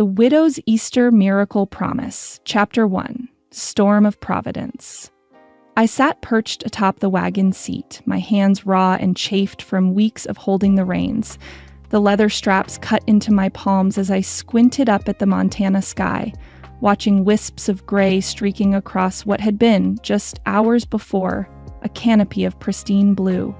The Widow's Easter Miracle Promise, Chapter 1, Storm of Providence. I sat perched atop the wagon seat, my hands raw and chafed from weeks of holding the reins. The leather straps cut into my palms as I squinted up at the Montana sky, watching wisps of gray streaking across what had been, just hours before, a canopy of pristine blue.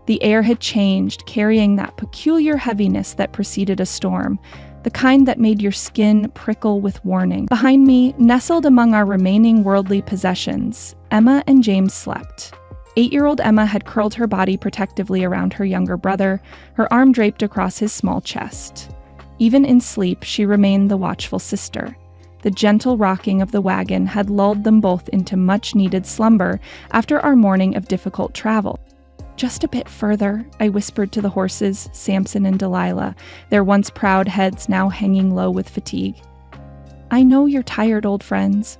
The air had changed, carrying that peculiar heaviness that preceded a storm, the kind that made your skin prickle with warning. Behind me, nestled among our remaining worldly possessions, Emma and James slept. 8-year-old Emma had curled her body protectively around her younger brother, her arm draped across his small chest. Even in sleep, she remained the watchful sister. The gentle rocking of the wagon had lulled them both into much-needed slumber after our morning of difficult travel. "Just a bit further," I whispered to the horses, Samson and Delilah, their once proud heads now hanging low with fatigue. "I know you're tired, old friends."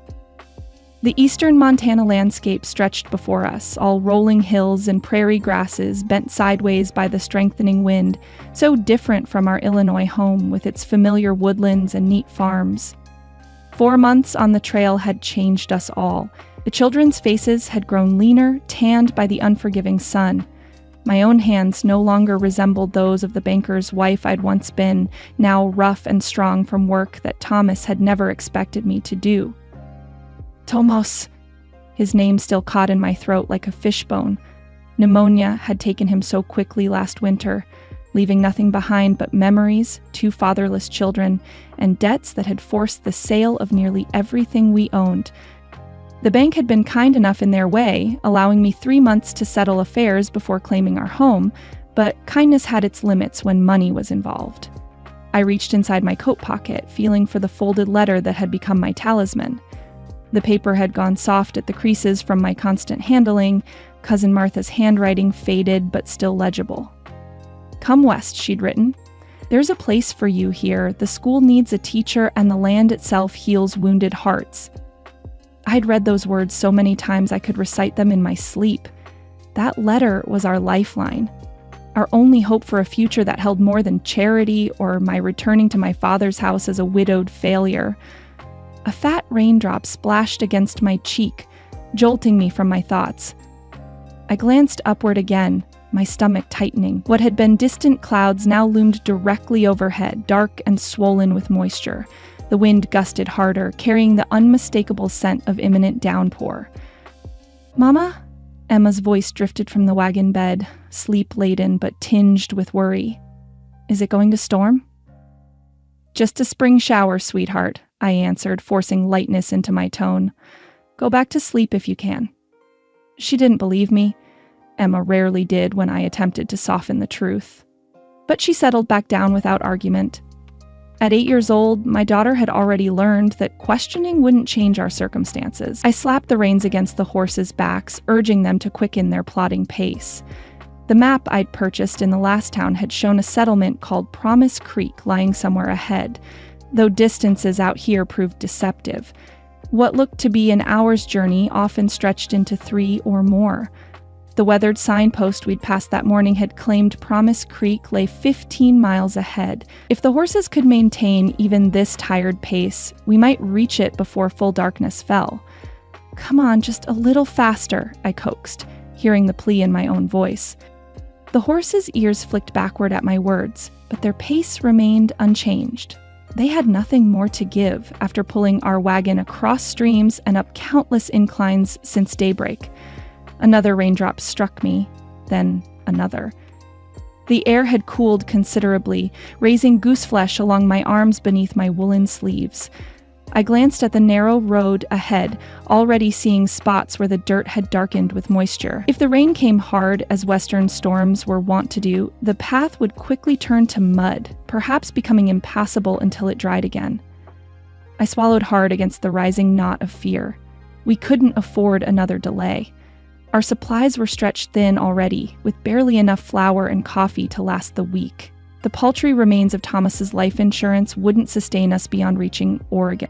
The eastern Montana landscape stretched before us, all rolling hills and prairie grasses bent sideways by the strengthening wind, so different from our Illinois home with its familiar woodlands and neat farms. 4 months on the trail had changed us all. The children's faces had grown leaner, tanned by the unforgiving sun. My own hands no longer resembled those of the banker's wife I'd once been, now rough and strong from work that Thomas had never expected me to do. Tomos! His name still caught in my throat like a fishbone. Pneumonia had taken him so quickly last winter, leaving nothing behind but memories, 2 fatherless children, and debts that had forced the sale of nearly everything we owned. The bank had been kind enough in their way, allowing me 3 months to settle affairs before claiming our home, but kindness had its limits when money was involved. I reached inside my coat pocket, feeling for the folded letter that had become my talisman. The paper had gone soft at the creases from my constant handling, Cousin Martha's handwriting faded but still legible. "Come west," she'd written. "There's a place for you here. The school needs a teacher and the land itself heals wounded hearts." I'd read those words so many times I could recite them in my sleep. That letter was our lifeline, our only hope for a future that held more than charity or my returning to my father's house as a widowed failure. A fat raindrop splashed against my cheek, jolting me from my thoughts. I glanced upward again, my stomach tightening. What had been distant clouds now loomed directly overhead, dark and swollen with moisture. The wind gusted harder, carrying the unmistakable scent of imminent downpour. "Mama?" Emma's voice drifted from the wagon bed, sleep-laden but tinged with worry. "Is it going to storm?" "Just a spring shower, sweetheart," I answered, forcing lightness into my tone. "Go back to sleep if you can." She didn't believe me. Emma rarely did when I attempted to soften the truth. But she settled back down without argument. At 8 years old, my daughter had already learned that questioning wouldn't change our circumstances. I slapped the reins against the horses' backs, urging them to quicken their plodding pace. The map I'd purchased in the last town had shown a settlement called Promise Creek lying somewhere ahead, though distances out here proved deceptive. What looked to be an hour's journey often stretched into 3 or more. The weathered signpost we'd passed that morning had claimed Promise Creek lay 15 miles ahead. If the horses could maintain even this tired pace, we might reach it before full darkness fell. "Come on, just a little faster," I coaxed, hearing the plea in my own voice. The horses' ears flicked backward at my words, but their pace remained unchanged. They had nothing more to give after pulling our wagon across streams and up countless inclines since daybreak. Another raindrop struck me, then another. The air had cooled considerably, raising gooseflesh along my arms beneath my woolen sleeves. I glanced at the narrow road ahead, already seeing spots where the dirt had darkened with moisture. If the rain came hard, as western storms were wont to do, the path would quickly turn to mud, perhaps becoming impassable until it dried again. I swallowed hard against the rising knot of fear. We couldn't afford another delay. Our supplies were stretched thin already, with barely enough flour and coffee to last the week. The paltry remains of Thomas's life insurance wouldn't sustain us beyond reaching Oregon.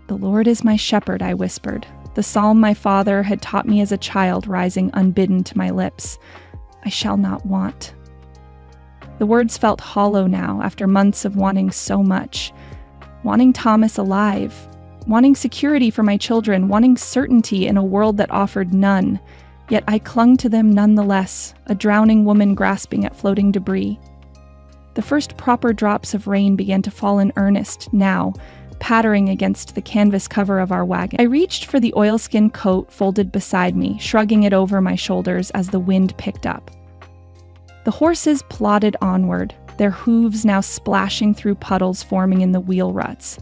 "The Lord is my shepherd," I whispered, the psalm my father had taught me as a child rising unbidden to my lips. "I shall not want." The words felt hollow now after months of wanting so much. wanting Thomas alive, wanting security for my children, wanting certainty in a world that offered none. Yet I clung to them nonetheless, a drowning woman grasping at floating debris. The first proper drops of rain began to fall in earnest now, pattering against the canvas cover of our wagon. I reached for the oilskin coat folded beside me, shrugging it over my shoulders as the wind picked up. The horses plodded onward, their hooves now splashing through puddles forming in the wheel ruts.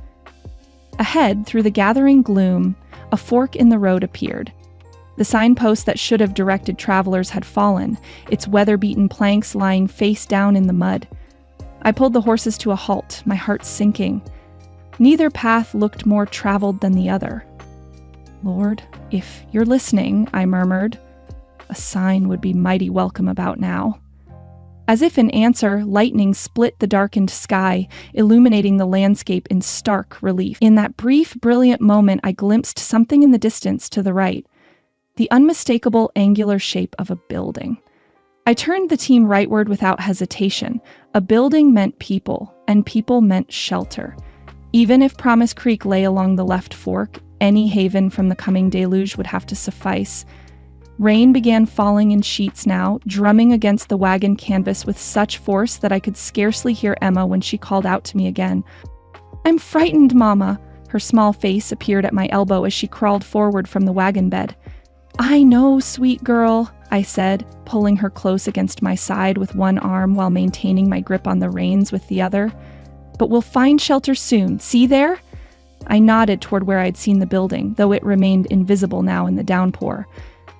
Ahead, through the gathering gloom, a fork in the road appeared. The signpost that should have directed travelers had fallen, its weather-beaten planks lying face down in the mud. I pulled the horses to a halt, my heart sinking. Neither path looked more traveled than the other. "Lord, if you're listening," I murmured. "A sign would be mighty welcome about now." As if in answer, lightning split the darkened sky, illuminating the landscape in stark relief. In that brief, brilliant moment, I glimpsed something in the distance to the right, the unmistakable angular shape of a building. I turned the team rightward without hesitation. A building meant people, and people meant shelter. Even if Promise Creek lay along the left fork, any haven from the coming deluge would have to suffice. Rain began falling in sheets now, drumming against the wagon canvas with such force that I could scarcely hear Emma when she called out to me again. "I'm frightened, Mama." Her small face appeared at my elbow as she crawled forward from the wagon bed. "I know, sweet girl," I said, pulling her close against my side with one arm while maintaining my grip on the reins with the other. "But we'll find shelter soon. See there?" I nodded toward where I'd seen the building, though it remained invisible now in the downpour.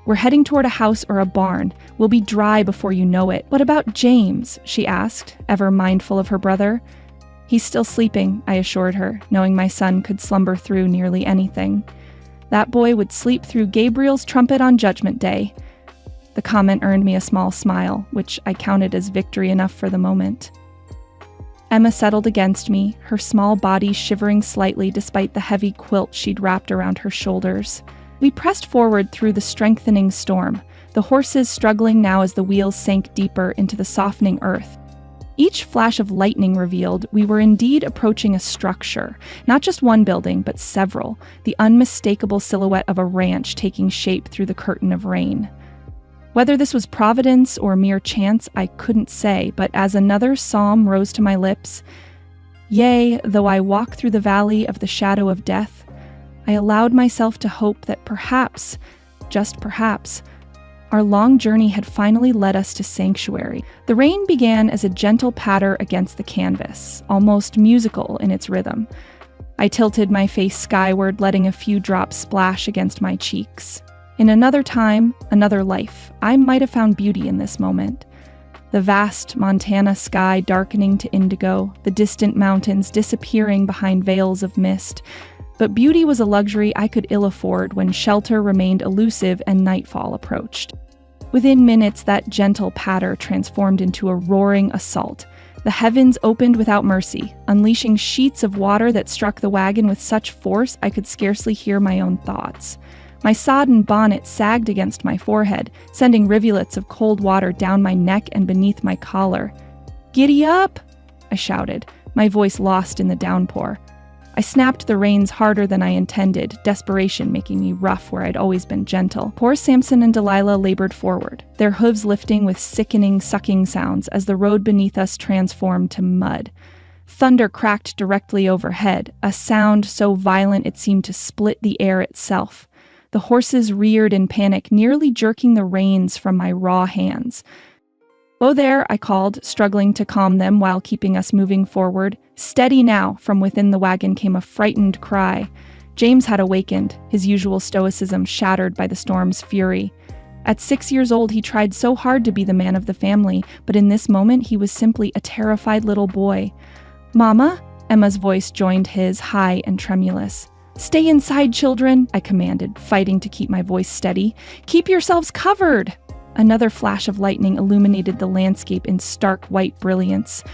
"We're heading toward a house or a barn. We'll be dry before you know it." "What about James?" she asked, ever mindful of her brother. "He's still sleeping," I assured her, knowing my son could slumber through nearly anything. That boy would sleep through Gabriel's trumpet on Judgment Day. The comment earned me a small smile, which I counted as victory enough for the moment. Emma settled against me, her small body shivering slightly despite the heavy quilt she'd wrapped around her shoulders. We pressed forward through the strengthening storm, the horses struggling now as the wheels sank deeper into the softening earth. Each flash of lightning revealed we were indeed approaching a structure, not just one building, but several, the unmistakable silhouette of a ranch taking shape through the curtain of rain. Whether this was providence or mere chance, I couldn't say, but as another psalm rose to my lips, "Yea, though I walk through the valley of the shadow of death," I allowed myself to hope that perhaps, just perhaps, our long journey had finally led us to sanctuary. The rain began as a gentle patter against the canvas, almost musical in its rhythm. I tilted my face skyward, letting a few drops splash against my cheeks. In another time, another life, I might have found beauty in this moment. The vast Montana sky darkening to indigo, the distant mountains disappearing behind veils of mist. But beauty was a luxury I could ill afford when shelter remained elusive and nightfall approached. Within minutes, that gentle patter transformed into a roaring assault. The heavens opened without mercy, unleashing sheets of water that struck the wagon with such force I could scarcely hear my own thoughts. My sodden bonnet sagged against my forehead, sending rivulets of cold water down my neck and beneath my collar. "Giddy up!" I shouted, my voice lost in the downpour. I snapped the reins harder than I intended, desperation making me rough where I'd always been gentle. Poor Samson and Delilah labored forward, their hooves lifting with sickening, sucking sounds as the road beneath us transformed to mud. Thunder cracked directly overhead, a sound so violent it seemed to split the air itself. The horses reared in panic, nearly jerking the reins from my raw hands. "Whoa there," I called, struggling to calm them while keeping us moving forward. "Steady now!" From within the wagon came a frightened cry. James had awakened, his usual stoicism shattered by the storm's fury. At 6 years old, he tried so hard to be the man of the family, but in this moment he was simply a terrified little boy. "Mama?" Emma's voice joined his, high and tremulous. "Stay inside, children," I commanded, fighting to keep my voice steady. "Keep yourselves covered!" Another flash of lightning illuminated the landscape in stark white brilliance,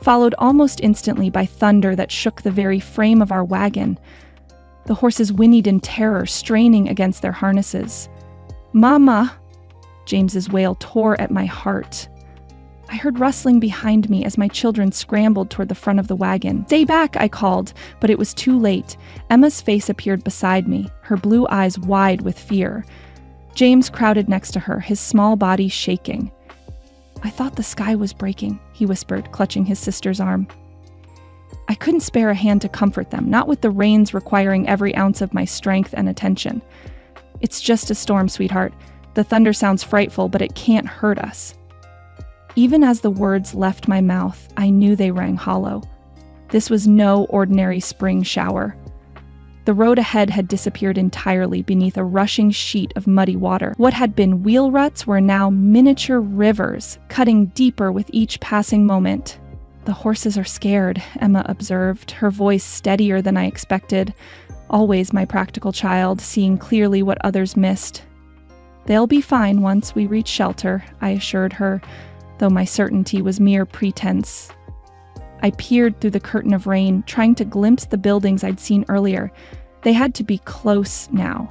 followed almost instantly by thunder that shook the very frame of our wagon. The horses whinnied in terror, straining against their harnesses. "Mama!" James's wail tore at my heart. I heard rustling behind me as my children scrambled toward the front of the wagon. "Stay back," I called, but it was too late. Emma's face appeared beside me, her blue eyes wide with fear. James crowded next to her, his small body shaking. "I thought the sky was breaking," he whispered, clutching his sister's arm. I couldn't spare a hand to comfort them, not with the rains requiring every ounce of my strength and attention. "It's just a storm, sweetheart. The thunder sounds frightful, but it can't hurt us." Even as the words left my mouth, I knew they rang hollow. This was no ordinary spring shower. The road ahead had disappeared entirely beneath a rushing sheet of muddy water. What had been wheel ruts were now miniature rivers, cutting deeper with each passing moment. "The horses are scared," Emma observed, her voice steadier than I expected. Always my practical child, seeing clearly what others missed. "They'll be fine once we reach shelter," I assured her, though my certainty was mere pretense. I peered through the curtain of rain, trying to glimpse the buildings I'd seen earlier. They had to be close now.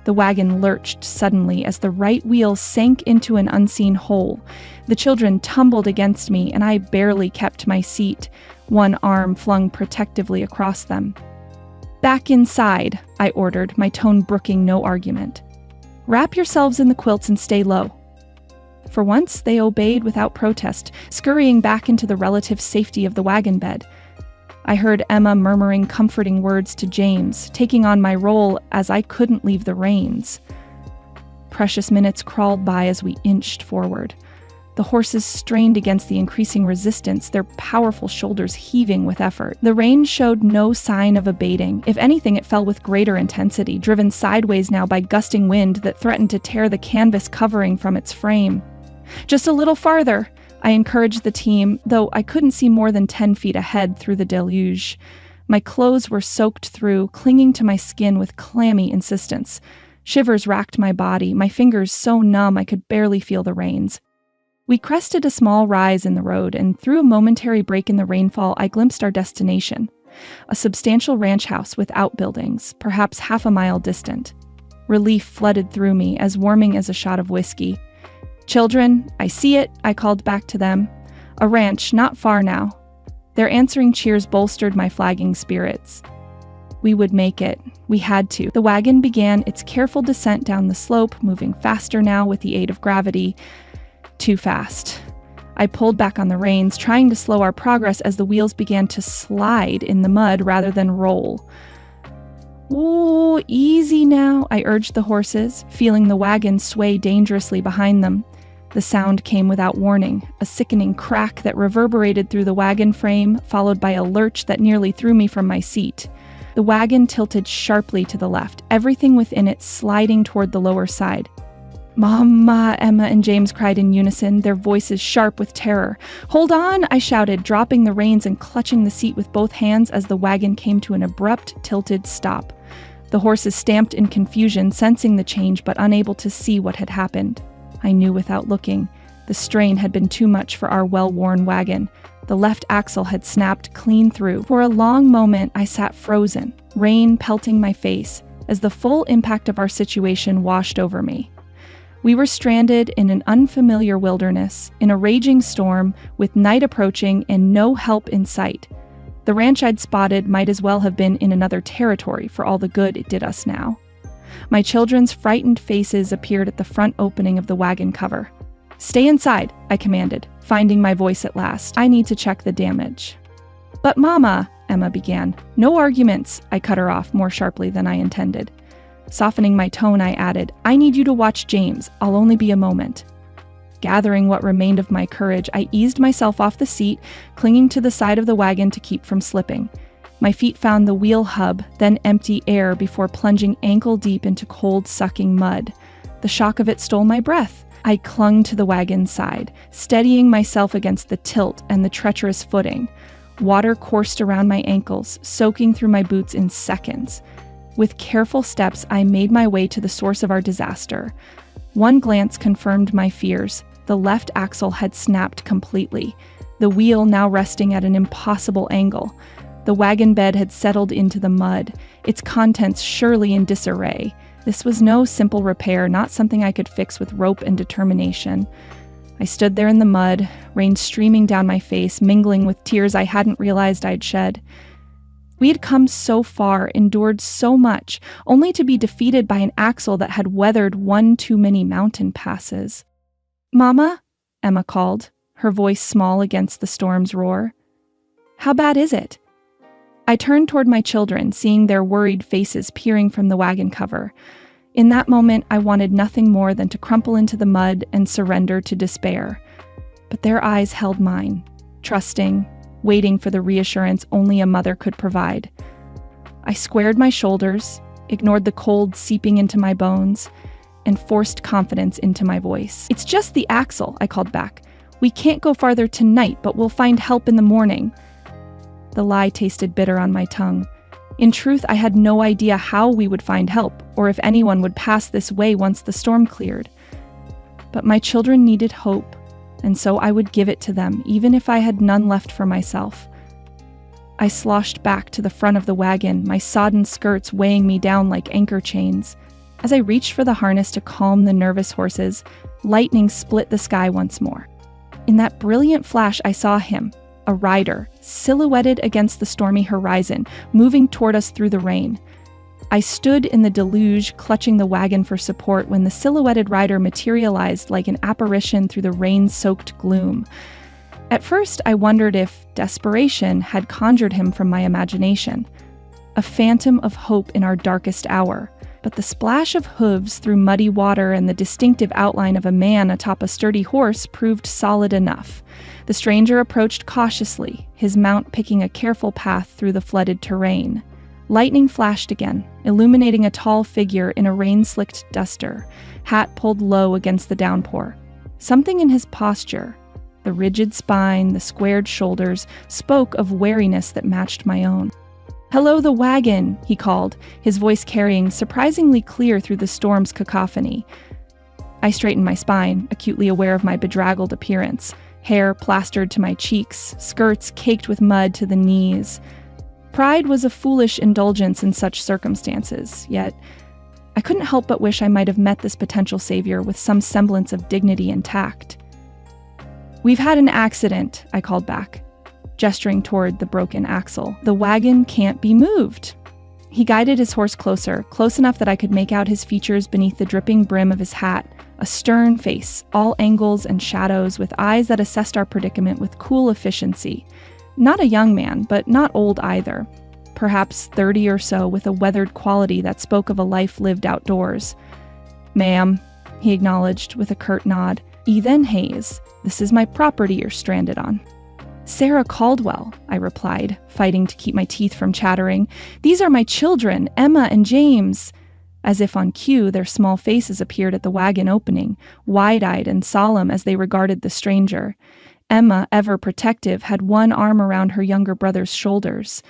The wagon lurched suddenly as the right wheel sank into an unseen hole. The children tumbled against me, and I barely kept my seat, one arm flung protectively across them. "Back inside," I ordered, my tone brooking no argument. "Wrap yourselves in the quilts and stay low." For once, they obeyed without protest, scurrying back into the relative safety of the wagon bed. I heard Emma murmuring comforting words to James, taking on my role as I couldn't leave the reins. Precious minutes crawled by as we inched forward. The horses strained against the increasing resistance, their powerful shoulders heaving with effort. The rain showed no sign of abating. If anything, it fell with greater intensity, driven sideways now by gusting wind that threatened to tear the canvas covering from its frame. "Just a little farther," I encouraged the team, though I couldn't see more than 10 feet ahead through the deluge. My clothes were soaked through, clinging to my skin with clammy insistence. Shivers racked my body, my fingers so numb I could barely feel the reins. We crested a small rise in the road, and through a momentary break in the rainfall, I glimpsed our destination. A substantial ranch house with outbuildings, perhaps half a mile distant. Relief flooded through me, as warming as a shot of whiskey. "Children, I see it," I called back to them. "A ranch, not far now." Their answering cheers bolstered my flagging spirits. We would make it. We had to. The wagon began its careful descent down the slope, moving faster now with the aid of gravity. Too fast. I pulled back on the reins, trying to slow our progress as the wheels began to slide in the mud rather than roll. "Oh, easy now," I urged the horses, feeling the wagon sway dangerously behind them. The sound came without warning, a sickening crack that reverberated through the wagon frame, followed by a lurch that nearly threw me from my seat. The wagon tilted sharply to the left, everything within it sliding toward the lower side. "Mama!" Emma and James cried in unison, their voices sharp with terror. "Hold on!" I shouted, dropping the reins and clutching the seat with both hands as the wagon came to an abrupt, tilted stop. The horses stamped in confusion, sensing the change but unable to see what had happened. I knew without looking. The strain had been too much for our well-worn wagon. The left axle had snapped clean through. For a long moment, I sat frozen, rain pelting my face, as the full impact of our situation washed over me. We were stranded in an unfamiliar wilderness, in a raging storm, with night approaching and no help in sight. The ranch I'd spotted might as well have been in another territory for all the good it did us now. My children's frightened faces appeared at the front opening of the wagon cover. "Stay inside," I commanded, finding my voice at last. "I need to check the damage." "But Mama," Emma began. "No arguments," I cut her off more sharply than I intended. Softening my tone, I added, "I need you to watch James. I'll only be a moment." Gathering what remained of my courage, I eased myself off the seat, clinging to the side of the wagon to keep from slipping. My feet found the wheel hub, then empty air before plunging ankle-deep into cold, sucking mud. The shock of it stole my breath. I clung to the wagon's side, steadying myself against the tilt and the treacherous footing. Water coursed around my ankles, soaking through my boots in seconds. With careful steps, I made my way to the source of our disaster. One glance confirmed my fears. The left axle had snapped completely, the wheel now resting at an impossible angle. The wagon bed had settled into the mud, its contents surely in disarray. This was no simple repair, not something I could fix with rope and determination. I stood there in the mud, rain streaming down my face, mingling with tears I hadn't realized I'd shed. We had come so far, endured so much, only to be defeated by an axle that had weathered one too many mountain passes. "Mama?" Emma called, her voice small against the storm's roar. "How bad is it?" I turned toward my children, seeing their worried faces peering from the wagon cover. In that moment, I wanted nothing more than to crumple into the mud and surrender to despair. But their eyes held mine, trusting, waiting for the reassurance only a mother could provide. I squared my shoulders, ignored the cold seeping into my bones, and forced confidence into my voice. "It's just the axle," I called back. "We can't go farther tonight, but we'll find help in the morning." The lie tasted bitter on my tongue. In truth, I had no idea how we would find help, or if anyone would pass this way once the storm cleared. But my children needed hope, and so I would give it to them, even if I had none left for myself. I sloshed back to the front of the wagon, my sodden skirts weighing me down like anchor chains. As I reached for the harness to calm the nervous horses, lightning split the sky once more. In that brilliant flash, I saw him, a rider, silhouetted against the stormy horizon, moving toward us through the rain. I stood in the deluge, clutching the wagon for support when the silhouetted rider materialized like an apparition through the rain-soaked gloom. At first, I wondered if desperation had conjured him from my imagination, a phantom of hope in our darkest hour. But the splash of hooves through muddy water and the distinctive outline of a man atop a sturdy horse proved solid enough. The stranger approached cautiously, his mount picking a careful path through the flooded terrain. Lightning flashed again, illuminating a tall figure in a rain-slicked duster, hat pulled low against the downpour. Something in his posture, the rigid spine, the squared shoulders, spoke of wariness that matched my own. "Hello, the wagon," he called, his voice carrying surprisingly clear through the storm's cacophony. I straightened my spine, acutely aware of my bedraggled appearance, hair plastered to my cheeks, skirts caked with mud to the knees. Pride was a foolish indulgence in such circumstances, yet I couldn't help but wish I might have met this potential savior with some semblance of dignity and tact. "We've had an accident," I called back, gesturing toward the broken axle. "The wagon can't be moved." He guided his horse closer, close enough that I could make out his features beneath the dripping brim of his hat, a stern face, all angles and shadows, with eyes that assessed our predicament with cool efficiency. Not a young man, but not old either. Perhaps 30 or so, with a weathered quality that spoke of a life lived outdoors. "Ma'am," he acknowledged with a curt nod. "Ethan Hayes, this is my property you're stranded on." "Sarah Caldwell," I replied, fighting to keep my teeth from chattering. "These are my children, Emma and James." As if on cue, their small faces appeared at the wagon opening, wide-eyed and solemn as they regarded the stranger. Emma, ever protective, had one arm around her younger brother's shoulders.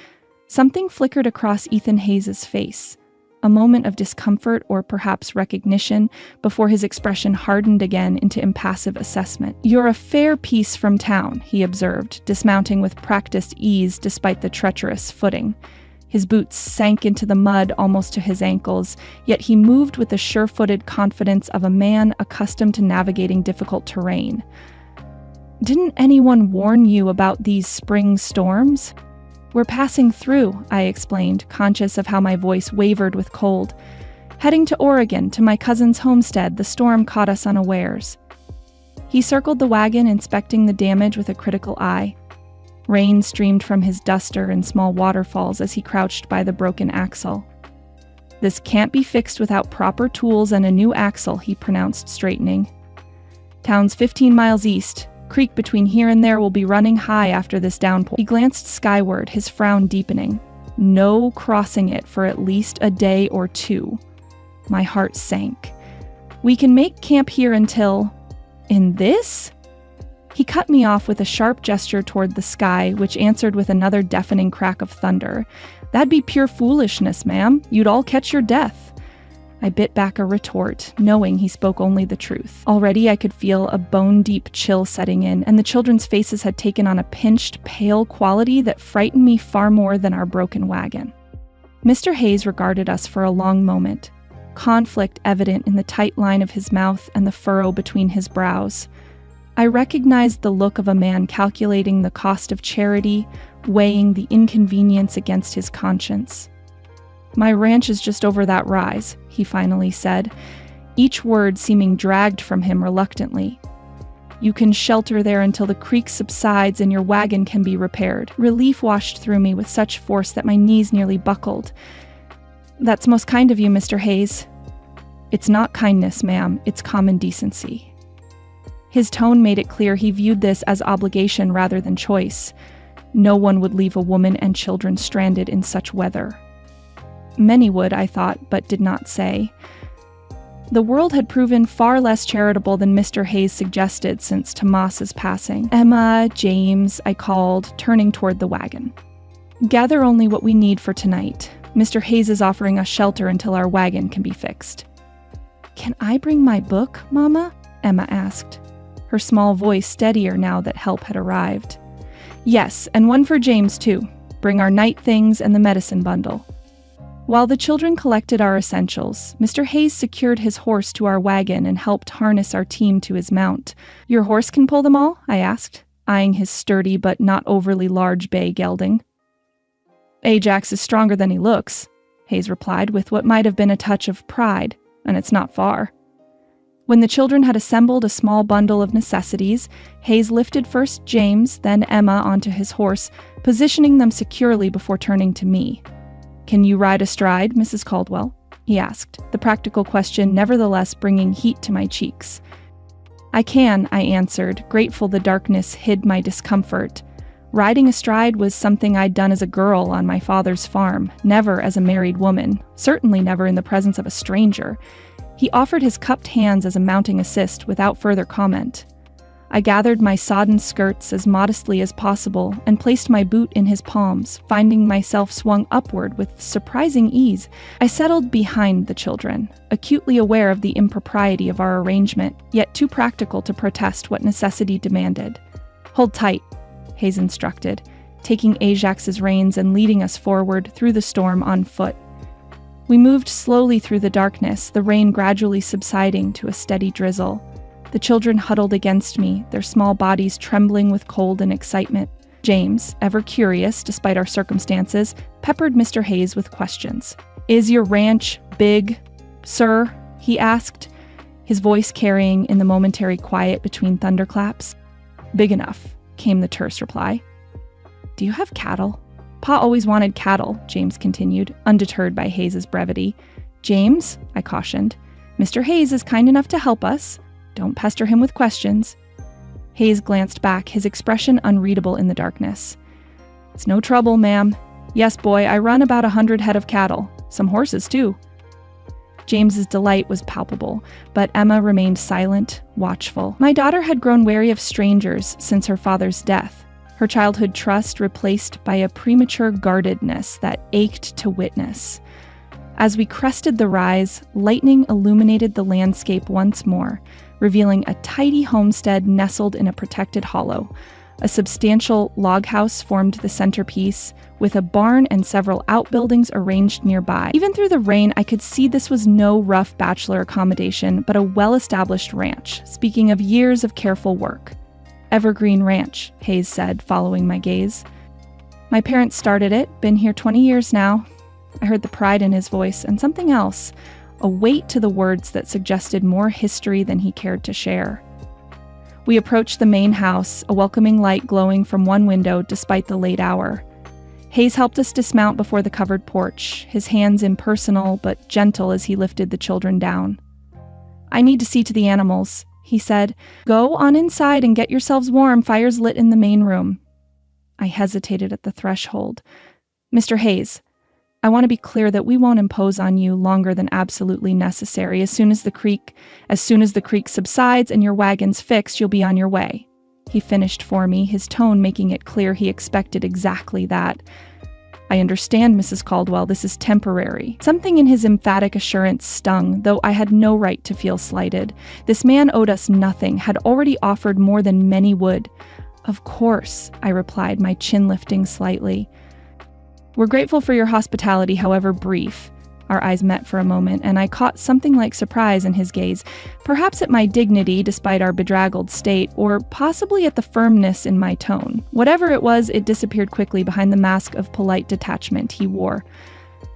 Something flickered across Ethan Hayes' face, a moment of discomfort or perhaps recognition before his expression hardened again into impassive assessment. "You're a fair piece from town," he observed, dismounting with practiced ease despite the treacherous footing. His boots sank into the mud almost to his ankles, yet he moved with the sure-footed confidence of a man accustomed to navigating difficult terrain. "Didn't anyone warn you about these spring storms?" "We're passing through," I explained, conscious of how my voice wavered with cold. "Heading to Oregon, to my cousin's homestead, the storm caught us unawares." He circled the wagon, inspecting the damage with a critical eye. Rain streamed from his duster in small waterfalls as he crouched by the broken axle. "This can't be fixed without proper tools and a new axle," he pronounced, straightening. "Town's 15 miles east. Creek between here and there will be running high after this downpour." He glanced skyward, his frown deepening. "No crossing it for at least a day or two." My heart sank. "We can make camp here until... in this?" He cut me off with a sharp gesture toward the sky, which answered with another deafening crack of thunder. "That'd be pure foolishness, ma'am. You'd all catch your death." I bit back a retort, knowing he spoke only the truth. Already I could feel a bone-deep chill setting in, and the children's faces had taken on a pinched, pale quality that frightened me far more than our broken wagon. Mr. Hayes regarded us for a long moment, conflict evident in the tight line of his mouth and the furrow between his brows. I recognized the look of a man calculating the cost of charity, weighing the inconvenience against his conscience. "My ranch is just over that rise," he finally said, each word seeming dragged from him reluctantly. "You can shelter there until the creek subsides and your wagon can be repaired." Relief washed through me with such force that my knees nearly buckled. "That's most kind of you, Mr. Hayes." "It's not kindness, ma'am. It's common decency." His tone made it clear he viewed this as obligation rather than choice. No one would leave a woman and children stranded in such weather. Many would, I thought, but did not say. The world had proven far less charitable than Mr. Hayes suggested since Tomas's passing. "Emma, James," I called, turning toward the wagon. "Gather only what we need for tonight. Mr. Hayes is offering us shelter until our wagon can be fixed." "Can I bring my book, Mama?" Emma asked, her small voice steadier now that help had arrived. "Yes, and one for James, too. Bring our night things and the medicine bundle." While the children collected our essentials, Mr. Hayes secured his horse to our wagon and helped harness our team to his mount. "Your horse can pull them all?" I asked, eyeing his sturdy but not overly large bay gelding. "Ajax is stronger than he looks," Hayes replied with what might have been a touch of pride, "and it's not far." When the children had assembled a small bundle of necessities, Hayes lifted first James, then Emma onto his horse, positioning them securely before turning to me. "Can you ride astride, Mrs. Caldwell?" he asked, the practical question nevertheless bringing heat to my cheeks. "I can," I answered, grateful the darkness hid my discomfort. Riding astride was something I'd done as a girl on my father's farm, never as a married woman, certainly never in the presence of a stranger. He offered his cupped hands as a mounting assist without further comment. I gathered my sodden skirts as modestly as possible and placed my boot in his palms, finding myself swung upward with surprising ease. I settled behind the children, acutely aware of the impropriety of our arrangement, yet too practical to protest what necessity demanded. "Hold tight," Hayes instructed, taking Ajax's reins and leading us forward through the storm on foot. We moved slowly through the darkness, the rain gradually subsiding to a steady drizzle. The children huddled against me, their small bodies trembling with cold and excitement. James, ever curious despite our circumstances, peppered Mr. Hayes with questions. "Is your ranch big, sir?" he asked, his voice carrying in the momentary quiet between thunderclaps. "Big enough," came the terse reply. "Do you have cattle?" "Pa always wanted cattle," James continued, undeterred by Hayes's brevity. "James," I cautioned, "Mr. Hayes is kind enough to help us. Don't pester him with questions." Hayes glanced back, his expression unreadable in the darkness. "It's no trouble, ma'am. Yes, boy, I run about 100 head of cattle. Some horses, too." James's delight was palpable, but Emma remained silent, watchful. My daughter had grown wary of strangers since her father's death, her childhood trust replaced by a premature guardedness that ached to witness. As we crested the rise, lightning illuminated the landscape once more, revealing a tidy homestead nestled in a protected hollow. A substantial log house formed the centerpiece, with a barn and several outbuildings arranged nearby. Even through the rain, I could see this was no rough bachelor accommodation, but a well-established ranch, speaking of years of careful work. "Evergreen Ranch," Hayes said, following my gaze. "My parents started it, been here 20 years now." I heard the pride in his voice, and something else, a weight to the words that suggested more history than he cared to share. We approached the main house, a welcoming light glowing from one window despite the late hour. Hayes helped us dismount before the covered porch, his hands impersonal but gentle as he lifted the children down. "I need to see to the animals," he said. "Go on inside and get yourselves warm. Fire's lit in the main room." I hesitated at the threshold. "Mr. Hayes, I want to be clear that we won't impose on you longer than absolutely necessary. As soon as the creek subsides and your wagon's fixed, you'll be on your way." He finished for me, his tone making it clear he expected exactly that. "I understand, Mrs. Caldwell, this is temporary." Something in his emphatic assurance stung, though I had no right to feel slighted. This man owed us nothing, had already offered more than many would. "Of course," I replied, my chin lifting slightly. "We're grateful for your hospitality, however brief. Our eyes met for a moment, and I caught something like surprise in his gaze, perhaps at my dignity despite our bedraggled state, or possibly at the firmness in my tone. Whatever it was, it disappeared quickly behind the mask of polite detachment he wore.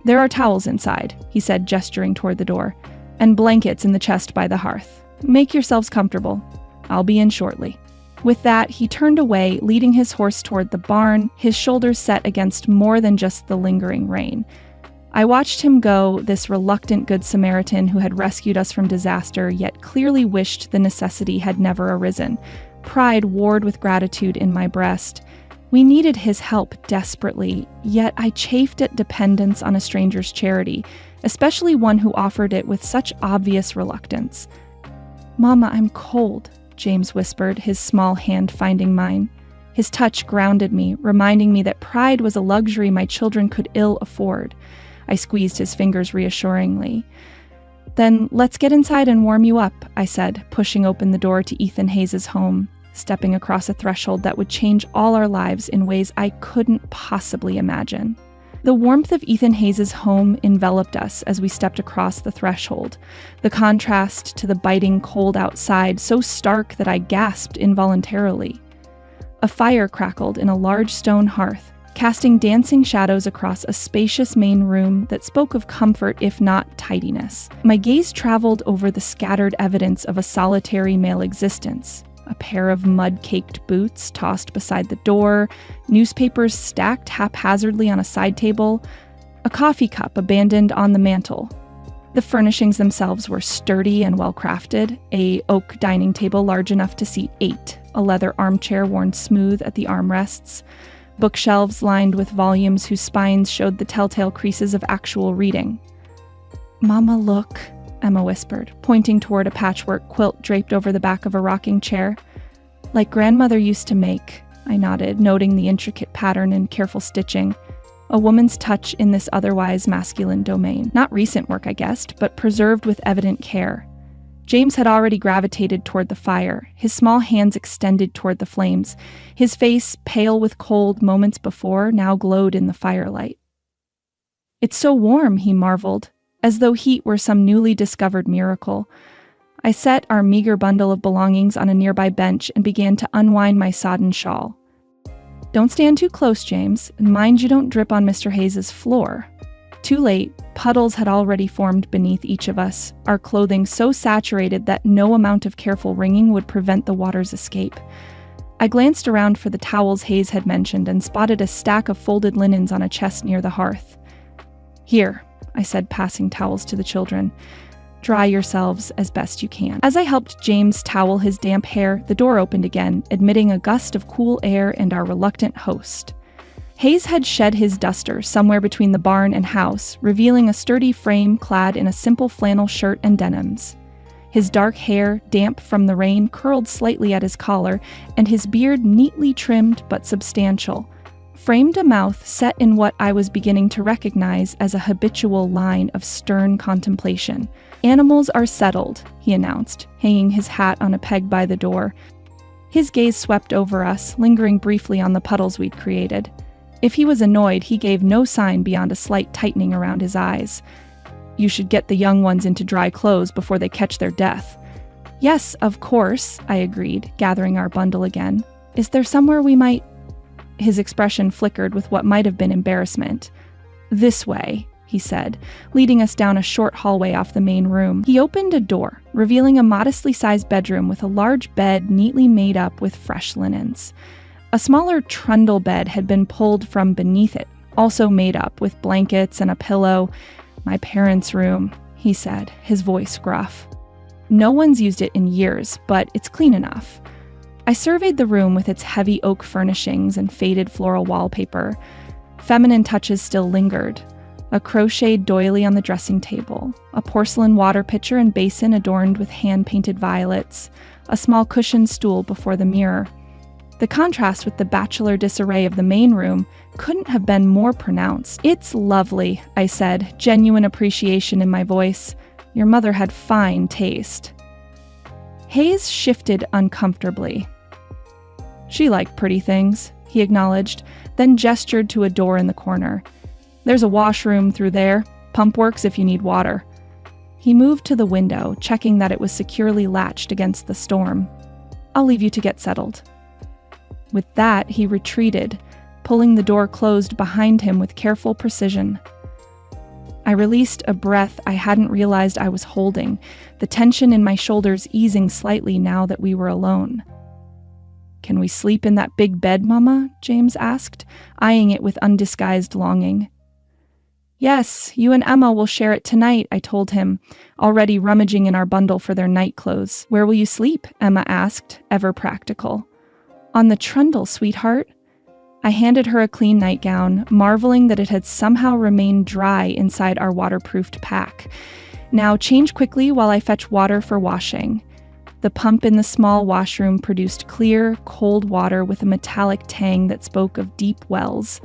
"There are towels inside," he said, gesturing toward the door, "and blankets in the chest by the hearth. Make yourselves comfortable. I'll be in shortly." With that, he turned away, leading his horse toward the barn, his shoulders set against more than just the lingering rain. I watched him go, this reluctant Good Samaritan who had rescued us from disaster, yet clearly wished the necessity had never arisen. Pride warred with gratitude in my breast. We needed his help desperately, yet I chafed at dependence on a stranger's charity, especially one who offered it with such obvious reluctance. "Mama, I'm cold," James whispered, his small hand finding mine. His touch grounded me, reminding me that pride was a luxury my children could ill afford. I squeezed his fingers reassuringly. "Then let's get inside and warm you up," I said, pushing open the door to Ethan Hayes' home, stepping across a threshold that would change all our lives in ways I couldn't possibly imagine. The warmth of Ethan Hayes' home enveloped us as we stepped across the threshold, the contrast to the biting cold outside so stark that I gasped involuntarily. A fire crackled in a large stone hearth, casting dancing shadows across a spacious main room that spoke of comfort if not tidiness. My gaze traveled over the scattered evidence of a solitary male existence. A pair of mud-caked boots tossed beside the door, newspapers stacked haphazardly on a side table, a coffee cup abandoned on the mantel. The furnishings themselves were sturdy and well-crafted, a oak dining table large enough to seat 8, a leather armchair worn smooth at the armrests, bookshelves lined with volumes whose spines showed the telltale creases of actual reading. "Mama, look," Emma whispered, pointing toward a patchwork quilt draped over the back of a rocking chair. "Like grandmother used to make," I nodded, noting the intricate pattern and careful stitching. A woman's touch in this otherwise masculine domain. Not recent work, I guessed, but preserved with evident care. James had already gravitated toward the fire, his small hands extended toward the flames. His face, pale with cold moments before, now glowed in the firelight. "It's so warm," he marveled, as though heat were some newly discovered miracle. I set our meager bundle of belongings on a nearby bench and began to unwind my sodden shawl. "Don't stand too close, James, and mind you don't drip on Mr. Hayes' floor." Too late, puddles had already formed beneath each of us, our clothing so saturated that no amount of careful wringing would prevent the water's escape. I glanced around for the towels Hayes had mentioned and spotted a stack of folded linens on a chest near the hearth. "Here," I said, passing towels to the children. "Dry yourselves as best you can." As I helped James towel his damp hair, the door opened again, admitting a gust of cool air and our reluctant host. Hayes had shed his duster somewhere between the barn and house, revealing a sturdy frame clad in a simple flannel shirt and denims. His dark hair, damp from the rain, curled slightly at his collar, and his beard, neatly trimmed but substantial, framed a mouth set in what I was beginning to recognize as a habitual line of stern contemplation. "Animals are settled," he announced, hanging his hat on a peg by the door. His gaze swept over us, lingering briefly on the puddles we'd created. If he was annoyed, he gave no sign beyond a slight tightening around his eyes. "You should get the young ones into dry clothes before they catch their death." "Yes, of course," I agreed, gathering our bundle again. "Is there somewhere we might—" His expression flickered with what might have been embarrassment. "This way," he said, leading us down a short hallway off the main room. He opened a door, revealing a modestly sized bedroom with a large bed neatly made up with fresh linens. A smaller trundle bed had been pulled from beneath it, also made up with blankets and a pillow. "My parents' room," he said, his voice gruff. "No one's used it in years, but it's clean enough." I surveyed the room with its heavy oak furnishings and faded floral wallpaper. Feminine touches still lingered. A crocheted doily on the dressing table, a porcelain water pitcher and basin adorned with hand-painted violets, a small cushioned stool before the mirror. The contrast with the bachelor disarray of the main room couldn't have been more pronounced. "It's lovely," I said, genuine appreciation in my voice. "Your mother had fine taste." Hayes shifted uncomfortably. "She liked pretty things," he acknowledged, then gestured to a door in the corner. "There's a washroom through there. Pump works if you need water." He moved to the window, checking that it was securely latched against the storm. "I'll leave you to get settled." With that, he retreated, pulling the door closed behind him with careful precision. I released a breath I hadn't realized I was holding, the tension in my shoulders easing slightly now that we were alone. "Can we sleep in that big bed, Mama?" James asked, eyeing it with undisguised longing. "Yes, you and Emma will share it tonight," I told him, already rummaging in our bundle for their night clothes. "Where will you sleep?" Emma asked, ever practical. "On the trundle, sweetheart." I handed her a clean nightgown, marveling that it had somehow remained dry inside our waterproofed pack. "Now change quickly while I fetch water for washing." The pump in the small washroom produced clear, cold water with a metallic tang that spoke of deep wells.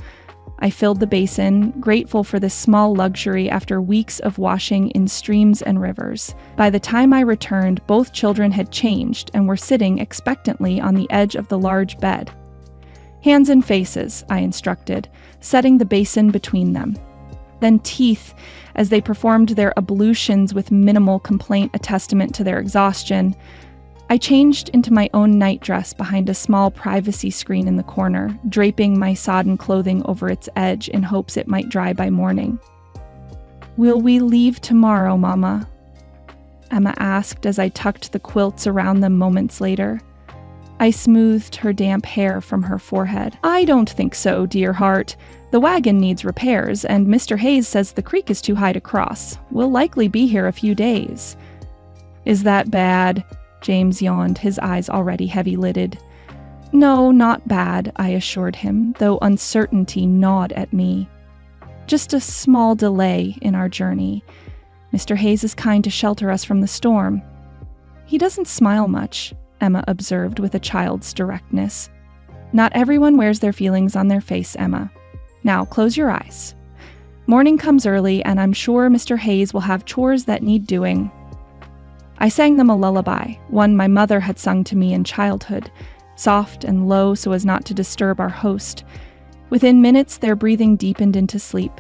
I filled the basin, grateful for this small luxury after weeks of washing in streams and rivers. By the time I returned, both children had changed and were sitting expectantly on the edge of the large bed. "Hands and faces," I instructed, setting the basin between them. Then teeth, as they performed their ablutions with minimal complaint, a testament to their exhaustion. I changed into my own nightdress behind a small privacy screen in the corner, draping my sodden clothing over its edge in hopes it might dry by morning. "Will we leave tomorrow, Mama?" Emma asked as I tucked the quilts around them moments later. I smoothed her damp hair from her forehead. "I don't think so, dear heart. The wagon needs repairs, and Mr. Hayes says the creek is too high to cross. We'll likely be here a few days." "Is that bad?" James yawned, his eyes already heavy-lidded. "No, not bad," I assured him, though uncertainty gnawed at me. "Just a small delay in our journey. Mr. Hayes is kind to shelter us from the storm." "He doesn't smile much," Emma observed with a child's directness. "Not everyone wears their feelings on their face, Emma. Now, close your eyes. Morning comes early, and I'm sure Mr. Hayes will have chores that need doing." I sang them a lullaby, one my mother had sung to me in childhood, soft and low so as not to disturb our host. Within minutes, their breathing deepened into sleep,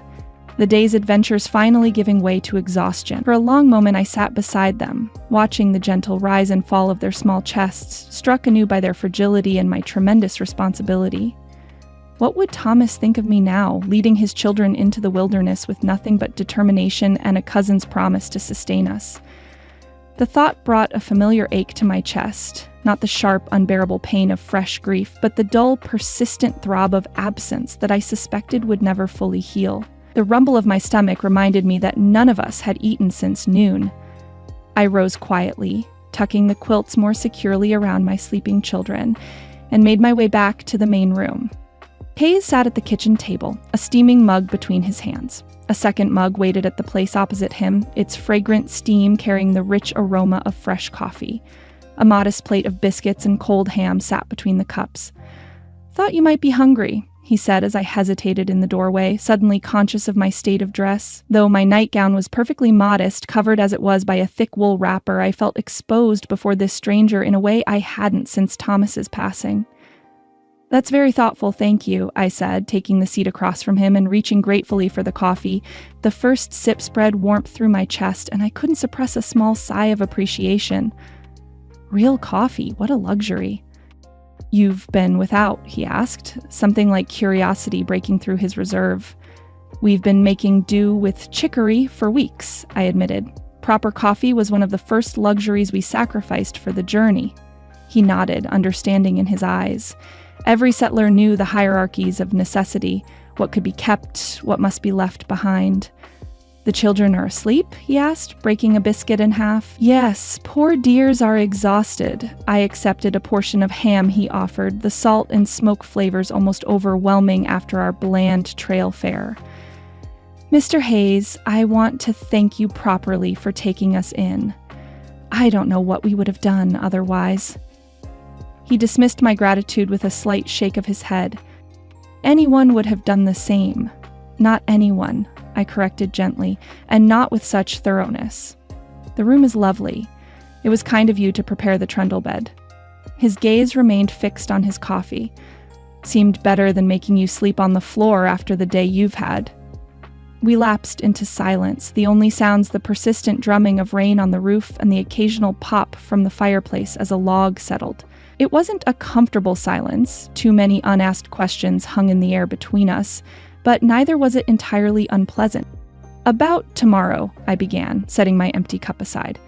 the day's adventures finally giving way to exhaustion. For a long moment, I sat beside them, watching the gentle rise and fall of their small chests, struck anew by their fragility and my tremendous responsibility. What would Thomas think of me now, leading his children into the wilderness with nothing but determination and a cousin's promise to sustain us? The thought brought a familiar ache to my chest, not the sharp, unbearable pain of fresh grief, but the dull, persistent throb of absence that I suspected would never fully heal. The rumble of my stomach reminded me that none of us had eaten since noon. I rose quietly, tucking the quilts more securely around my sleeping children, and made my way back to the main room. Hayes sat at the kitchen table, a steaming mug between his hands. A second mug waited at the place opposite him, its fragrant steam carrying the rich aroma of fresh coffee. A modest plate of biscuits and cold ham sat between the cups. "Thought you might be hungry," he said as I hesitated in the doorway, suddenly conscious of my state of dress. Though my nightgown was perfectly modest, covered as it was by a thick wool wrapper, I felt exposed before this stranger in a way I hadn't since Thomas's passing. "That's very thoughtful, thank you," I said, taking the seat across from him and reaching gratefully for the coffee. The first sip spread warmth through my chest, and I couldn't suppress a small sigh of appreciation. Real coffee, what a luxury. "You've been without?" he asked, something like curiosity breaking through his reserve. "We've been making do with chicory for weeks," I admitted. "Proper coffee was one of the first luxuries we sacrificed for the journey." He nodded, understanding in his eyes. Every settler knew the hierarchies of necessity, what could be kept, what must be left behind. "The children are asleep?" he asked, breaking a biscuit in half. "Yes, poor dears are exhausted." I accepted a portion of ham he offered, the salt and smoke flavors almost overwhelming after our bland trail fare. "Mr. Hayes, I want to thank you properly for taking us in. I don't know what we would have done otherwise." He dismissed my gratitude with a slight shake of his head. "Anyone would have done the same." "Not anyone," I corrected gently, "and not with such thoroughness. The room is lovely. It was kind of you to prepare the trundle bed." His gaze remained fixed on his coffee. "Seemed better than making you sleep on the floor after the day you've had." We lapsed into silence, the only sounds the persistent drumming of rain on the roof and the occasional pop from the fireplace as a log settled. It wasn't a comfortable silence, too many unasked questions hung in the air between us, but neither was it entirely unpleasant. "About tomorrow," I began, setting my empty cup aside.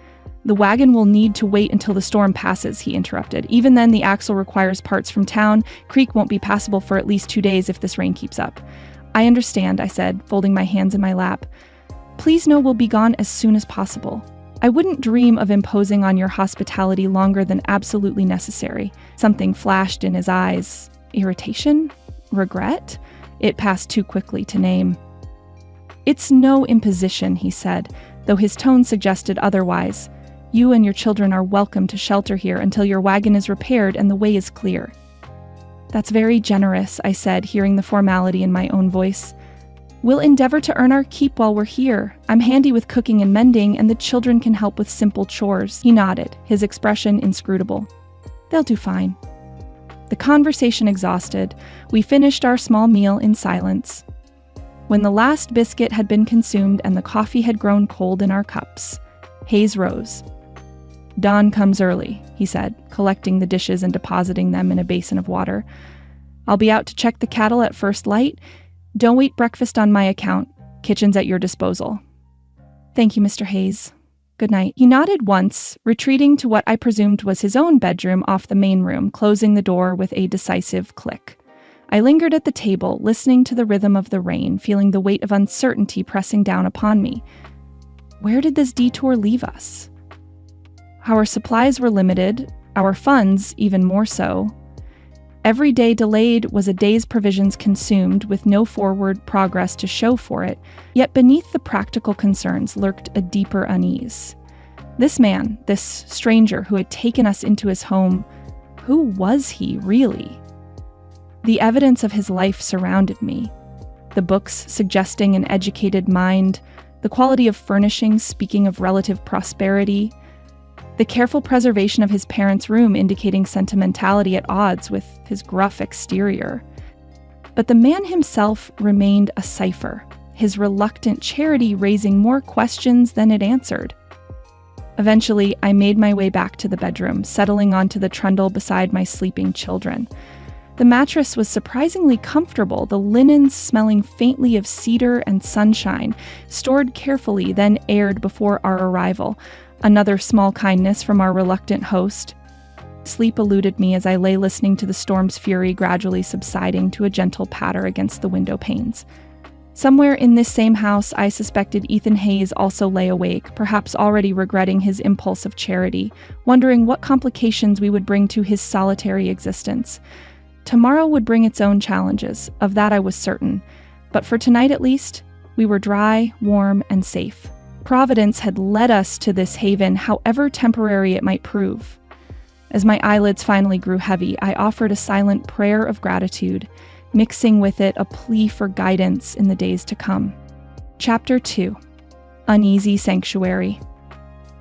"The wagon will need to wait until the storm passes," he interrupted. "Even then, the axle requires parts from town. Creek won't be passable for at least 2 days if this rain keeps up." "I understand," I said, folding my hands in my lap. "Please know we'll be gone as soon as possible. I wouldn't dream of imposing on your hospitality longer than absolutely necessary." Something flashed in his eyes. Irritation? Regret? It passed too quickly to name. "It's no imposition," he said, though his tone suggested otherwise. "You and your children are welcome to shelter here until your wagon is repaired and the way is clear." "That's very generous," I said, hearing the formality in my own voice. "We'll endeavor to earn our keep while we're here. I'm handy with cooking and mending, and the children can help with simple chores." He nodded, his expression inscrutable. "They'll do fine." The conversation exhausted, we finished our small meal in silence. When the last biscuit had been consumed and the coffee had grown cold in our cups, Hayes rose. "Dawn comes early," he said, collecting the dishes and depositing them in a basin of water. "I'll be out to check the cattle at first light. Don't eat breakfast on my account. Kitchen's at your disposal." "Thank you, Mr. Hayes. Good night." He nodded once, retreating to what I presumed was his own bedroom off the main room, closing the door with a decisive click. I lingered at the table, listening to the rhythm of the rain, feeling the weight of uncertainty pressing down upon me. Where did this detour leave us? Our supplies were limited, our funds even more so. Every day delayed was a day's provisions consumed with no forward progress to show for it, yet beneath the practical concerns lurked a deeper unease. This man, this stranger who had taken us into his home, who was he really? The evidence of his life surrounded me. The books suggesting an educated mind, the quality of furnishings speaking of relative prosperity, the careful preservation of his parents' room indicating sentimentality at odds with his gruff exterior. But the man himself remained a cipher, his reluctant charity raising more questions than it answered. Eventually, I made my way back to the bedroom, settling onto the trundle beside my sleeping children. The mattress was surprisingly comfortable, the linens smelling faintly of cedar and sunshine, stored carefully, then aired before our arrival. Another small kindness from our reluctant host. Sleep eluded me as I lay listening to the storm's fury gradually subsiding to a gentle patter against the window panes. Somewhere in this same house, I suspected Ethan Hayes also lay awake, perhaps already regretting his impulse of charity, wondering what complications we would bring to his solitary existence. Tomorrow would bring its own challenges, of that I was certain, but for tonight at least, we were dry, warm, and safe. Providence had led us to this haven, however temporary it might prove. As my eyelids finally grew heavy, I offered a silent prayer of gratitude, mixing with it a plea for guidance in the days to come. Chapter 2. Uneasy Sanctuary.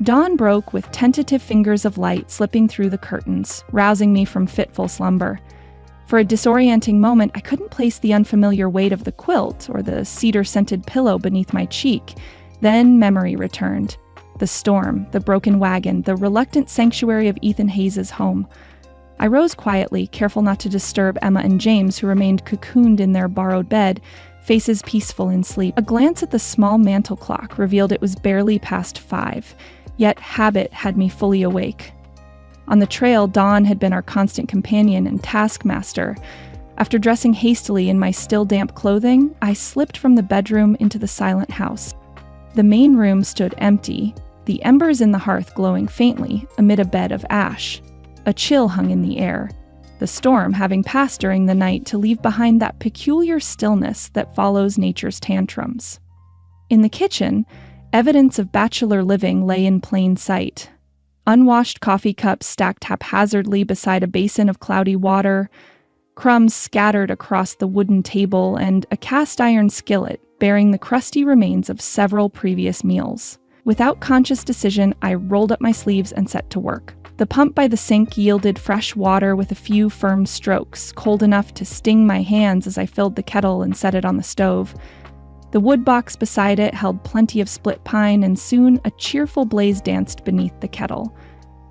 Dawn broke with tentative fingers of light slipping through the curtains, rousing me from fitful slumber. For a disorienting moment, I couldn't place the unfamiliar weight of the quilt or the cedar-scented pillow beneath my cheek. Then memory returned. The storm, the broken wagon, the reluctant sanctuary of Ethan Hayes' home. I rose quietly, careful not to disturb Emma and James, who remained cocooned in their borrowed bed, faces peaceful in sleep. A glance at the small mantel clock revealed it was barely past 5, yet habit had me fully awake. On the trail, Dawn had been our constant companion and taskmaster. After dressing hastily in my still damp clothing, I slipped from the bedroom into the silent house. The main room stood empty, the embers in the hearth glowing faintly amid a bed of ash. A chill hung in the air, the storm having passed during the night to leave behind that peculiar stillness that follows nature's tantrums. In the kitchen, evidence of bachelor living lay in plain sight. Unwashed coffee cups stacked haphazardly beside a basin of cloudy water, crumbs scattered across the wooden table, and a cast-iron skillet bearing the crusty remains of several previous meals. Without conscious decision, I rolled up my sleeves and set to work. The pump by the sink yielded fresh water with a few firm strokes, cold enough to sting my hands as I filled the kettle and set it on the stove. The wood box beside it held plenty of split pine, and soon a cheerful blaze danced beneath the kettle.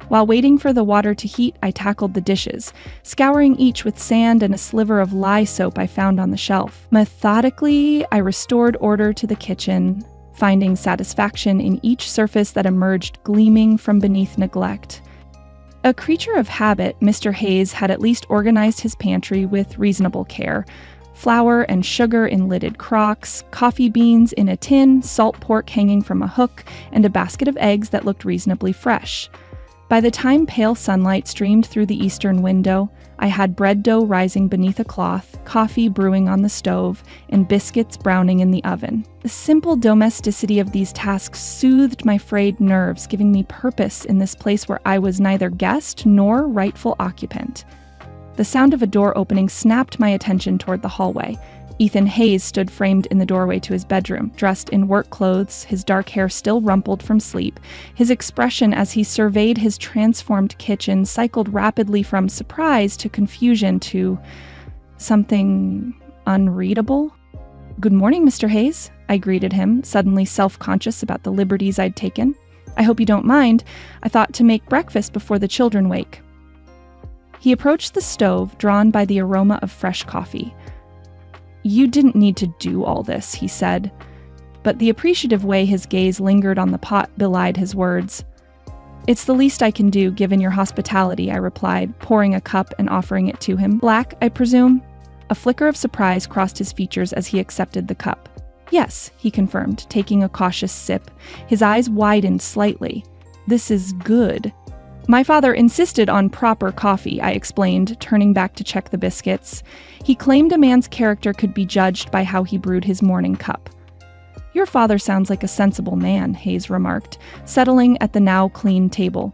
While waiting for the water to heat, I tackled the dishes, scouring each with sand and a sliver of lye soap I found on the shelf. Methodically, I restored order to the kitchen, finding satisfaction in each surface that emerged gleaming from beneath neglect. A creature of habit, Mr. Hayes had at least organized his pantry with reasonable care. Flour and sugar in lidded crocks, coffee beans in a tin, salt pork hanging from a hook, and a basket of eggs that looked reasonably fresh. By the time pale sunlight streamed through the eastern window, I had bread dough rising beneath a cloth, coffee brewing on the stove, and biscuits browning in the oven. The simple domesticity of these tasks soothed my frayed nerves, giving me purpose in this place where I was neither guest nor rightful occupant. The sound of a door opening snapped my attention toward the hallway. Ethan Hayes stood framed in the doorway to his bedroom, dressed in work clothes, his dark hair still rumpled from sleep. His expression as he surveyed his transformed kitchen cycled rapidly from surprise to confusion to something unreadable. "Good morning, Mr. Hayes," I greeted him, suddenly self-conscious about the liberties I'd taken. "I hope you don't mind. I thought to make breakfast before the children wake." He approached the stove, drawn by the aroma of fresh coffee. "You didn't need to do all this," he said, but the appreciative way his gaze lingered on the pot belied his words. "It's the least I can do, given your hospitality," I replied, pouring a cup and offering it to him. "Black, I presume?" A flicker of surprise crossed his features as he accepted the cup. "Yes," he confirmed, taking a cautious sip. His eyes widened slightly. "This is good." "My father insisted on proper coffee," I explained, turning back to check the biscuits. "He claimed a man's character could be judged by how he brewed his morning cup." "Your father sounds like a sensible man," Hayes remarked, settling at the now clean table.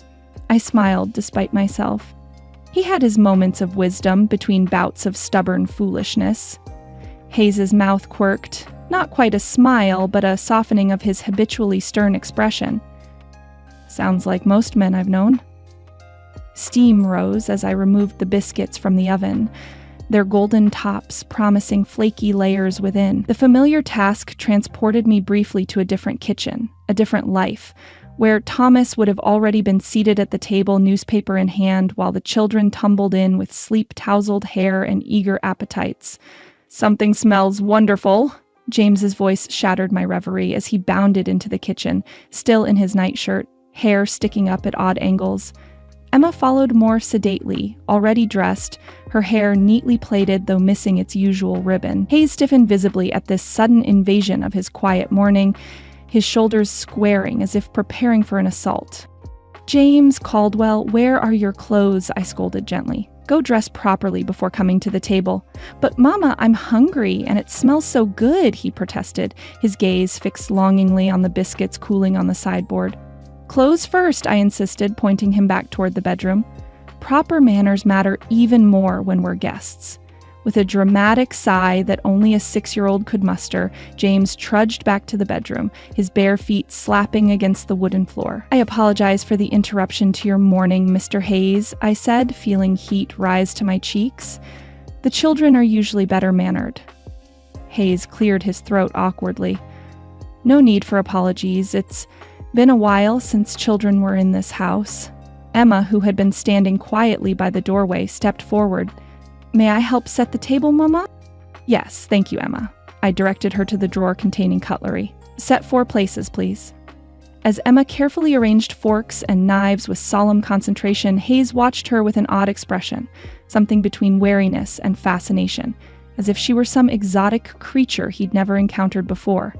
I smiled despite myself. He had his moments of wisdom between bouts of stubborn foolishness. Hayes's mouth quirked, not quite a smile, but a softening of his habitually stern expression. "Sounds like most men I've known." Steam rose as I removed the biscuits from the oven, their golden tops promising flaky layers within. The familiar task transported me briefly to a different kitchen, a different life, where Thomas would have already been seated at the table, newspaper in hand, while the children tumbled in with sleep-tousled hair and eager appetites. "Something smells wonderful," James's voice shattered my reverie as he bounded into the kitchen, still in his nightshirt, hair sticking up at odd angles. Emma followed more sedately, already dressed, her hair neatly plaited though missing its usual ribbon. Hayes stiffened visibly at this sudden invasion of his quiet morning, his shoulders squaring as if preparing for an assault. "James Caldwell, where are your clothes?" I scolded gently. "Go dress properly before coming to the table." "But Mama, I'm hungry and it smells so good," he protested, his gaze fixed longingly on the biscuits cooling on the sideboard. "Clothes first," I insisted, pointing him back toward the bedroom. "Proper manners matter even more when we're guests." With a dramatic sigh that only a 6-year-old could muster, James trudged back to the bedroom, his bare feet slapping against the wooden floor. "I apologize for the interruption to your morning, Mr. Hayes," I said, feeling heat rise to my cheeks. "The children are usually better mannered." Hayes cleared his throat awkwardly. "No need for apologies. It's been a while since children were in this house." Emma, who had been standing quietly by the doorway, stepped forward. "May I help set the table, Mama?" "Yes, thank you, Emma." I directed her to the drawer containing cutlery. "Set 4 places, please." As Emma carefully arranged forks and knives with solemn concentration, Hayes watched her with an odd expression, something between wariness and fascination, as if she were some exotic creature he'd never encountered before.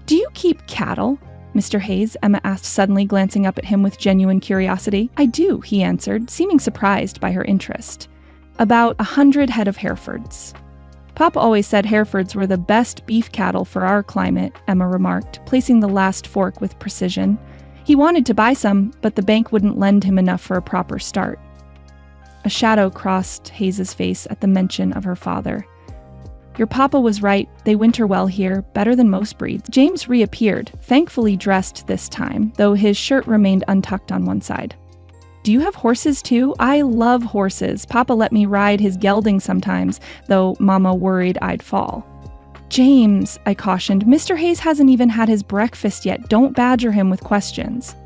"Do you keep cattle, Mr. Hayes?" Emma asked suddenly, glancing up at him with genuine curiosity. "I do," he answered, seeming surprised by her interest. "About 100 head of Herefords." "Pop always said Herefords were the best beef cattle for our climate," Emma remarked, placing the last fork with precision. "He wanted to buy some, but the bank wouldn't lend him enough for a proper start." A shadow crossed Hayes's face at the mention of her father. "Your papa was right. They winter well here, better than most breeds." James reappeared, thankfully dressed this time, though his shirt remained untucked on one side. "Do you have horses too? I love horses. Papa let me ride his gelding sometimes, though Mama worried I'd fall." James, I cautioned, Mr. Hayes hasn't even had his breakfast yet. Don't badger him with questions.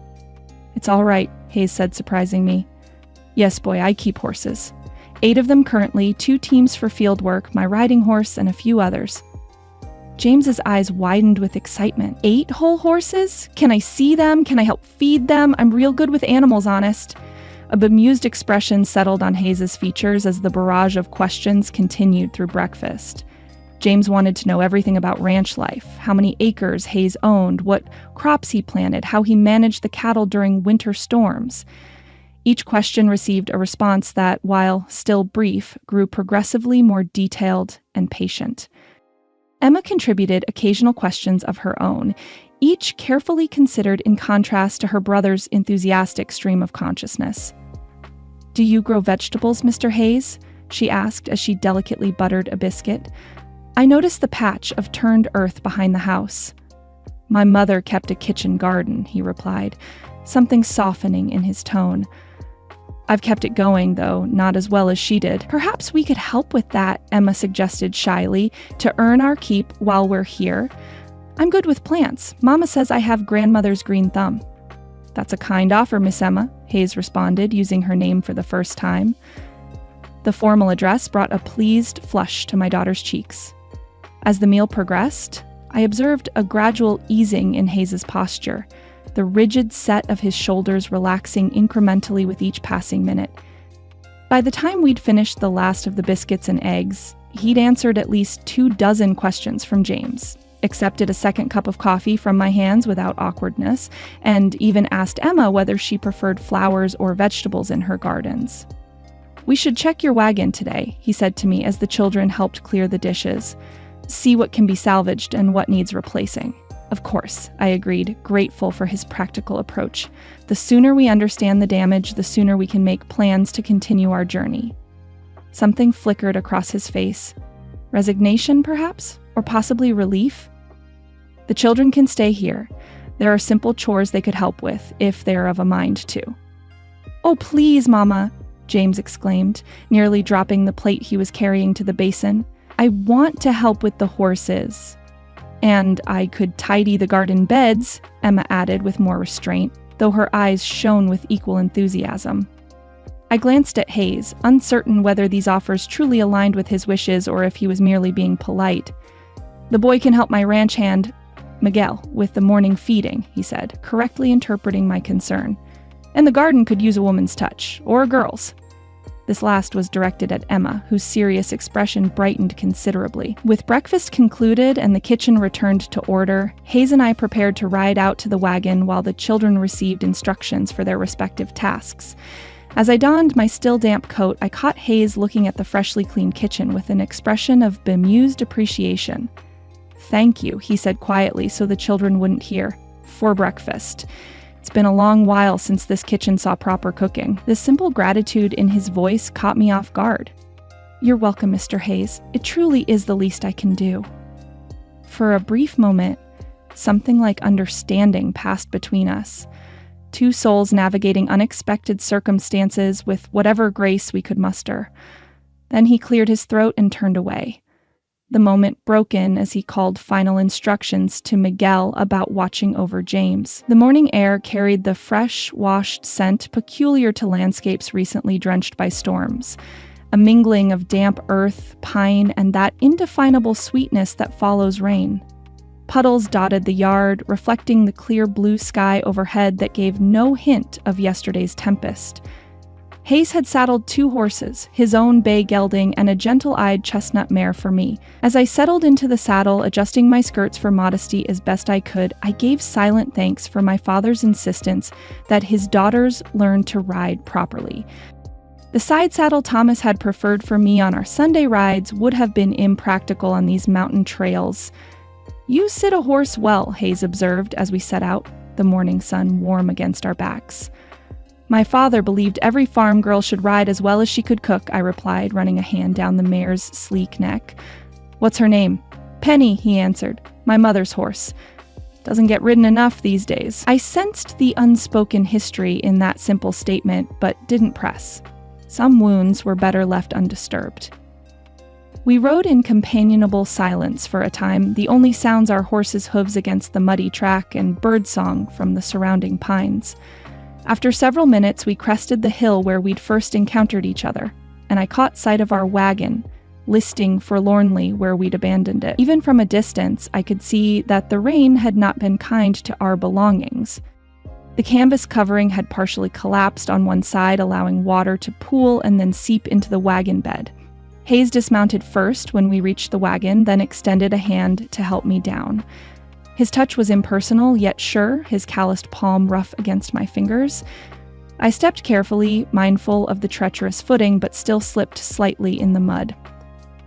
It's all right, Hayes said, surprising me. Yes, boy, I keep horses. 8 of them currently, 2 teams for field work, my riding horse, and a few others. James's eyes widened with excitement. 8 whole horses? Can I see them? Can I help feed them? I'm real good with animals, honest. A bemused expression settled on Hayes's features as the barrage of questions continued through breakfast. James wanted to know everything about ranch life, how many acres Hayes owned, what crops he planted, how he managed the cattle during winter storms. Each question received a response that, while still brief, grew progressively more detailed and patient. Emma contributed occasional questions of her own, each carefully considered in contrast to her brother's enthusiastic stream of consciousness. "Do you grow vegetables, Mr. Hayes?" she asked as she delicately buttered a biscuit. I noticed the patch of turned earth behind the house. "My mother kept a kitchen garden," he replied, something softening in his tone. "I've kept it going, though, not as well as she did." "Perhaps we could help with that," Emma suggested shyly, "to earn our keep while we're here. I'm good with plants. Mama says I have grandmother's green thumb." "That's a kind offer, Miss Emma," Hayes responded, using her name for the first time. The formal address brought a pleased flush to my daughter's cheeks. As the meal progressed, I observed a gradual easing in Hayes's posture, the rigid set of his shoulders relaxing incrementally with each passing minute. By the time we'd finished the last of the biscuits and eggs, he'd answered at least 24 questions from James, accepted a second cup of coffee from my hands without awkwardness, and even asked Emma whether she preferred flowers or vegetables in her gardens. "We should check your wagon today," he said to me as the children helped clear the dishes. "See what can be salvaged and what needs replacing." "Of course," I agreed, grateful for his practical approach. "The sooner we understand the damage, the sooner we can make plans to continue our journey." Something flickered across his face. Resignation, perhaps? Or possibly relief? "The children can stay here. There are simple chores they could help with, if they're of a mind to." "Oh, please, Mama," James exclaimed, nearly dropping the plate he was carrying to the basin. "I want to help with the horses." "And I could tidy the garden beds," Emma added with more restraint, though her eyes shone with equal enthusiasm. I glanced at Hayes, uncertain whether these offers truly aligned with his wishes or if he was merely being polite. "The boy can help my ranch hand, Miguel, with the morning feeding," he said, correctly interpreting my concern. "And the garden could use a woman's touch, or a girl's." This last was directed at Emma, whose serious expression brightened considerably. With breakfast concluded and the kitchen returned to order, Hayes and I prepared to ride out to the wagon while the children received instructions for their respective tasks. As I donned my still damp coat, I caught Hayes looking at the freshly cleaned kitchen with an expression of bemused appreciation. "Thank you," he said quietly so the children wouldn't hear, "for breakfast. It's been a long while since this kitchen saw proper cooking." The simple gratitude in his voice caught me off guard. "You're welcome, Mr. Hayes. It truly is the least I can do." For a brief moment, something like understanding passed between us. 2 souls navigating unexpected circumstances with whatever grace we could muster. Then he cleared his throat and turned away. The moment broken as he called final instructions to Miguel about watching over James. The morning air carried the fresh, washed scent peculiar to landscapes recently drenched by storms, a mingling of damp earth, pine, and that indefinable sweetness that follows rain. Puddles dotted the yard, reflecting the clear blue sky overhead that gave no hint of yesterday's tempest. Hayes had saddled 2 horses, his own bay gelding and a gentle-eyed chestnut mare for me. As I settled into the saddle, adjusting my skirts for modesty as best I could, I gave silent thanks for my father's insistence that his daughters learn to ride properly. The side saddle Thomas had preferred for me on our Sunday rides would have been impractical on these mountain trails. "You sit a horse well," Hayes observed as we set out, the morning sun warm against our backs. "My father believed every farm girl should ride as well as she could cook," I replied, running a hand down the mare's sleek neck. "What's her name?" "Penny," he answered. "My mother's horse. Doesn't get ridden enough these days." I sensed the unspoken history in that simple statement, but didn't press. Some wounds were better left undisturbed. We rode in companionable silence for a time, the only sounds our horses' hooves against the muddy track and birdsong from the surrounding pines. After several minutes, we crested the hill where we'd first encountered each other, and I caught sight of our wagon, listing forlornly where we'd abandoned it. Even from a distance, I could see that the rain had not been kind to our belongings. The canvas covering had partially collapsed on one side, allowing water to pool and then seep into the wagon bed. Hayes dismounted first when we reached the wagon, then extended a hand to help me down. His touch was impersonal, yet sure, his calloused palm rough against my fingers. I stepped carefully, mindful of the treacherous footing, but still slipped slightly in the mud.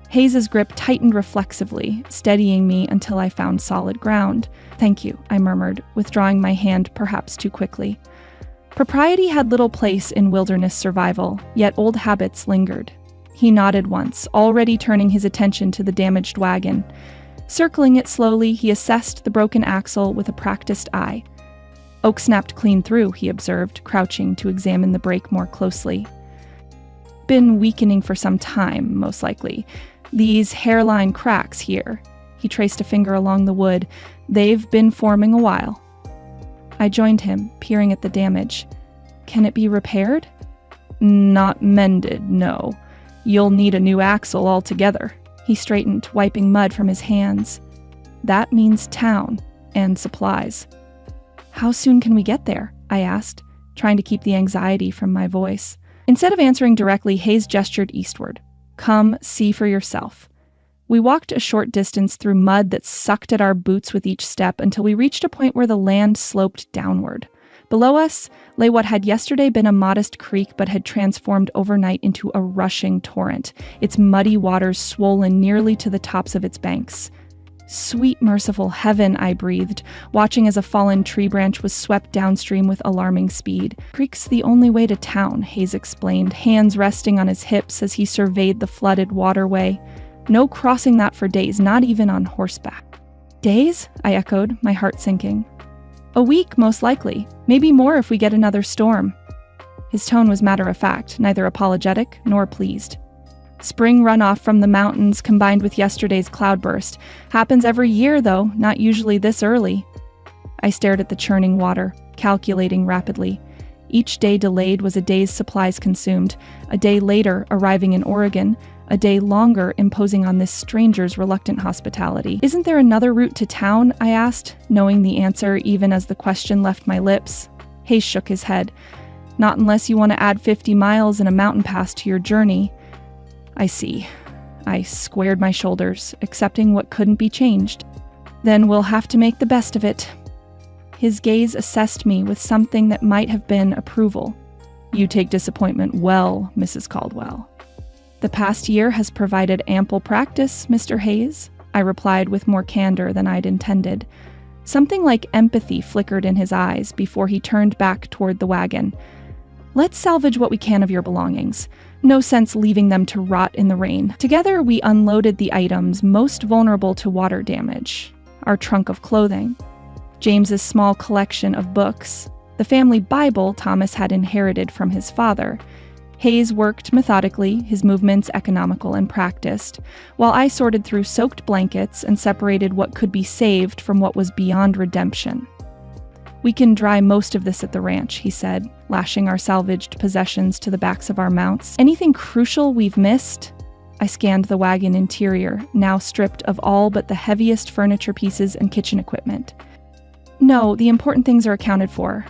Hayes's grip tightened reflexively, steadying me until I found solid ground. "Thank you," I murmured, withdrawing my hand perhaps too quickly. Propriety had little place in wilderness survival, yet old habits lingered. He nodded once, already turning his attention to the damaged wagon. Circling it slowly, he assessed the broken axle with a practiced eye. "Oak snapped clean through," he observed, crouching to examine the brake more closely. "Been weakening for some time, most likely. These hairline cracks here." He traced a finger along the wood. "They've been forming a while." I joined him, peering at the damage. "Can it be repaired?" "Not mended, no. You'll need a new axle altogether." He straightened, wiping mud from his hands. "That means town, and supplies." "How soon can we get there?" I asked, trying to keep the anxiety from my voice. Instead of answering directly, Hayes gestured eastward. "Come, see for yourself." We walked a short distance through mud that sucked at our boots with each step until we reached a point where the land sloped downward. Below us lay what had yesterday been a modest creek but had transformed overnight into a rushing torrent, its muddy waters swollen nearly to the tops of its banks. "Sweet merciful heaven," I breathed, watching as a fallen tree branch was swept downstream with alarming speed. "Creek's the only way to town," Hayes explained, hands resting on his hips as he surveyed the flooded waterway. "No crossing that for days, not even on horseback." "Days?" I echoed, my heart sinking. "A week, most likely. Maybe more if we get another storm." His tone was matter-of-fact, neither apologetic nor pleased. "Spring runoff from the mountains combined with yesterday's cloudburst. Happens every year, though, not usually this early." I stared at the churning water, calculating rapidly. Each day delayed was a day's supplies consumed, a day later arriving in Oregon, a day longer imposing on this stranger's reluctant hospitality. "Isn't there another route to town?" I asked, knowing the answer even as the question left my lips. Hayes shook his head. "Not unless you want to add 50 miles and a mountain pass to your journey." "I see." I squared my shoulders, accepting what couldn't be changed. "Then we'll have to make the best of it." His gaze assessed me with something that might have been approval. "You take disappointment well, Mrs. Caldwell." "The past year has provided ample practice, Mr. Hayes," I replied with more candor than I'd intended. Something like empathy flickered in his eyes before he turned back toward the wagon. "Let's salvage what we can of your belongings. No sense leaving them to rot in the rain." Together, we unloaded the items most vulnerable to water damage. Our trunk of clothing, James's small collection of books, the family Bible Thomas had inherited from his father. Hayes worked methodically, his movements economical and practiced, while I sorted through soaked blankets and separated what could be saved from what was beyond redemption. "We can dry most of this at the ranch," he said, lashing our salvaged possessions to the backs of our mounts. "Anything crucial we've missed?" I scanned the wagon interior, now stripped of all but the heaviest furniture pieces and kitchen equipment. "No, the important things are accounted for."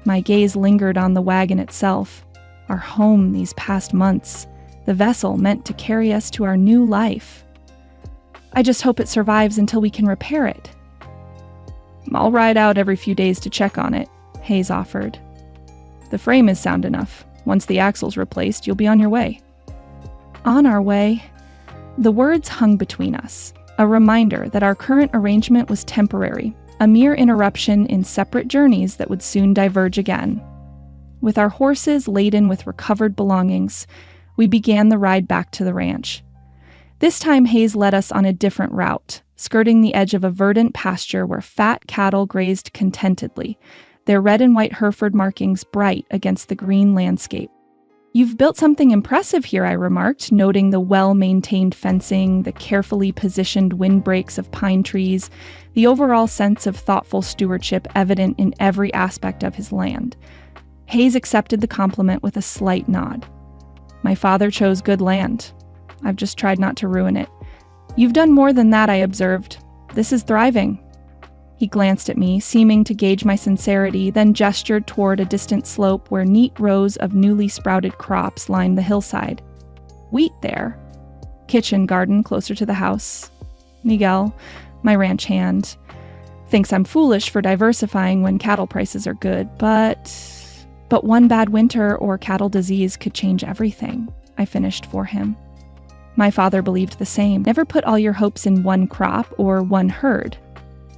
My gaze lingered on the wagon itself. Our home these past months, the vessel meant to carry us to our new life. "I just hope it survives until we can repair it." "I'll ride out every few days to check on it," Hayes offered. "The frame is sound enough. Once the axle's replaced, you'll be on your way." On our way? The words hung between us, a reminder that our current arrangement was temporary, a mere interruption in separate journeys that would soon diverge again. With our horses laden with recovered belongings, we began the ride back to the ranch. This time Hayes led us on a different route, skirting the edge of a verdant pasture where fat cattle grazed contentedly, their red and white Hereford markings bright against the green landscape. "You've built something impressive here," I remarked, noting the well-maintained fencing, the carefully positioned windbreaks of pine trees, the overall sense of thoughtful stewardship evident in every aspect of his land. Hayes accepted the compliment with a slight nod. "My father chose good land. I've just tried not to ruin it." "You've done more than that," I observed. "This is thriving." He glanced at me, seeming to gauge my sincerity, then gestured toward a distant slope where neat rows of newly sprouted crops lined the hillside. "Wheat there. Kitchen garden closer to the house. Miguel, my ranch hand, thinks I'm foolish for diversifying when cattle prices are good, but one bad winter or cattle disease could change everything," I finished for him. My father believed the same. "Never put all your hopes in one crop or one herd."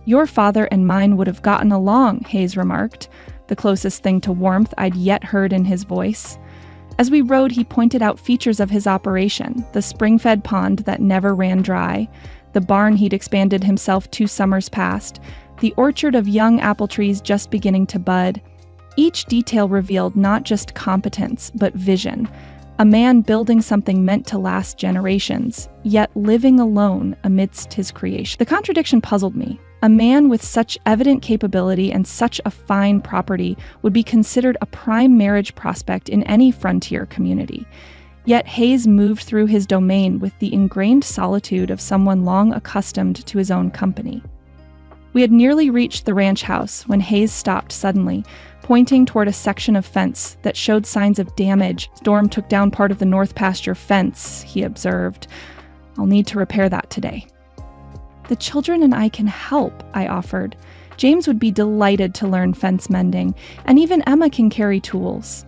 "Your father and mine would have gotten along," Hayes remarked, the closest thing to warmth I'd yet heard in his voice. As we rode, he pointed out features of his operation: the spring-fed pond that never ran dry, the barn he'd expanded himself 2 summers past, the orchard of young apple trees just beginning to bud. Each detail revealed not just competence, but vision. A man building something meant to last generations, yet living alone amidst his creation. The contradiction puzzled me. A man with such evident capability and such a fine property would be considered a prime marriage prospect in any frontier community. Yet Hayes moved through his domain with the ingrained solitude of someone long accustomed to his own company. We had nearly reached the ranch house when Hayes stopped suddenly, pointing toward a section of fence that showed signs of damage. "Storm took down part of the north pasture fence," he observed. "I'll need to repair that today." "The children and I can help," I offered. "James would be delighted to learn fence mending, and even Emma can carry tools."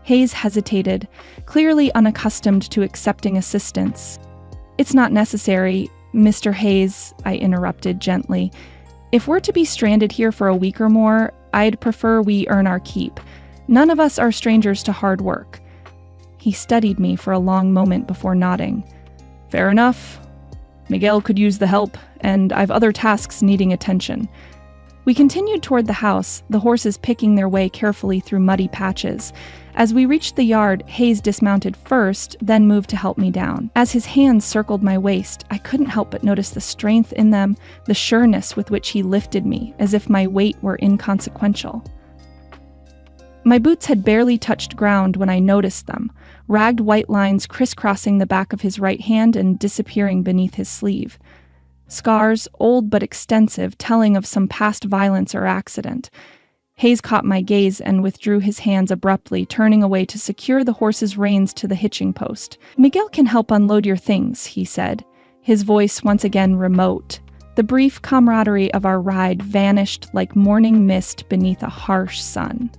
Hayes hesitated, clearly unaccustomed to accepting assistance. "It's not necessary, Mr. Hayes," I interrupted gently. "If we're to be stranded here for a week or more, I'd prefer we earn our keep. None of us are strangers to hard work." He studied me for a long moment before nodding. "Fair enough. Miguel could use the help, and I've other tasks needing attention." We continued toward the house, the horses picking their way carefully through muddy patches. As we reached the yard, Hayes dismounted first, then moved to help me down. As his hands circled my waist, I couldn't help but notice the strength in them, the sureness with which he lifted me, as if my weight were inconsequential. My boots had barely touched ground when I noticed them, ragged white lines crisscrossing the back of his right hand and disappearing beneath his sleeve. Scars, old but extensive, telling of some past violence or accident. Hayes caught my gaze and withdrew his hands abruptly, turning away to secure the horse's reins to the hitching post. "Miguel can help unload your things," he said, his voice once again remote. The brief camaraderie of our ride vanished like morning mist beneath a harsh sun.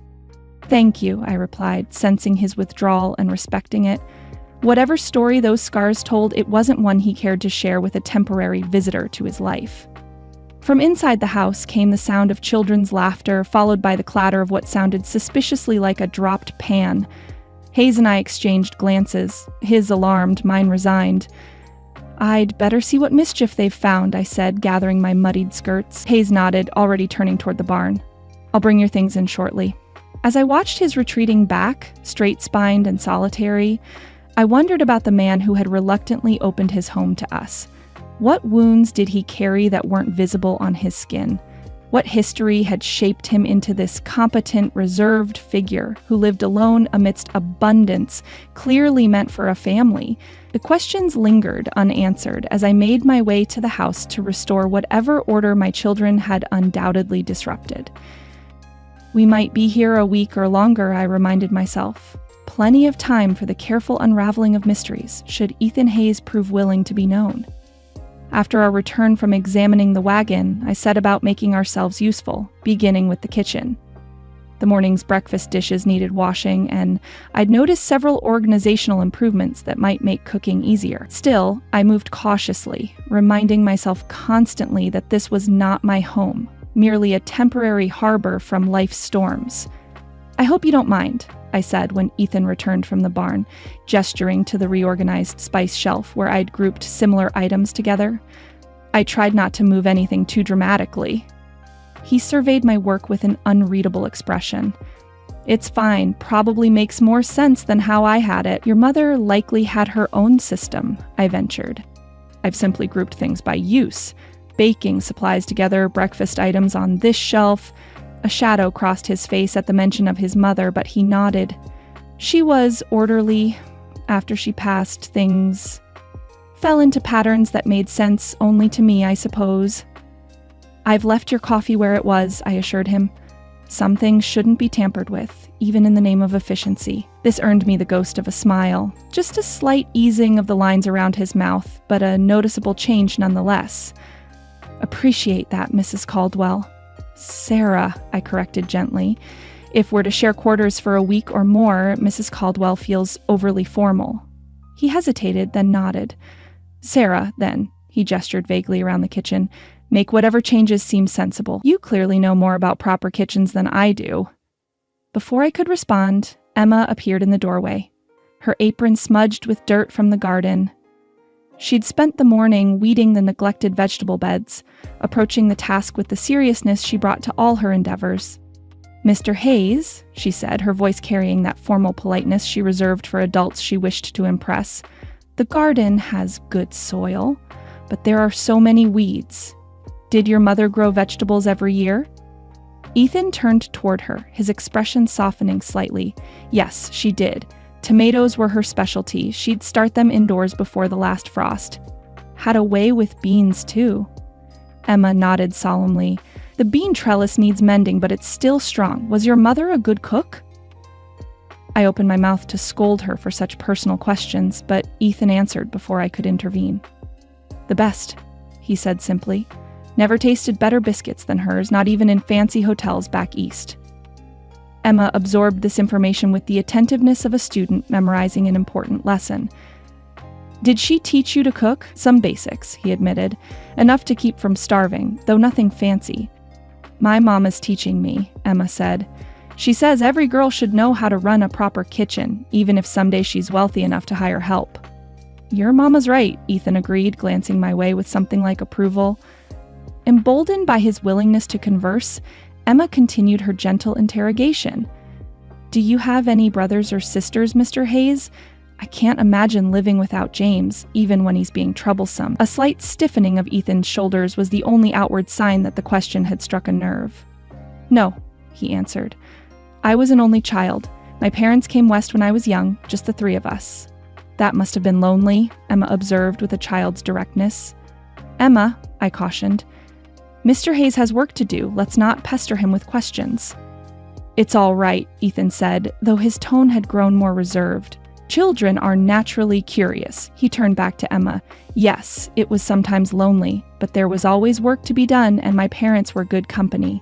"Thank you," I replied, sensing his withdrawal and respecting it. Whatever story those scars told, it wasn't one he cared to share with a temporary visitor to his life. From inside the house came the sound of children's laughter, followed by the clatter of what sounded suspiciously like a dropped pan. Hayes and I exchanged glances, his alarmed, mine resigned. "I'd better see what mischief they've found," I said, gathering my muddied skirts. Hayes nodded, already turning toward the barn. "I'll bring your things in shortly." As I watched his retreating back, straight-spined and solitary, I wondered about the man who had reluctantly opened his home to us. What wounds did he carry that weren't visible on his skin? What history had shaped him into this competent, reserved figure who lived alone amidst abundance, clearly meant for a family? The questions lingered unanswered as I made my way to the house to restore whatever order my children had undoubtedly disrupted. We might be here a week or longer, I reminded myself. Plenty of time for the careful unraveling of mysteries, should Ethan Hayes prove willing to be known. After our return from examining the wagon, I set about making ourselves useful, beginning with the kitchen. The morning's breakfast dishes needed washing, and I'd noticed several organizational improvements that might make cooking easier. Still, I moved cautiously, reminding myself constantly that this was not my home, merely a temporary harbor from life's storms. "I hope you don't mind," I said when Ethan returned from the barn, gesturing to the reorganized spice shelf where I'd grouped similar items together. I tried not to move anything too dramatically. He surveyed my work with an unreadable expression. It's fine, probably makes more sense than how I had it. Your mother likely had her own system, I ventured. I've simply grouped things by use. Baking supplies together, breakfast items on this shelf. A shadow crossed his face at the mention of his mother, but he nodded. She was orderly. After she passed, things fell into patterns that made sense only to me, I suppose. I've left your coffee where it was, I assured him. Some things shouldn't be tampered with, even in the name of efficiency. This earned me the ghost of a smile. Just a slight easing of the lines around his mouth, but a noticeable change nonetheless. Appreciate that, Mrs. Caldwell. Sarah, I corrected gently. If we're to share quarters for a week or more, Mrs. Caldwell feels overly formal. He hesitated, then nodded. Sarah, then, he gestured vaguely around the kitchen. Make whatever changes seem sensible. You clearly know more about proper kitchens than I do. Before I could respond, Emma appeared in the doorway, her apron smudged with dirt from the garden. She'd spent the morning weeding the neglected vegetable beds, approaching the task with the seriousness she brought to all her endeavors. Mr. Hayes, she said, her voice carrying that formal politeness she reserved for adults she wished to impress, the garden has good soil, but there are so many weeds. Did your mother grow vegetables every year? Ethan turned toward her, his expression softening slightly. Yes, she did. Tomatoes were her specialty. She'd start them indoors before the last frost. Had a way with beans, too. Emma nodded solemnly. The bean trellis needs mending, but it's still strong. Was your mother a good cook? I opened my mouth to scold her for such personal questions, but Ethan answered before I could intervene. The best, he said simply. Never tasted better biscuits than hers, not even in fancy hotels back east. Emma absorbed this information with the attentiveness of a student memorizing an important lesson. Did she teach you to cook? Some basics, he admitted. Enough to keep from starving, though nothing fancy. My mom is teaching me, Emma said. She says every girl should know how to run a proper kitchen, even if someday she's wealthy enough to hire help. Your mama's right, Ethan agreed, glancing my way with something like approval. Emboldened by his willingness to converse, Emma continued her gentle interrogation. Do you have any brothers or sisters, Mr. Hayes? I can't imagine living without James, even when he's being troublesome. A slight stiffening of Ethan's shoulders was the only outward sign that the question had struck a nerve. No, he answered. I was an only child. My parents came west when I was young, just the three of us. That must have been lonely, Emma observed with a child's directness. Emma, I cautioned. Mr. Hayes has work to do. Let's not pester him with questions. It's all right, Ethan said, though his tone had grown more reserved. Children are naturally curious. He turned back to Emma. Yes, it was sometimes lonely, but there was always work to be done, and my parents were good company.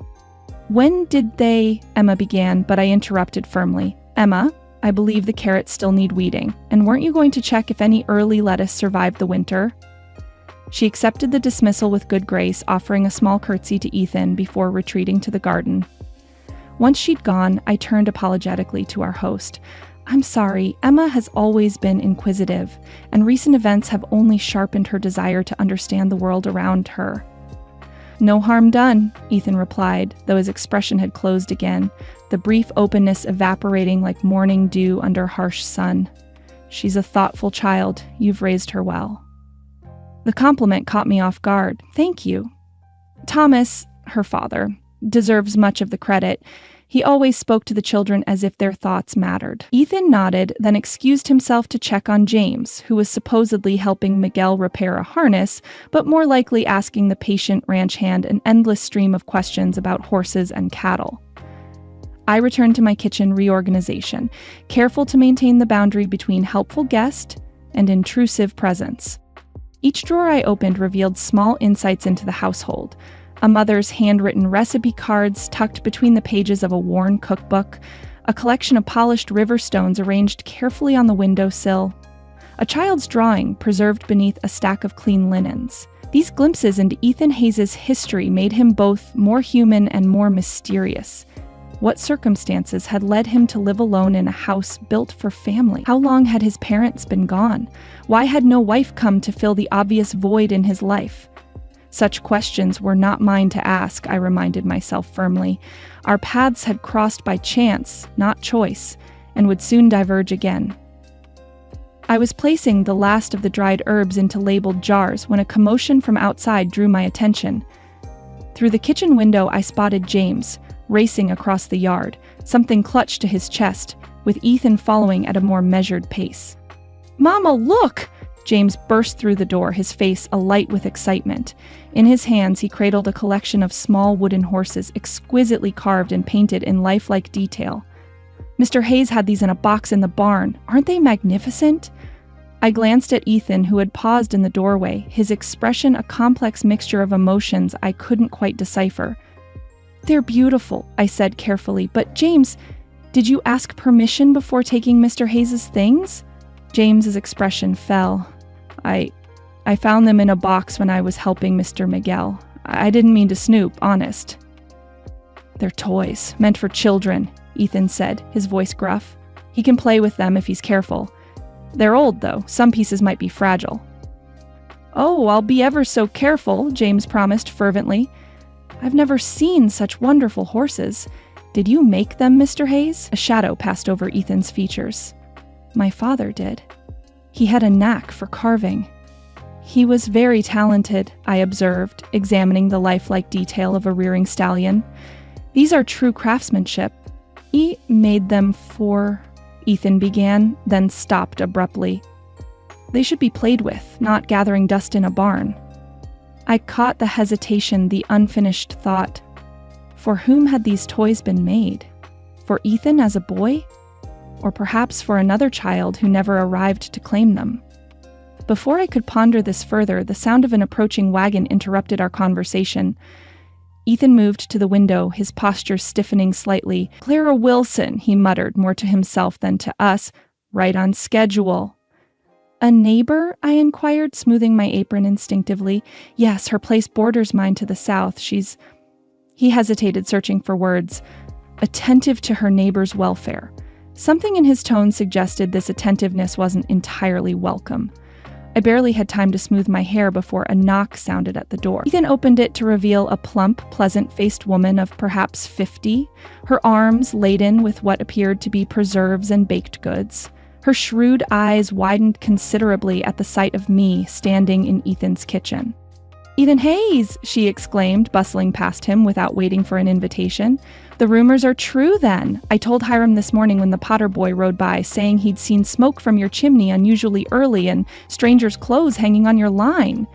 When did they... Emma began, but I interrupted firmly. Emma, I believe the carrots still need weeding, and weren't you going to check if any early lettuce survived the winter? She accepted the dismissal with good grace, offering a small curtsy to Ethan before retreating to the garden. Once she'd gone, I turned apologetically to our host. I'm sorry, Emma has always been inquisitive, and recent events have only sharpened her desire to understand the world around her. No harm done, Ethan replied, though his expression had closed again, the brief openness evaporating like morning dew under harsh sun. She's a thoughtful child. You've raised her well. The compliment caught me off guard. Thank you. Thomas, her father, deserves much of the credit. He always spoke to the children as if their thoughts mattered. Ethan nodded, then excused himself to check on James, who was supposedly helping Miguel repair a harness, but more likely asking the patient ranch hand an endless stream of questions about horses and cattle. I returned to my kitchen reorganization, careful to maintain the boundary between helpful guest and intrusive presence. Each drawer I opened revealed small insights into the household. A mother's handwritten recipe cards tucked between the pages of a worn cookbook, a collection of polished river stones arranged carefully on the windowsill, a child's drawing preserved beneath a stack of clean linens. These glimpses into Ethan Hayes' history made him both more human and more mysterious. What circumstances had led him to live alone in a house built for family? How long had his parents been gone? Why had no wife come to fill the obvious void in his life? Such questions were not mine to ask, I reminded myself firmly. Our paths had crossed by chance, not choice, and would soon diverge again. I was placing the last of the dried herbs into labeled jars when a commotion from outside drew my attention. Through the kitchen window, I spotted James, racing across the yard, something clutched to his chest, with Ethan following at a more measured pace. "Mama, look!" James burst through the door, his face alight with excitement. In his hands, he cradled a collection of small wooden horses, exquisitely carved and painted in lifelike detail. "Mr. Hayes had these in a box in the barn. Aren't they magnificent?" I glanced at Ethan, who had paused in the doorway, his expression a complex mixture of emotions I couldn't quite decipher. "They're beautiful," I said carefully, "but James, did you ask permission before taking Mr. Hayes' things?" James's expression fell. I found them in a box when I was helping Mr. Miguel. I didn't mean to snoop, honest." "They're toys, meant for children," Ethan said, his voice gruff. "He can play with them if he's careful. They're old, though. Some pieces might be fragile." "Oh, I'll be ever so careful," James promised fervently. "I've never seen such wonderful horses. Did you make them, Mr. Hayes?" A shadow passed over Ethan's features. "My father did. He had a knack for carving." "He was very talented," I observed, examining the lifelike detail of a rearing stallion. "These are true craftsmanship. He made them for..." Ethan began, then stopped abruptly. "They should be played with, not gathering dust in a barn." I caught the hesitation, the unfinished thought. For whom had these toys been made? For Ethan as a boy? Or perhaps for another child who never arrived to claim them? Before I could ponder this further, the sound of an approaching wagon interrupted our conversation. Ethan moved to the window, his posture stiffening slightly. "Clara Wilson," he muttered, more to himself than to us. "Right on schedule." "A neighbor?" I inquired, smoothing my apron instinctively. "Yes, her place borders mine to the south. She's..." He hesitated, searching for words. "Attentive to her neighbor's welfare." Something in his tone suggested this attentiveness wasn't entirely welcome. I barely had time to smooth my hair before a knock sounded at the door. Ethan opened it to reveal a plump, pleasant-faced woman of perhaps 50, her arms laden with what appeared to be preserves and baked goods. Her shrewd eyes widened considerably at the sight of me standing in Ethan's kitchen. "Ethan Hayes!" she exclaimed, bustling past him without waiting for an invitation. "The rumors are true, then. I told Hiram this morning when the Potter boy rode by, saying he'd seen smoke from your chimney unusually early and strangers' clothes hanging on your line."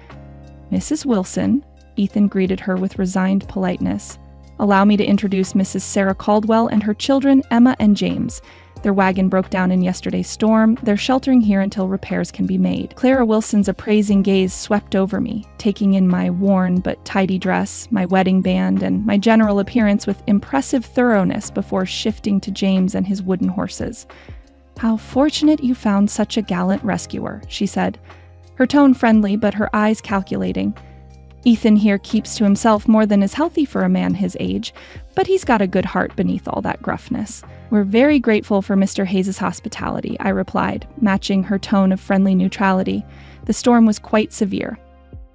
"Mrs. Wilson," Ethan greeted her with resigned politeness. "Allow me to introduce Mrs. Sarah Caldwell and her children, Emma and James. Their wagon broke down in yesterday's storm. They're sheltering here until repairs can be made." Clara Wilson's appraising gaze swept over me, taking in my worn but tidy dress, my wedding band, and my general appearance with impressive thoroughness before shifting to James and his wooden horses. "How fortunate you found such a gallant rescuer," she said, her tone friendly but her eyes calculating. "Ethan here keeps to himself more than is healthy for a man his age, but he's got a good heart beneath all that gruffness." "We're very grateful for Mr. Hayes' hospitality," I replied, matching her tone of friendly neutrality. "The storm was quite severe."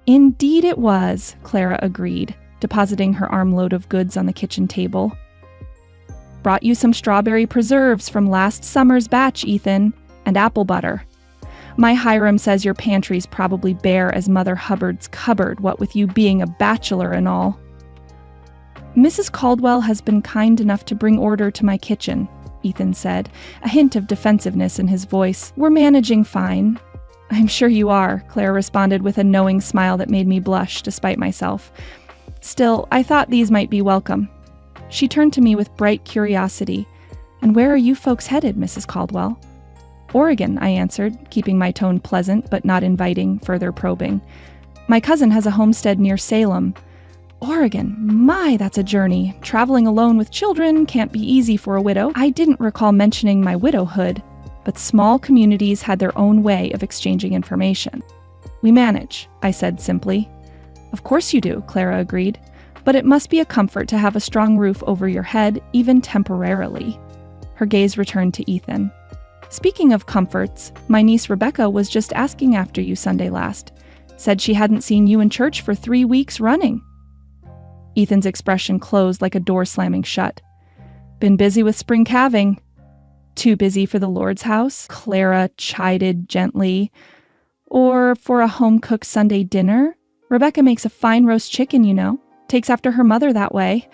"Indeed it was," Clara agreed, depositing her armload of goods on the kitchen table. "Brought you some strawberry preserves from last summer's batch, Ethan, and apple butter. My Hiram says your pantry's probably bare as Mother Hubbard's cupboard, what with you being a bachelor and all." "Mrs. Caldwell has been kind enough to bring order to my kitchen," Ethan said, a hint of defensiveness in his voice. "We're managing fine." "I'm sure you are," Claire responded with a knowing smile that made me blush despite myself. "Still, I thought these might be welcome." She turned to me with bright curiosity. "And where are you folks headed, Mrs. Caldwell?" "Oregon," I answered, keeping my tone pleasant but not inviting further probing. "My cousin has a homestead near Salem." "Oregon, my, that's a journey. Traveling alone with children can't be easy for a widow." I didn't recall mentioning my widowhood, but small communities had their own way of exchanging information. "We manage," I said simply. "Of course you do," Clara agreed, "but it must be a comfort to have a strong roof over your head, even temporarily." Her gaze returned to Ethan. "Speaking of comforts, my niece Rebecca was just asking after you Sunday last. Said she hadn't seen you in church for 3 weeks running." Ethan's expression closed like a door slamming shut. "Been busy with spring calving." "Too busy for the Lord's house?" Clara chided gently. "Or for a home-cooked Sunday dinner? Rebecca makes a fine roast chicken, you know. Takes after her mother that way."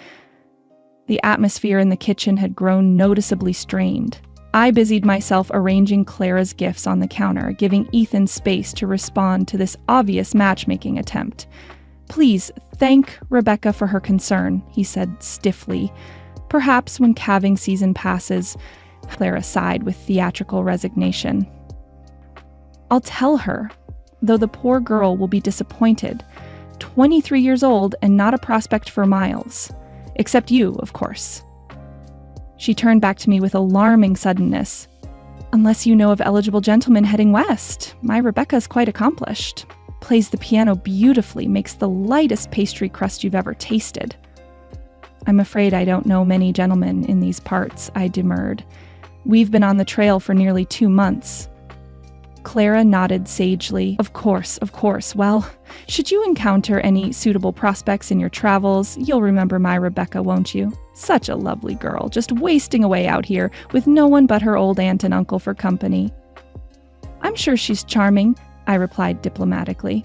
The atmosphere in the kitchen had grown noticeably strained. I busied myself arranging Clara's gifts on the counter, giving Ethan space to respond to this obvious matchmaking attempt. "Please, thank Rebecca for her concern," he said stiffly. "Perhaps when calving season passes," Clara sighed with theatrical resignation. "I'll tell her, though the poor girl will be disappointed. 23 years old and not a prospect for miles. Except you, of course." She turned back to me with alarming suddenness. "Unless you know of eligible gentlemen heading west. My Rebecca's quite accomplished. Plays the piano beautifully, makes the lightest pastry crust you've ever tasted." "I'm afraid I don't know many gentlemen in these parts," I demurred. "We've been on the trail for nearly 2 months." Clara nodded sagely. Of course. Well, should you encounter any suitable prospects in your travels, you'll remember my Rebecca, won't you? Such a lovely girl, just wasting away out here with no one but her old aunt and uncle for company." "I'm sure she's charming," I replied diplomatically.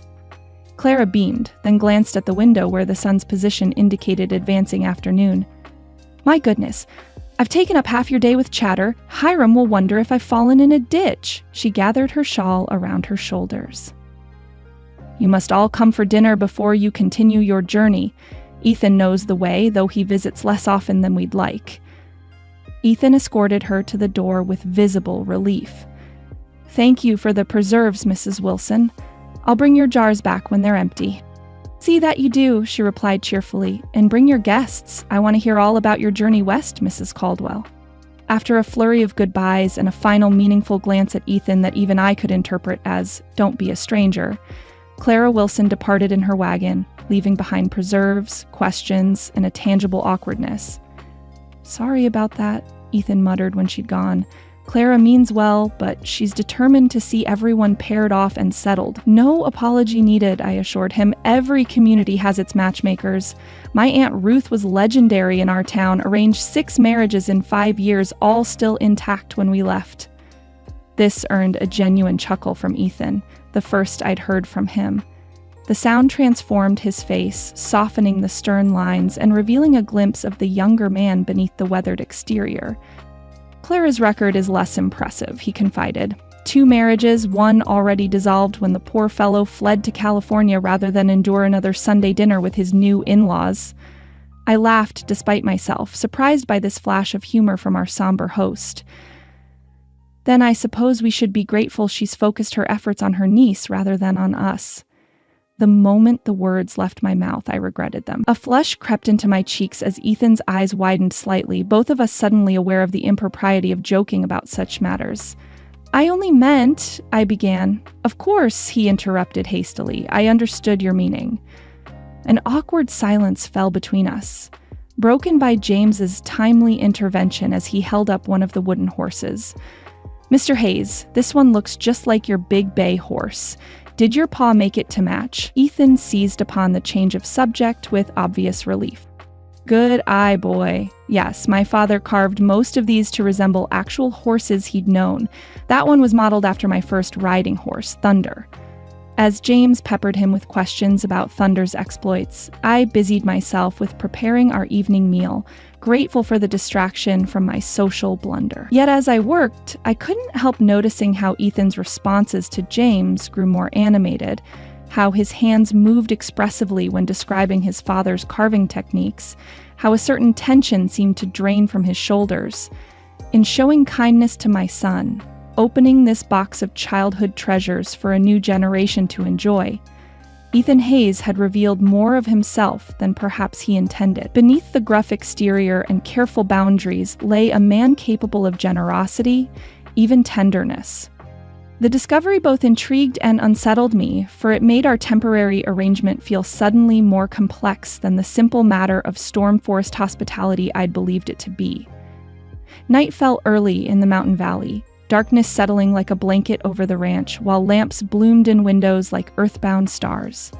Clara beamed, then glanced at the window where the sun's position indicated advancing afternoon. "My goodness, I've taken up half your day with chatter. Hiram will wonder if I've fallen in a ditch." She gathered her shawl around her shoulders. "You must all come for dinner before you continue your journey. Ethan knows the way, though he visits less often than we'd like." Ethan escorted her to the door with visible relief. "Thank you for the preserves, Mrs. Wilson. I'll bring your jars back when they're empty." "See that you do," she replied cheerfully, "and bring your guests. I want to hear all about your journey west, Mrs. Caldwell." After a flurry of goodbyes and a final meaningful glance at Ethan that even I could interpret as, "Don't be a stranger," Clara Wilson departed in her wagon, leaving behind preserves, questions, and a tangible awkwardness. "Sorry about that," Ethan muttered when she'd gone. "Clara means well, but she's determined to see everyone paired off and settled." "No apology needed," I assured him. "Every community has its matchmakers. My Aunt Ruth was legendary in our town, arranged 6 marriages in 5 years, all still intact when we left." This earned a genuine chuckle from Ethan, the first I'd heard from him. The sound transformed his face, softening the stern lines and revealing a glimpse of the younger man beneath the weathered exterior. "Clara's record is less impressive," he confided. 2 marriages, 1 already dissolved when the poor fellow fled to California rather than endure another Sunday dinner with his new in-laws. I laughed despite myself, surprised by this flash of humor from our somber host. "Then I suppose we should be grateful she's focused her efforts on her niece rather than on us." The moment the words left my mouth, I regretted them. A flush crept into my cheeks as Ethan's eyes widened slightly, both of us suddenly aware of the impropriety of joking about such matters. "I only meant," I began. "Of course," he interrupted hastily. "I understood your meaning." An awkward silence fell between us, broken by James's timely intervention as he held up one of the wooden horses. "Mr. Hayes, this one looks just like your big bay horse. Did your paw make it to match?" Ethan seized upon the change of subject with obvious relief. "Good eye, boy. Yes, my father carved most of these to resemble actual horses he'd known. That one was modeled after my first riding horse, Thunder." As James peppered him with questions about Thunder's exploits, I busied myself with preparing our evening meal, grateful for the distraction from my social blunder. Yet as I worked, I couldn't help noticing how Ethan's responses to James grew more animated, how his hands moved expressively when describing his father's carving techniques, how a certain tension seemed to drain from his shoulders. In showing kindness to my son, opening this box of childhood treasures for a new generation to enjoy, Ethan Hayes had revealed more of himself than perhaps he intended. Beneath the gruff exterior and careful boundaries lay a man capable of generosity, even tenderness. The discovery both intrigued and unsettled me, for it made our temporary arrangement feel suddenly more complex than the simple matter of storm forest hospitality I'd believed it to be. Night fell early in the mountain valley. darkness settling like a blanket over the ranch, while lamps bloomed in windows like earthbound stars.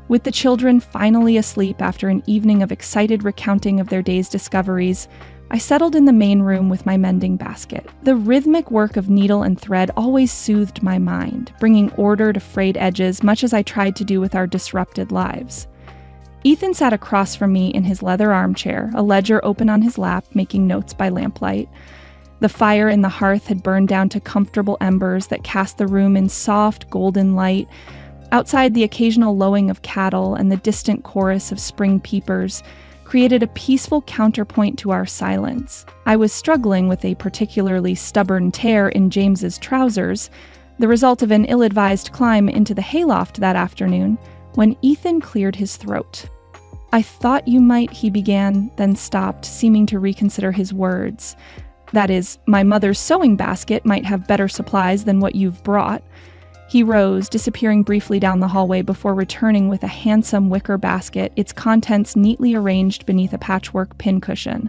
With the children finally asleep after an evening of excited recounting of their day's discoveries, I settled in the main room with my mending basket. The rhythmic work of needle and thread always soothed my mind, bringing order to frayed edges, much as I tried to do with our disrupted lives. Ethan sat across from me in his leather armchair, a ledger open on his lap, making notes by lamplight. The fire in the hearth had burned down to comfortable embers that cast the room in soft, golden light. Outside, the occasional lowing of cattle and the distant chorus of spring peepers created a peaceful counterpoint to our silence. I was struggling with a particularly stubborn tear in James's trousers, the result of an ill-advised climb into the hayloft that afternoon, when Ethan cleared his throat. "I thought you might," he began, then stopped, seeming to reconsider his words. "That is, my mother's sewing basket might have better supplies than what you've brought." He rose, disappearing briefly down the hallway before returning with a handsome wicker basket, its contents neatly arranged beneath a patchwork pincushion.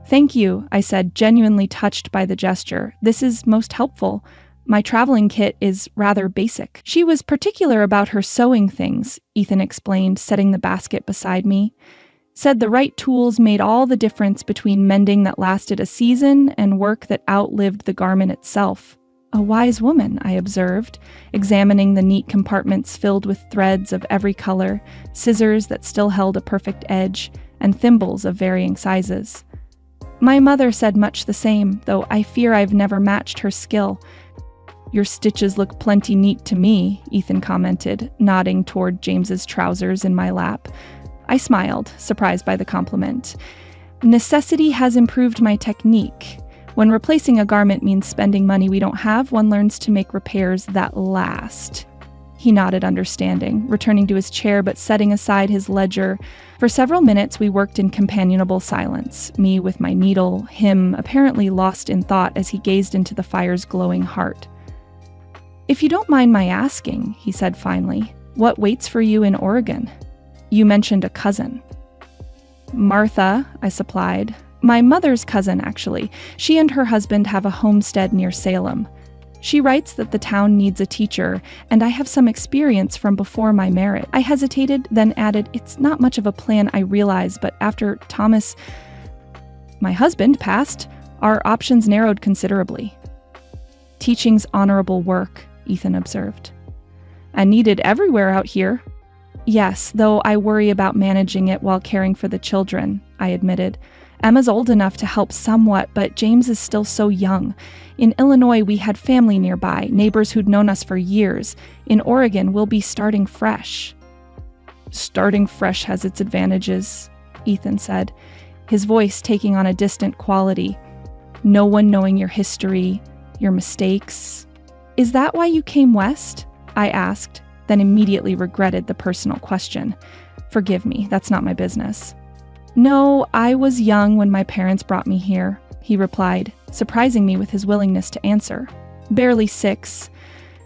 "Thank you," I said, genuinely touched by the gesture. "This is most helpful. My traveling kit is rather basic." "She was particular about her sewing things," Ethan explained, setting the basket beside me. "Said the right tools made all the difference between mending that lasted a season and work that outlived the garment itself." "A wise woman," I observed, examining the neat compartments filled with threads of every color, scissors that still held a perfect edge, and thimbles of varying sizes. "My mother said much the same, though I fear I've never matched her skill." "Your stitches look plenty neat to me," Ethan commented, nodding toward James's trousers in my lap. I smiled, surprised by the compliment. "Necessity has improved my technique. When replacing a garment means spending money we don't have, one learns to make repairs that last." He nodded understanding, returning to his chair but setting aside his ledger. For several minutes we worked in companionable silence, me with my needle, him apparently lost in thought as he gazed into the fire's glowing heart. "If you don't mind my asking," he said finally, "what waits for you in Oregon? You mentioned a cousin." "Martha," I supplied. "My mother's cousin, actually. She and her husband have a homestead near Salem. She writes that the town needs a teacher, and I have some experience from before my marriage." I hesitated, then added, "It's not much of a plan, I realize, but after Thomas, my husband, passed, our options narrowed considerably." "Teaching's honorable work," Ethan observed. "And needed everywhere out here." "Yes, though I worry about managing it while caring for the children," I admitted. "Emma's old enough to help somewhat, but James is still so young. In Illinois, we had family nearby, neighbors who'd known us for years. In Oregon, we'll be starting fresh." "Starting fresh has its advantages," Ethan said, his voice taking on a distant quality. "No one knowing your history, your mistakes." "Is that why you came west?" I asked, then immediately regretted the personal question. "Forgive me, that's not my business." "No, I was young when my parents brought me here," he replied, surprising me with his willingness to answer. "Barely 6.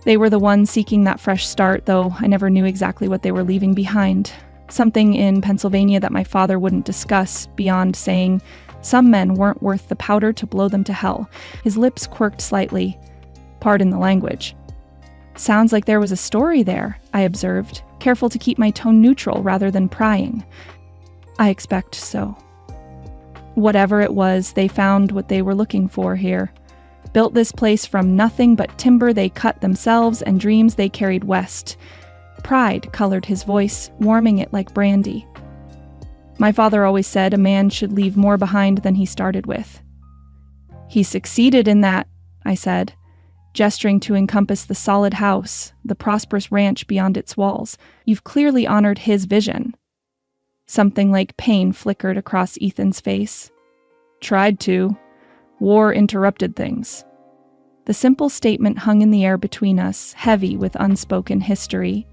They were the ones seeking that fresh start, though I never knew exactly what they were leaving behind. Something in Pennsylvania that my father wouldn't discuss, beyond saying, some men weren't worth the powder to blow them to hell." His lips quirked slightly. Pardon the language. "Sounds like there was a story there," I observed, careful to keep my tone neutral rather than prying. "I expect so." Whatever it was, they found what they were looking for here. Built this place from nothing but timber they cut themselves and dreams they carried west. Pride colored his voice, warming it like brandy. "My father always said a man should leave more behind than he started with." "He succeeded in that," I said, gesturing to encompass the solid house, the prosperous ranch beyond its walls. "You've clearly honored his vision." Something like pain flickered across Ethan's face. "Tried to. War interrupted things." The simple statement hung in the air between us, heavy with unspoken history.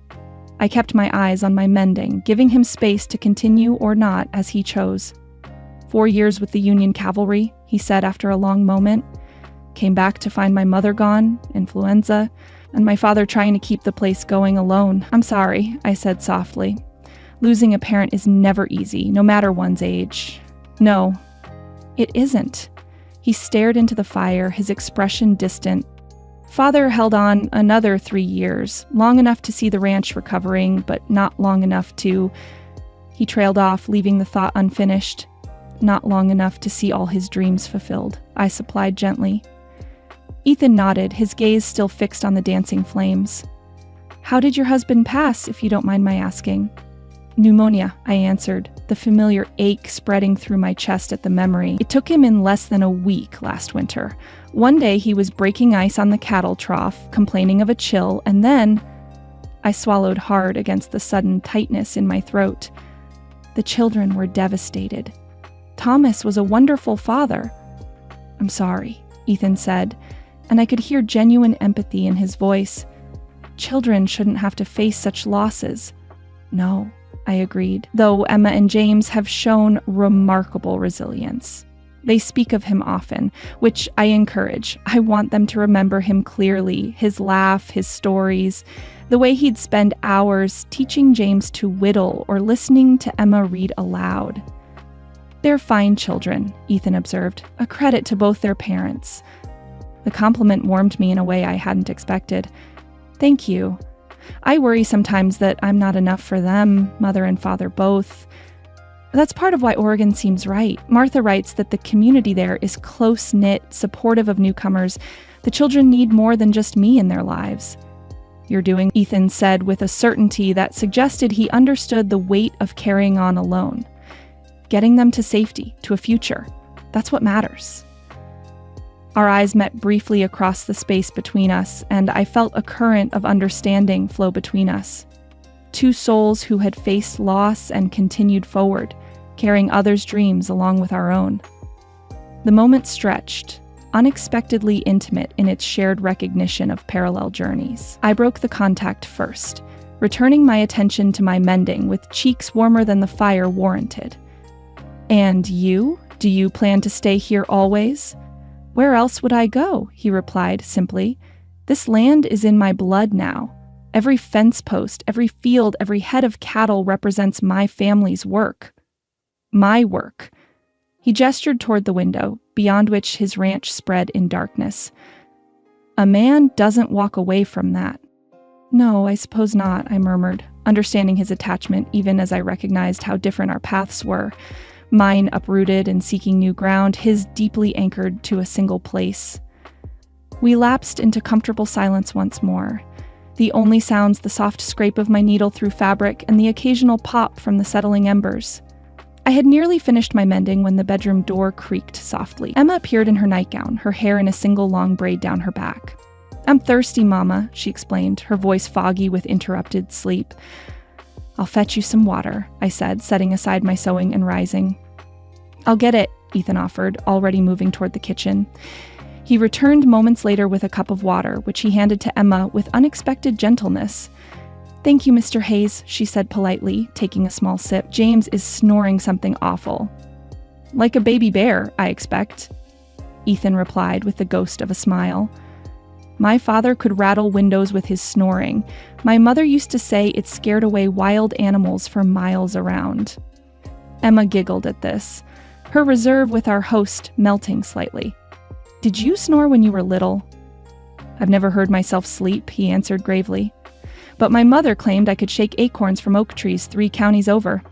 I kept my eyes on my mending, giving him space to continue or not as he chose. 4 years with the Union Cavalry," he said after a long moment. "Came back to find my mother gone, influenza, and my father trying to keep the place going alone." "I'm sorry," I said softly. "Losing a parent is never easy, no matter one's age." "No, it isn't." He stared into the fire, his expression distant. Father held on another 3 years, long enough to see the ranch recovering, but not long enough to... He trailed off, leaving the thought unfinished. Not long enough to see all his dreams fulfilled, I supplied gently. Ethan nodded, his gaze still fixed on the dancing flames. How did your husband pass, if you don't mind my asking? Pneumonia, I answered, the familiar ache spreading through my chest at the memory. It took him in less than a week last winter. One day he was breaking ice on the cattle trough, complaining of a chill, and then... I swallowed hard against the sudden tightness in my throat. The children were devastated. Thomas was a wonderful father. I'm sorry, Ethan said, and I could hear genuine empathy in his voice. Children shouldn't have to face such losses. No, I agreed, though Emma and James have shown remarkable resilience. They speak of him often, which I encourage. I want them to remember him clearly, his laugh, his stories, the way he'd spend hours teaching James to whittle or listening to Emma read aloud. They're fine children, Ethan observed, a credit to both their parents. The compliment warmed me in a way I hadn't expected. Thank you. I worry sometimes that I'm not enough for them, mother and father both. That's part of why Oregon seems right. Martha writes that the community there is close-knit, supportive of newcomers. The children need more than just me in their lives. You're doing, Ethan said with a certainty that suggested he understood the weight of carrying on alone. Getting them to safety, to a future. That's what matters. Our eyes met briefly across the space between us, and I felt a current of understanding flow between us. Two souls who had faced loss and continued forward, carrying others' dreams along with our own. The moment stretched, unexpectedly intimate in its shared recognition of parallel journeys. I broke the contact first, returning my attention to my mending with cheeks warmer than the fire warranted. And you? Do you plan to stay here always? Where else would I go? He replied simply. This land is in my blood now. Every fence post, every field, every head of cattle represents my family's work. My work. He gestured toward the window, beyond which his ranch spread in darkness. A man doesn't walk away from that. No, I suppose not, I murmured, understanding his attachment even as I recognized how different our paths were. Mine uprooted and seeking new ground, his deeply anchored to a single place. We lapsed into comfortable silence once more. The only sounds the soft scrape of my needle through fabric and the occasional pop from the settling embers. I had nearly finished my mending when the bedroom door creaked softly. Emma appeared in her nightgown, her hair in a single long braid down her back. I'm thirsty, Mama, she explained, her voice foggy with interrupted sleep. I'll fetch you some water, I said, setting aside my sewing and rising. I'll get it, Ethan offered, already moving toward the kitchen. He returned moments later with a cup of water, which he handed to Emma with unexpected gentleness. Thank you, Mr. Hayes, she said politely, taking a small sip. James is snoring something awful. Like a baby bear, I expect, Ethan replied with the ghost of a smile. My father could rattle windows with his snoring. My mother used to say it scared away wild animals for miles around. Emma giggled at this, her reserve with our host melting slightly. Did you snore when you were little? I've never heard myself sleep, he answered gravely. But my mother claimed I could shake acorns from oak trees 3 counties over.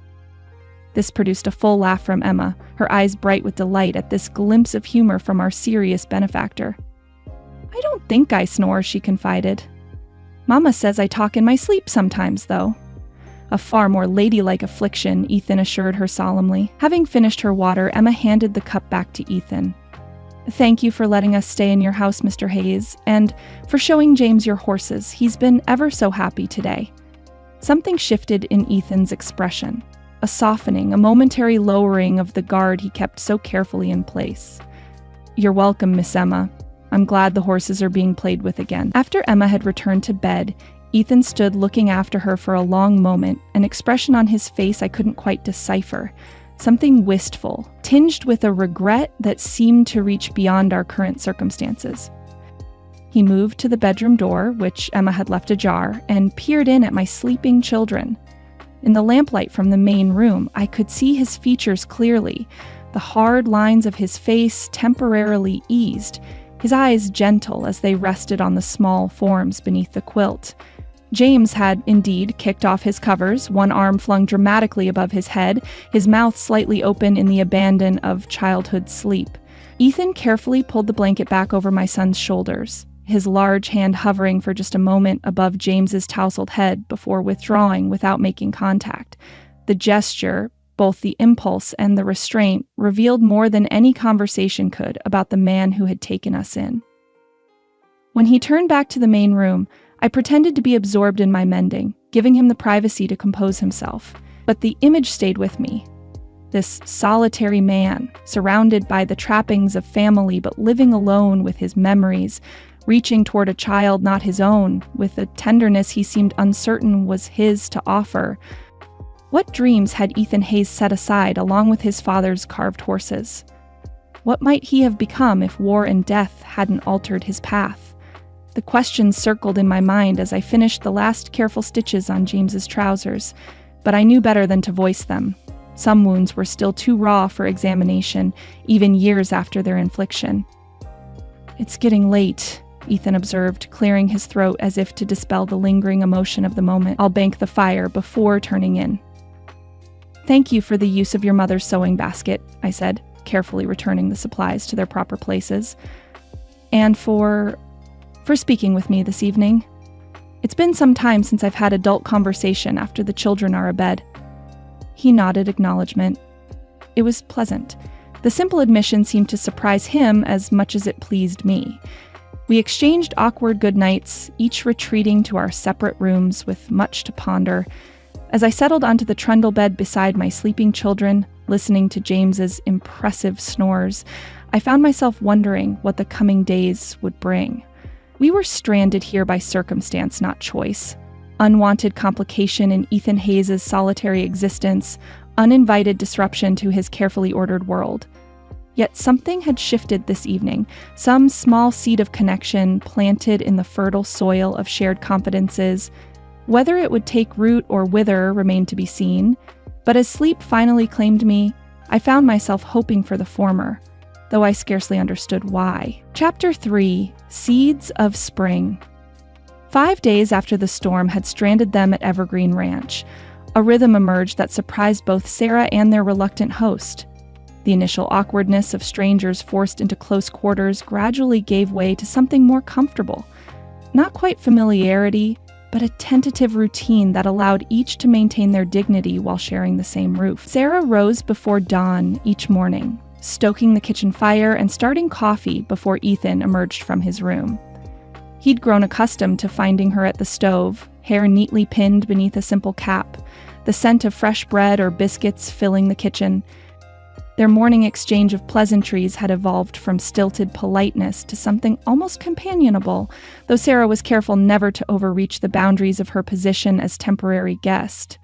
This produced a full laugh from Emma, her eyes bright with delight at this glimpse of humor from our serious benefactor. I don't think I snore, she confided. Mama says I talk in my sleep sometimes, though. A far more ladylike affliction, Ethan assured her solemnly. Having finished her water, Emma handed the cup back to Ethan. Thank you for letting us stay in your house, Mr. Hayes, and for showing James your horses. He's been ever so happy today. Something shifted in Ethan's expression. A softening, a momentary lowering of the guard he kept so carefully in place. You're welcome, Miss Emma. I'm glad the horses are being played with again. After Emma had returned to bed, Ethan stood looking after her for a long moment, an expression on his face I couldn't quite decipher. Something wistful, tinged with a regret that seemed to reach beyond our current circumstances. He moved to the bedroom door, which Emma had left ajar, and peered in at my sleeping children. In the lamplight from the main room, I could see his features clearly, The hard lines of his face temporarily eased, his eyes gentle as they rested on the small forms beneath the quilt. James had indeed kicked off his covers, one arm flung dramatically above his head, his mouth slightly open in the abandon of childhood sleep. Ethan carefully pulled the blanket back over my son's shoulders, his large hand hovering for just a moment above James's tousled head before withdrawing without making contact. The gesture, both the impulse and the restraint, revealed more than any conversation could about the man who had taken us in. When he turned back to the main room, I pretended to be absorbed in my mending, giving him the privacy to compose himself. But the image stayed with me. This solitary man, surrounded by the trappings of family but living alone with his memories, reaching toward a child not his own, with a tenderness he seemed uncertain was his to offer. What dreams had Ethan Hayes set aside along with his father's carved horses? What might he have become if war and death hadn't altered his path? The questions circled in my mind as I finished the last careful stitches on James's trousers, but I knew better than to voice them. Some wounds were still too raw for examination, even years after their infliction. "It's getting late," Ethan observed, clearing his throat as if to dispel the lingering emotion of the moment. "I'll bank the fire before turning in." "Thank you for the use of your mother's sewing basket," I said, carefully returning the supplies to their proper places. "And for speaking with me this evening. It's been some time since I've had adult conversation after the children are abed." He nodded acknowledgement. It was pleasant. The simple admission seemed to surprise him as much as it pleased me. We exchanged awkward goodnights, each retreating to our separate rooms with much to ponder. As I settled onto the trundle bed beside my sleeping children, listening to James's impressive snores, I found myself wondering what the coming days would bring. We were stranded here by circumstance, not choice. Unwanted complication in Ethan Hayes' solitary existence, uninvited disruption to his carefully ordered world. Yet something had shifted this evening, some small seed of connection planted in the fertile soil of shared confidences. Whether it would take root or wither remained to be seen, but as sleep finally claimed me, I found myself hoping for the former, though I scarcely understood why. Chapter 3: Seeds of Spring. 5 days after the storm had stranded them at Evergreen Ranch, a rhythm emerged that surprised both Sarah and their reluctant host. The initial awkwardness of strangers forced into close quarters gradually gave way to something more comfortable. Not quite familiarity, but a tentative routine that allowed each to maintain their dignity while sharing the same roof. Sarah rose before dawn each morning, stoking the kitchen fire and starting coffee before Ethan emerged from his room. He'd grown accustomed to finding her at the stove, hair neatly pinned beneath a simple cap, the scent of fresh bread or biscuits filling the kitchen. Their morning exchange of pleasantries had evolved from stilted politeness to something almost companionable, though Sarah was careful never to overreach the boundaries of her position as temporary guest.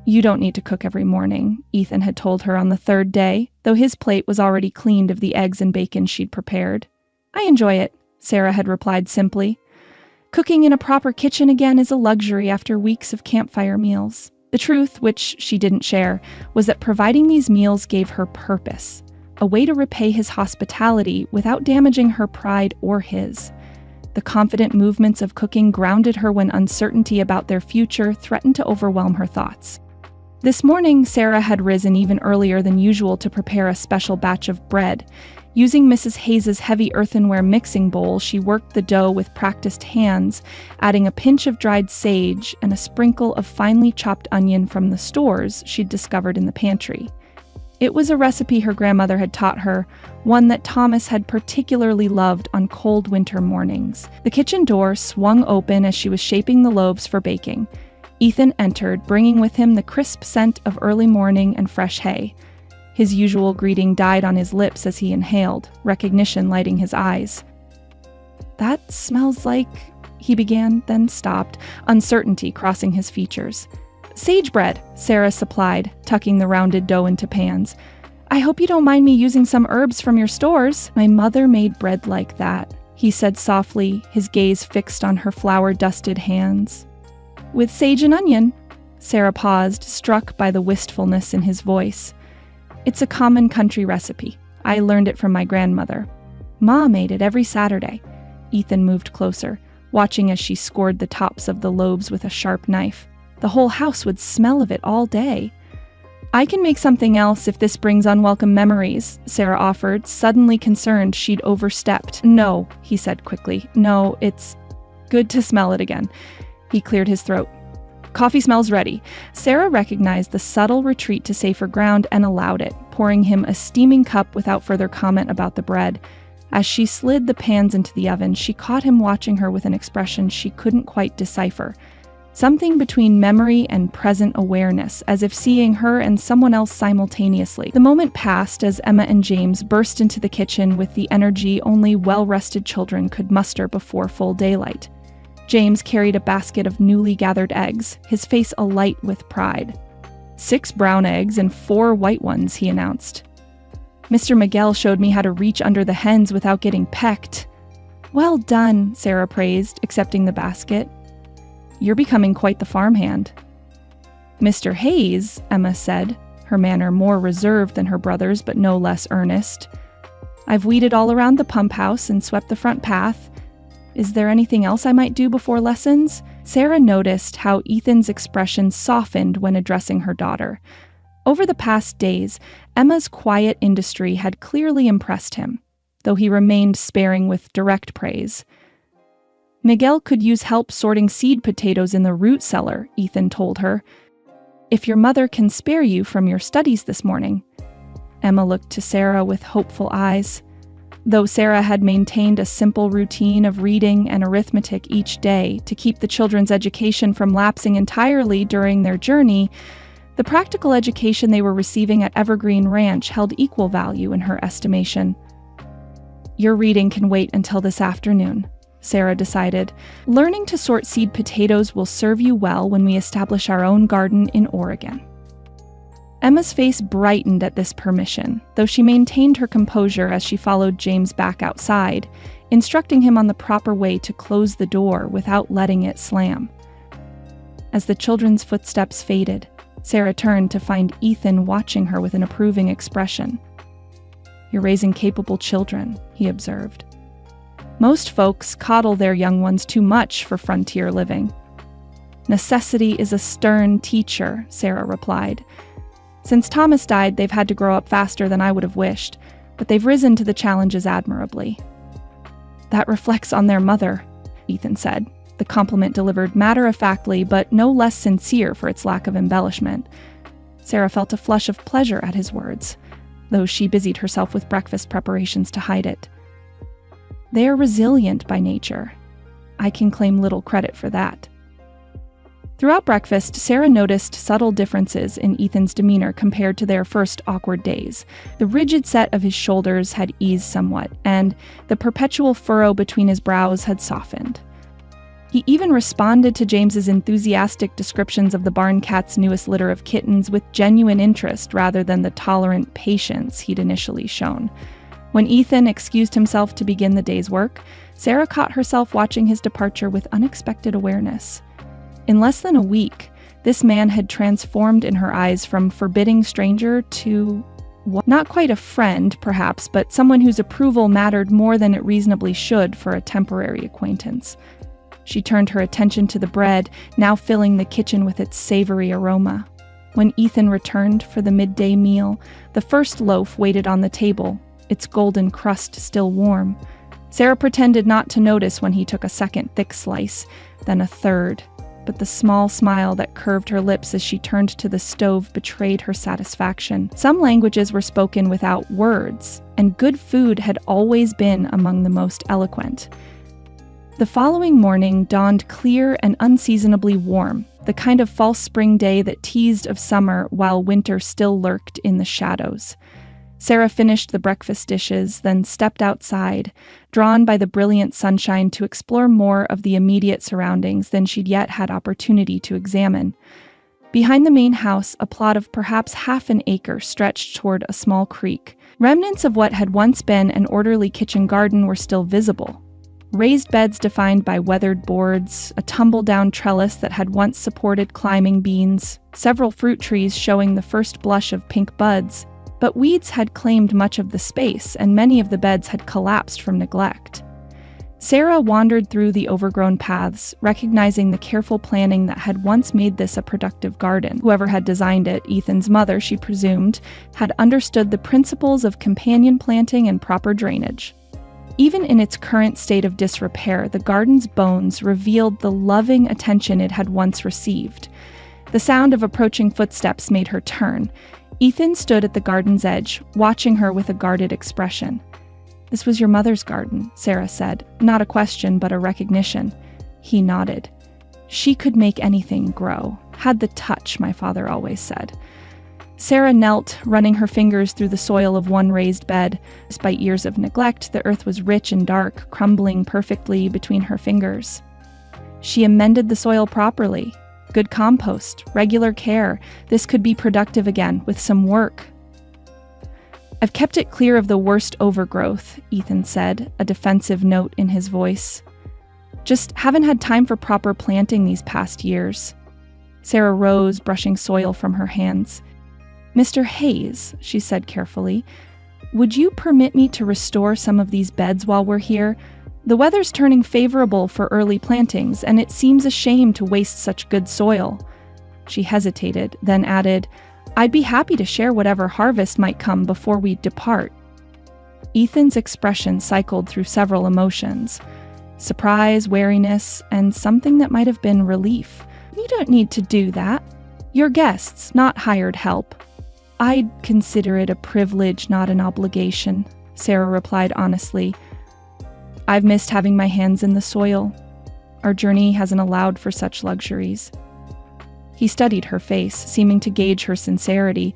"You don't need to cook every morning," Ethan had told her on the third day, though his plate was already cleaned of the eggs and bacon she'd prepared. "I enjoy it," Sarah had replied simply. "Cooking in a proper kitchen again is a luxury after weeks of campfire meals." The truth, which she didn't share, was that providing these meals gave her purpose, a way to repay his hospitality without damaging her pride or his. The confident movements of cooking grounded her when uncertainty about their future threatened to overwhelm her thoughts. This morning, Sarah had risen even earlier than usual to prepare a special batch of bread. Using Mrs. Hayes' heavy earthenware mixing bowl, she worked the dough with practiced hands, adding a pinch of dried sage and a sprinkle of finely chopped onion from the stores she'd discovered in the pantry. It was a recipe her grandmother had taught her, one that Thomas had particularly loved on cold winter mornings. The kitchen door swung open as she was shaping the loaves for baking. Ethan entered, bringing with him the crisp scent of early morning and fresh hay. His usual greeting died on his lips as he inhaled, recognition lighting his eyes. "That smells like," he began, then stopped, uncertainty crossing his features. "Sage bread," Sarah supplied, tucking the rounded dough into pans. "I hope you don't mind me using some herbs from your stores." "My mother made bread like that," he said softly, his gaze fixed on her flour-dusted hands. "With sage and onion?" Sarah paused, struck by the wistfulness in his voice. It's a common country recipe. I learned it from my grandmother. Ma made it every Saturday. Ethan moved closer, watching as she scored the tops of the loaves with a sharp knife. The whole house would smell of it all day. I can make something else if this brings unwelcome memories, Sarah offered, suddenly concerned she'd overstepped. No, he said quickly. No, it's good to smell it again. He cleared his throat. Coffee smells ready. Sarah recognized the subtle retreat to safer ground and allowed it, pouring him a steaming cup without further comment about the bread. As she slid the pans into the oven, she caught him watching her with an expression she couldn't quite decipher. Something between memory and present awareness, as if seeing her and someone else simultaneously. The moment passed as Emma and James burst into the kitchen with the energy only well-rested children could muster before full daylight. James carried a basket of newly gathered eggs, his face alight with pride. 6 brown eggs and 4 white ones, he announced. Mr. Miguel showed me how to reach under the hens without getting pecked. Well done, Sarah praised, accepting the basket. You're becoming quite the farmhand. Mr. Hayes, Emma said, her manner more reserved than her brother's but no less earnest. I've weeded all around the pump house and swept the front path. Is there anything else I might do before lessons? Sarah noticed how Ethan's expression softened when addressing her daughter. Over the past days, Emma's quiet industry had clearly impressed him, though he remained sparing with direct praise. Miguel could use help sorting seed potatoes in the root cellar, Ethan told her. If your mother can spare you from your studies this morning. Emma looked to Sarah with hopeful eyes. Though Sarah had maintained a simple routine of reading and arithmetic each day to keep the children's education from lapsing entirely during their journey, the practical education they were receiving at Evergreen Ranch held equal value in her estimation. Your reading can wait until this afternoon, Sarah decided. Learning to sort seed potatoes will serve you well when we establish our own garden in Oregon. Emma's face brightened at this permission, though she maintained her composure as she followed James back outside, instructing him on the proper way to close the door without letting it slam. As the children's footsteps faded, Sarah turned to find Ethan watching her with an approving expression. You're raising capable children, he observed. Most folks coddle their young ones too much for frontier living. Necessity is a stern teacher, Sarah replied. Since Thomas died, they've had to grow up faster than I would have wished, but they've risen to the challenges admirably. That reflects on their mother, Ethan said, the compliment delivered matter-of-factly but no less sincere for its lack of embellishment. Sarah felt a flush of pleasure at his words, though she busied herself with breakfast preparations to hide it. They are resilient by nature. I can claim little credit for that. Throughout breakfast, Sarah noticed subtle differences in Ethan's demeanor compared to their first awkward days. The rigid set of his shoulders had eased somewhat, and the perpetual furrow between his brows had softened. He even responded to James's enthusiastic descriptions of the barn cat's newest litter of kittens with genuine interest rather than the tolerant patience he'd initially shown. When Ethan excused himself to begin the day's work, Sarah caught herself watching his departure with unexpected awareness. In less than a week, this man had transformed in her eyes from forbidding stranger to, not quite a friend, perhaps, but someone whose approval mattered more than it reasonably should for a temporary acquaintance. She turned her attention to the bread, now filling the kitchen with its savory aroma. When Ethan returned for the midday meal, the first loaf waited on the table, its golden crust still warm. Sarah pretended not to notice when he took a second thick slice, then a third. But the small smile that curved her lips as she turned to the stove betrayed her satisfaction. Some languages were spoken without words, and good food had always been among the most eloquent. The following morning dawned clear and unseasonably warm, the kind of false spring day that teased of summer while winter still lurked in the shadows. Sarah finished the breakfast dishes, then stepped outside, drawn by the brilliant sunshine to explore more of the immediate surroundings than she'd yet had opportunity to examine. Behind the main house, a plot of perhaps half an acre stretched toward a small creek. Remnants of what had once been an orderly kitchen garden were still visible. Raised beds defined by weathered boards, a tumble-down trellis that had once supported climbing beans, several fruit trees showing the first blush of pink buds. but weeds had claimed much of the space, and many of the beds had collapsed from neglect. Sarah wandered through the overgrown paths, recognizing the careful planning that had once made this a productive garden. Whoever had designed it, Ethan's mother, she presumed, had understood the principles of companion planting and proper drainage. Even in its current state of disrepair, the garden's bones revealed the loving attention it had once received. The sound of approaching footsteps made her turn. Ethan stood at the garden's edge, watching her with a guarded expression. "This was your mother's garden," Sarah said, not a question but a recognition. He nodded. "She could make anything grow. Had the touch," my father always said. Sarah knelt, running her fingers through the soil of one raised bed. Despite years of neglect, the earth was rich and dark, crumbling perfectly between her fingers. She amended the soil properly. Good compost, regular care. This could be productive again, with some work. "I've kept it clear of the worst overgrowth," Ethan said, a defensive note in his voice. "Just haven't had time for proper planting these past years." Sarah rose, brushing soil from her hands. "Mr. Hayes," she said carefully, "would you permit me to restore some of these beds while we're here? The weather's turning favorable for early plantings, and it seems a shame to waste such good soil." She hesitated, then added, "I'd be happy to share whatever harvest might come before we depart." Ethan's expression cycled through several emotions: surprise, wariness, and something that might have been relief. "You don't need to do that. You're guests, not hired help." "I'd consider it a privilege, not an obligation," Sarah replied honestly. "I've missed having my hands in the soil. Our journey hasn't allowed for such luxuries." He studied her face, seeming to gauge her sincerity.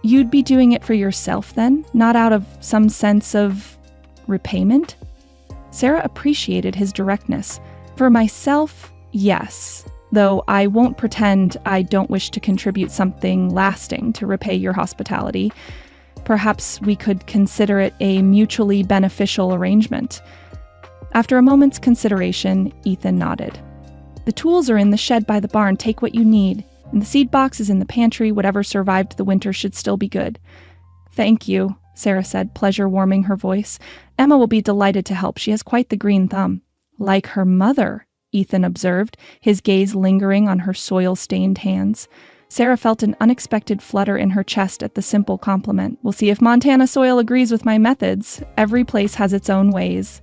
"You'd be doing it for yourself then, not out of some sense of repayment?" Sarah appreciated his directness. "For myself, yes. Though I won't pretend I don't wish to contribute something lasting to repay your hospitality. Perhaps we could consider it a mutually beneficial arrangement." After a moment's consideration, Ethan nodded. "The tools are in the shed by the barn. Take what you need. And the seed box is in the pantry. Whatever survived the winter should still be good." "Thank you," Sarah said, pleasure warming her voice. "Emma will be delighted to help. She has quite the green thumb." "Like her mother," Ethan observed, his gaze lingering on her soil-stained hands. Sarah felt an unexpected flutter in her chest at the simple compliment. "We'll see if Montana soil agrees with my methods. Every place has its own ways."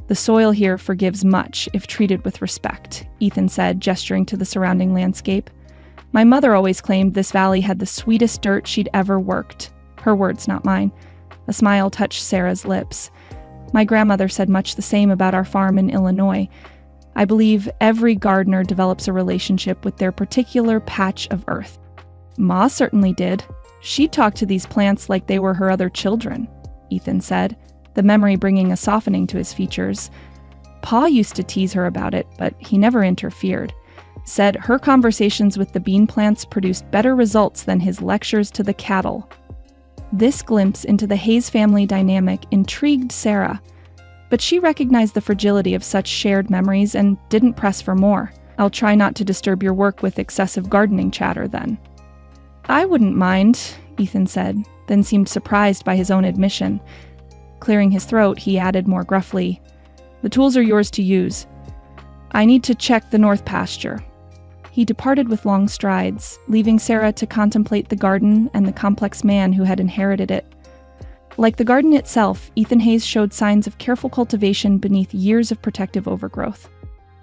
"The soil here forgives much if treated with respect," Ethan said, gesturing to the surrounding landscape. "My mother always claimed this valley had the sweetest dirt she'd ever worked." Her words, not mine. A smile touched Sarah's lips. "My grandmother said much the same about our farm in Illinois. I believe every gardener develops a relationship with their particular patch of earth." "Ma certainly did. She talked to these plants like they were her other children," Ethan said, the memory bringing a softening to his features. "Pa used to tease her about it, but he never interfered. Said her conversations with the bean plants produced better results than his lectures to the cattle." This glimpse into the Hayes family dynamic intrigued Sarah, but she recognized the fragility of such shared memories and didn't press for more. "I'll try not to disturb your work with excessive gardening chatter, then." "I wouldn't mind," Ethan said, then seemed surprised by his own admission. Clearing his throat, he added more gruffly, "The tools are yours to use. I need to check the north pasture." He departed with long strides, leaving Sarah to contemplate the garden and the complex man who had inherited it. Like the garden itself, Ethan Hayes showed signs of careful cultivation beneath years of protective overgrowth.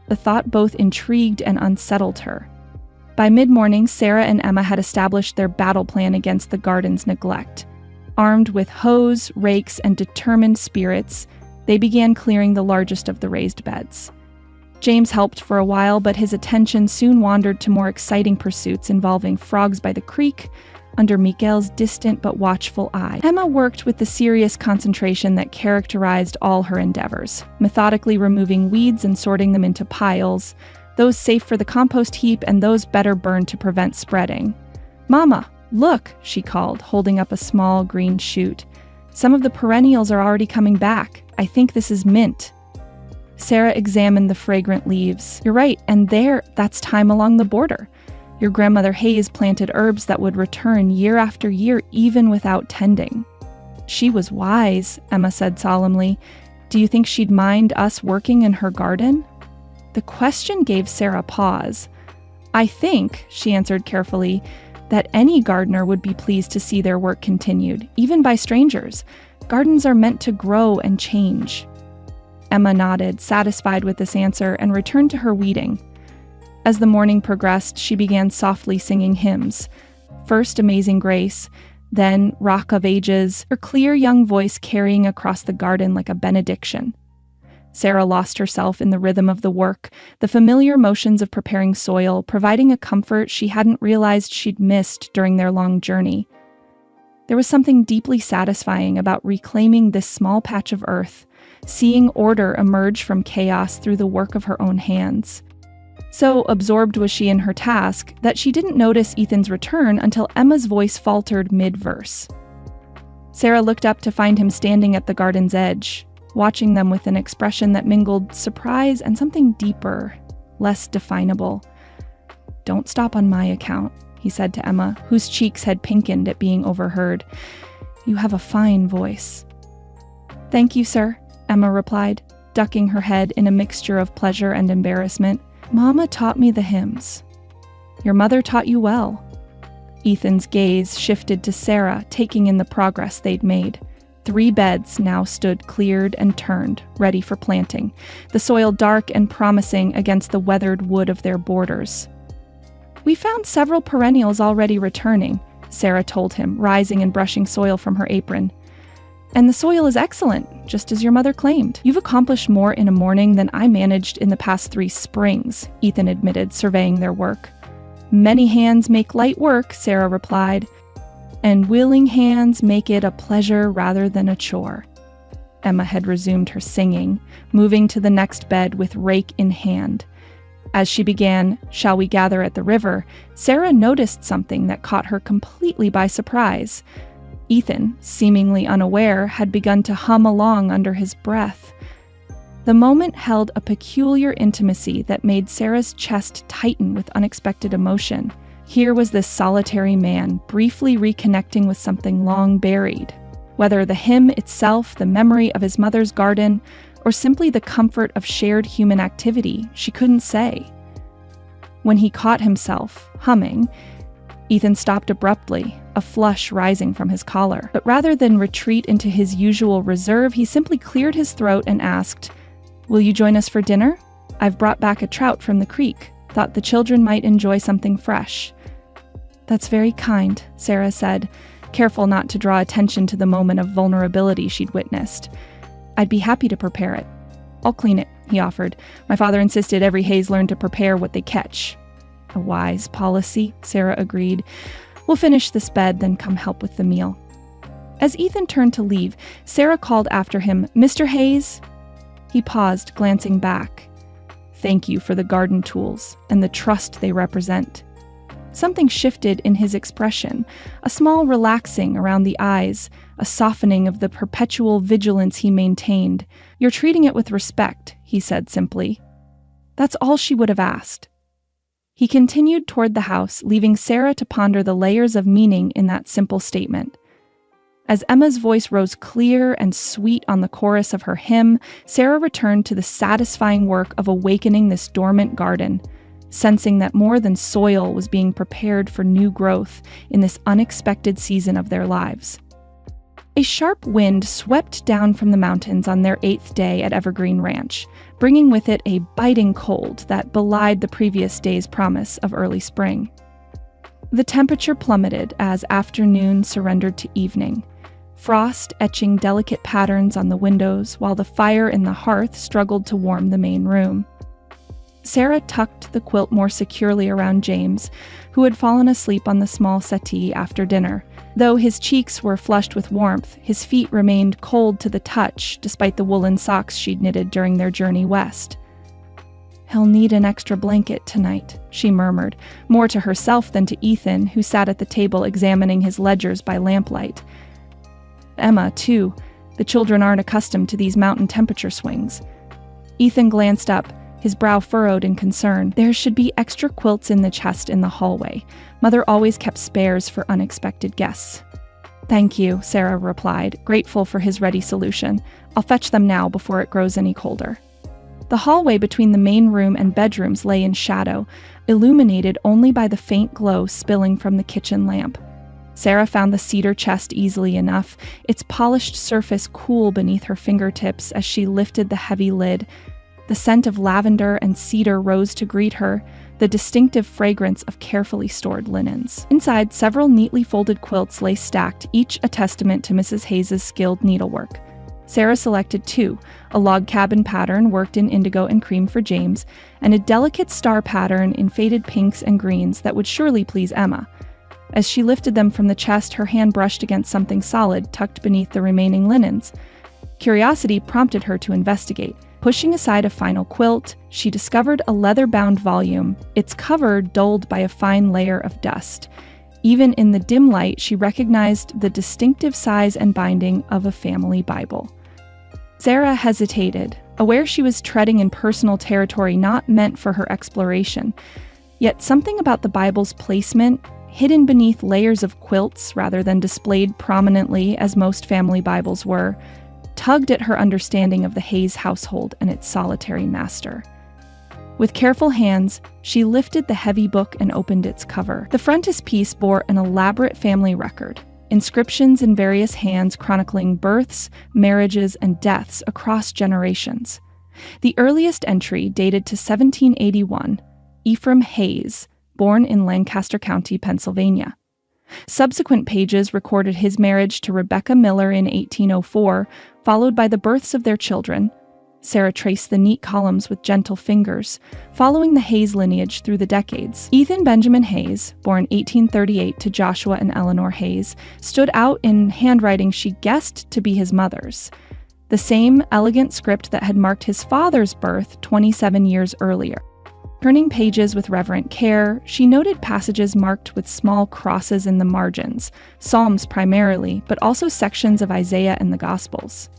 The thought both intrigued and unsettled her. By mid-morning, Sarah and Emma had established their battle plan against the garden's neglect. Armed with hoes, rakes, and determined spirits, they began clearing the largest of the raised beds. James helped for a while, but his attention soon wandered to more exciting pursuits involving frogs by the creek, under Miguel's distant but watchful eye. Emma worked with the serious concentration that characterized all her endeavors, methodically removing weeds and sorting them into piles, those safe for the compost heap and those better burned to prevent spreading. "Mama, look," she called, holding up a small green shoot. "Some of the perennials are already coming back. I think this is mint." Sarah examined the fragrant leaves. "You're right, and that's thyme along the border." Your grandmother Hayes planted herbs that would return year after year even without tending. She was wise, Emma said solemnly. Do you think she'd mind us working in her garden? The question gave Sarah pause. I think, she answered carefully, that any gardener would be pleased to see their work continued, even by strangers. Gardens are meant to grow and change. Emma nodded, satisfied with this answer, and returned to her weeding. As the morning progressed, she began softly singing hymns. First Amazing Grace, then Rock of Ages, her clear young voice carrying across the garden like a benediction. Sarah lost herself in the rhythm of the work, the familiar motions of preparing soil, providing a comfort she hadn't realized she'd missed during their long journey. There was something deeply satisfying about reclaiming this small patch of earth, seeing order emerge from chaos through the work of her own hands. So absorbed was she in her task that she didn't notice Ethan's return until Emma's voice faltered mid-verse. Sarah looked up to find him standing at the garden's edge, watching them with an expression that mingled surprise and something deeper, less definable. Don't stop on my account, he said to Emma, whose cheeks had pinkened at being overheard. You have a fine voice. Thank you, sir, Emma replied, ducking her head in a mixture of pleasure and embarrassment. Mama taught me the hymns. Your mother taught you well. Ethan's gaze shifted to Sarah, taking in the progress they'd made. 3 beds now stood cleared and turned, ready for planting, the soil dark and promising against the weathered wood of their borders. We found several perennials already returning, Sarah told him, rising and brushing soil from her apron. And the soil is excellent, just as your mother claimed. You've accomplished more in a morning than I managed in the past 3 springs, Ethan admitted, surveying their work. Many hands make light work, Sarah replied, and willing hands make it a pleasure rather than a chore. Emma had resumed her singing, moving to the next bed with rake in hand. As she began, "Shall we gather at the river?" Sarah noticed something that caught her completely by surprise. Ethan, seemingly unaware, had begun to hum along under his breath. The moment held a peculiar intimacy that made Sarah's chest tighten with unexpected emotion. Here was this solitary man, briefly reconnecting with something long buried. Whether the hymn itself, the memory of his mother's garden, or simply the comfort of shared human activity, she couldn't say. When he caught himself humming, Ethan stopped abruptly, a flush rising from his collar. But rather than retreat into his usual reserve, he simply cleared his throat and asked, "Will you join us for dinner? I've brought back a trout from the creek. Thought the children might enjoy something fresh." "That's very kind," Sarah said, careful not to draw attention to the moment of vulnerability she'd witnessed. "I'd be happy to prepare it." "I'll clean it," he offered. "My father insisted every Hayes learn to prepare what they catch." "A wise policy," Sarah agreed. "We'll finish this bed, then come help with the meal." As Ethan turned to leave, Sarah called after him, "Mr. Hayes?" He paused, glancing back. "Thank you for the garden tools and the trust they represent." Something shifted in his expression, a small relaxing around the eyes, a softening of the perpetual vigilance he maintained. "You're treating it with respect," he said simply. That's all she would have asked. He continued toward the house, leaving Sarah to ponder the layers of meaning in that simple statement. As Emma's voice rose clear and sweet on the chorus of her hymn, Sarah returned to the satisfying work of awakening this dormant garden, sensing that more than soil was being prepared for new growth in this unexpected season of their lives. A sharp wind swept down from the mountains on their 8th day at Evergreen Ranch, bringing with it a biting cold that belied the previous day's promise of early spring. The temperature plummeted as afternoon surrendered to evening, frost etching delicate patterns on the windows while the fire in the hearth struggled to warm the main room. Sarah tucked the quilt more securely around James, who had fallen asleep on the small settee after dinner. Though his cheeks were flushed with warmth, his feet remained cold to the touch despite the woolen socks she'd knitted during their journey west. "He'll need an extra blanket tonight," she murmured, more to herself than to Ethan, who sat at the table examining his ledgers by lamplight. Emma, too. The children aren't accustomed to these mountain temperature swings. Ethan glanced up, his brow furrowed in concern. There should be extra quilts in the chest in the hallway. Mother always kept spares for unexpected guests. Thank you, Sarah replied, grateful for his ready solution. I'll fetch them now before it grows any colder. The hallway between the main room and bedrooms lay in shadow, illuminated only by the faint glow spilling from the kitchen lamp. Sarah found the cedar chest easily enough, its polished surface cool beneath her fingertips as she lifted the heavy lid. The scent of lavender and cedar rose to greet her, the distinctive fragrance of carefully stored linens. Inside, several neatly folded quilts lay stacked, each a testament to Mrs. Hayes's skilled needlework. Sarah selected two, a log cabin pattern worked in indigo and cream for James, and a delicate star pattern in faded pinks and greens that would surely please Emma. As she lifted them from the chest, her hand brushed against something solid tucked beneath the remaining linens. Curiosity prompted her to investigate. Pushing aside a final quilt, she discovered a leather-bound volume, its cover dulled by a fine layer of dust. Even in the dim light, she recognized the distinctive size and binding of a family Bible. Sarah hesitated, aware she was treading in personal territory not meant for her exploration. Yet something about the Bible's placement, hidden beneath layers of quilts rather than displayed prominently as most family Bibles were, tugged at her understanding of the Hayes household and its solitary master. With careful hands, she lifted the heavy book and opened its cover. The frontispiece bore an elaborate family record, inscriptions in various hands chronicling births, marriages, and deaths across generations. The earliest entry dated to 1781, Ephraim Hayes, born in Lancaster County, Pennsylvania. Subsequent pages recorded his marriage to Rebecca Miller in 1804, followed by the births of their children. Sarah traced the neat columns with gentle fingers, following the Hayes lineage through the decades. Ethan Benjamin Hayes, born 1838 to Joshua and Eleanor Hayes, stood out in handwriting she guessed to be his mother's. The same elegant script that had marked his father's birth 27 years earlier. Turning pages with reverent care, she noted passages marked with small crosses in the margins, Psalms primarily, but also sections of Isaiah and the Gospels.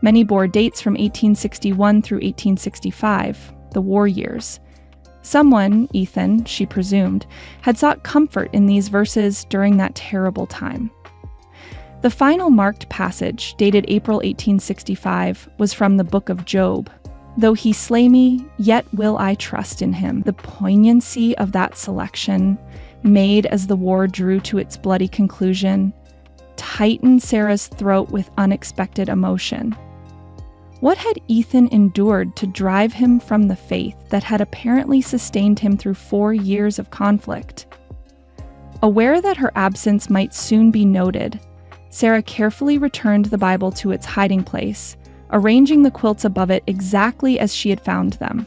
Many bore dates from 1861 through 1865, the war years. Someone, Ethan, she presumed, had sought comfort in these verses during that terrible time. The final marked passage, dated April 1865, was from the Book of Job. Though he slay me, yet will I trust in him. The poignancy of that selection, made as the war drew to its bloody conclusion, tightened Sarah's throat with unexpected emotion. What had Ethan endured to drive him from the faith that had apparently sustained him through 4 years of conflict? Aware that her absence might soon be noted, Sarah carefully returned the Bible to its hiding place, arranging the quilts above it exactly as she had found them.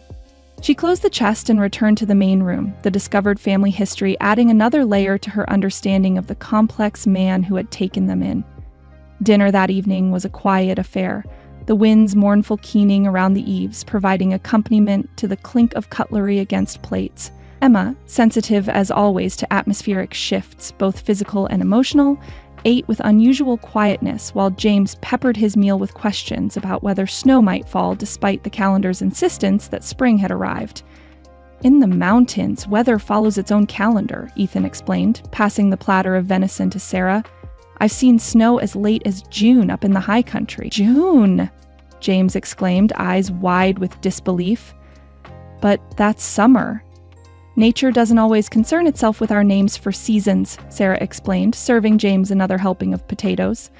She closed the chest and returned to the main room, the discovered family history adding another layer to her understanding of the complex man who had taken them in. Dinner that evening was a quiet affair, the wind's mournful keening around the eaves providing accompaniment to the clink of cutlery against plates. Emma, sensitive as always to atmospheric shifts, both physical and emotional, ate with unusual quietness while James peppered his meal with questions about whether snow might fall despite the calendar's insistence that spring had arrived. In the mountains, weather follows its own calendar, Ethan explained, passing the platter of venison to Sarah. I've seen snow as late as June up in the high country. June! James exclaimed, eyes wide with disbelief. But that's summer. Nature doesn't always concern itself with our names for seasons, Sarah explained, serving James another helping of potatoes.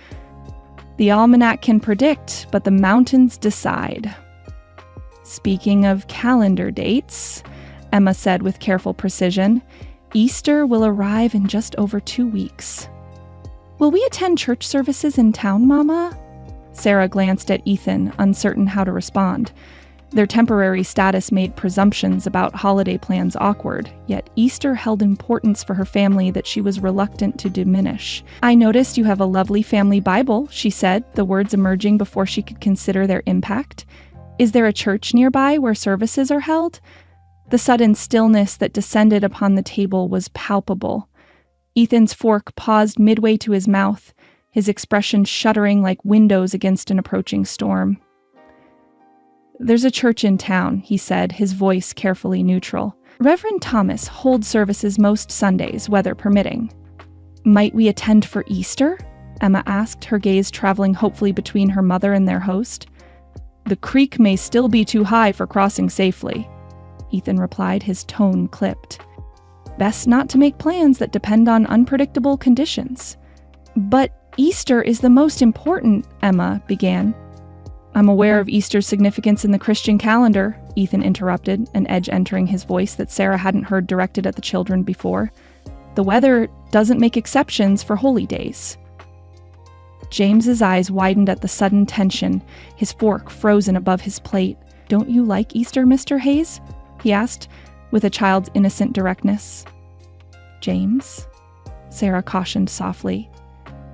The almanac can predict, but the mountains decide. Speaking of calendar dates, Emma said with careful precision, Easter will arrive in just over 2 weeks. Will we attend church services in town, Mama? Sarah glanced at Ethan, uncertain how to respond. Their temporary status made presumptions about holiday plans awkward, yet Easter held importance for her family that she was reluctant to diminish. I noticed you have a lovely family Bible, she said, the words emerging before she could consider their impact. Is there a church nearby where services are held? The sudden stillness that descended upon the table was palpable. Ethan's fork paused midway to his mouth, his expression shuddering like windows against an approaching storm. "There's a church in town," he said, his voice carefully neutral. "Reverend Thomas holds services most Sundays, weather permitting." "Might we attend for Easter?" Emma asked, her gaze traveling hopefully between her mother and their host. "The creek may still be too high for crossing safely," Ethan replied, his tone clipped. "Best not to make plans that depend on unpredictable conditions." "But Easter is the most important," Emma began. "I'm aware of Easter's significance in the Christian calendar," Ethan interrupted, an edge entering his voice that Sarah hadn't heard directed at the children before. "The weather doesn't make exceptions for holy days." James's eyes widened at the sudden tension, his fork frozen above his plate. "Don't you like Easter, Mr. Hayes?" he asked, with a child's innocent directness. "James?" Sarah cautioned softly.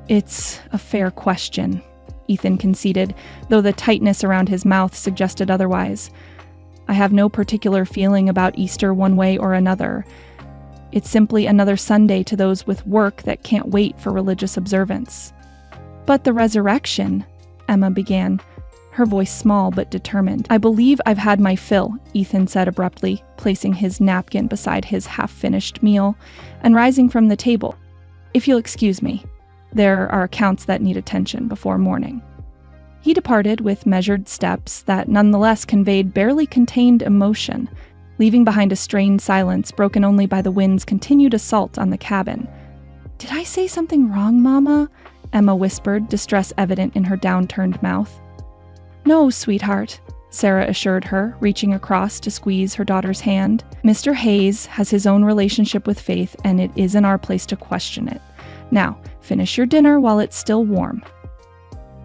"It's a fair question," Ethan conceded, though the tightness around his mouth suggested otherwise. "I have no particular feeling about Easter one way or another. It's simply another Sunday to those with work that can't wait for religious observance." "But the resurrection," Emma began, her voice small but determined. "I believe I've had my fill," Ethan said abruptly, placing his napkin beside his half-finished meal and rising from the table. "If you'll excuse me, there are accounts that need attention before morning." He departed with measured steps that nonetheless conveyed barely contained emotion, leaving behind a strained silence broken only by the wind's continued assault on the cabin. "Did I say something wrong, Mama?" Emma whispered, distress evident in her downturned mouth. "No, sweetheart," Sarah assured her, reaching across to squeeze her daughter's hand. "Mr. Hayes has his own relationship with faith, and it isn't our place to question it. Now, finish your dinner while it's still warm."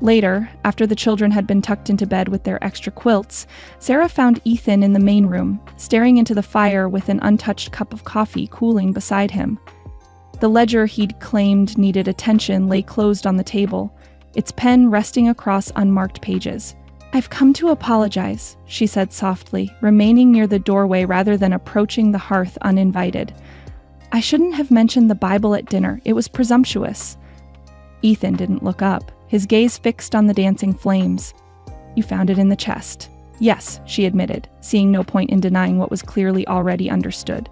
Later, after the children had been tucked into bed with their extra quilts, Sarah found Ethan in the main room, staring into the fire with an untouched cup of coffee cooling beside him. The ledger he'd claimed needed attention lay closed on the table, its pen resting across unmarked pages. "I've come to apologize," she said softly, remaining near the doorway rather than approaching the hearth uninvited. "I shouldn't have mentioned the Bible at dinner. It was presumptuous." Ethan didn't look up, his gaze fixed on the dancing flames. "You found it in the chest." "Yes," she admitted, seeing no point in denying what was clearly already understood.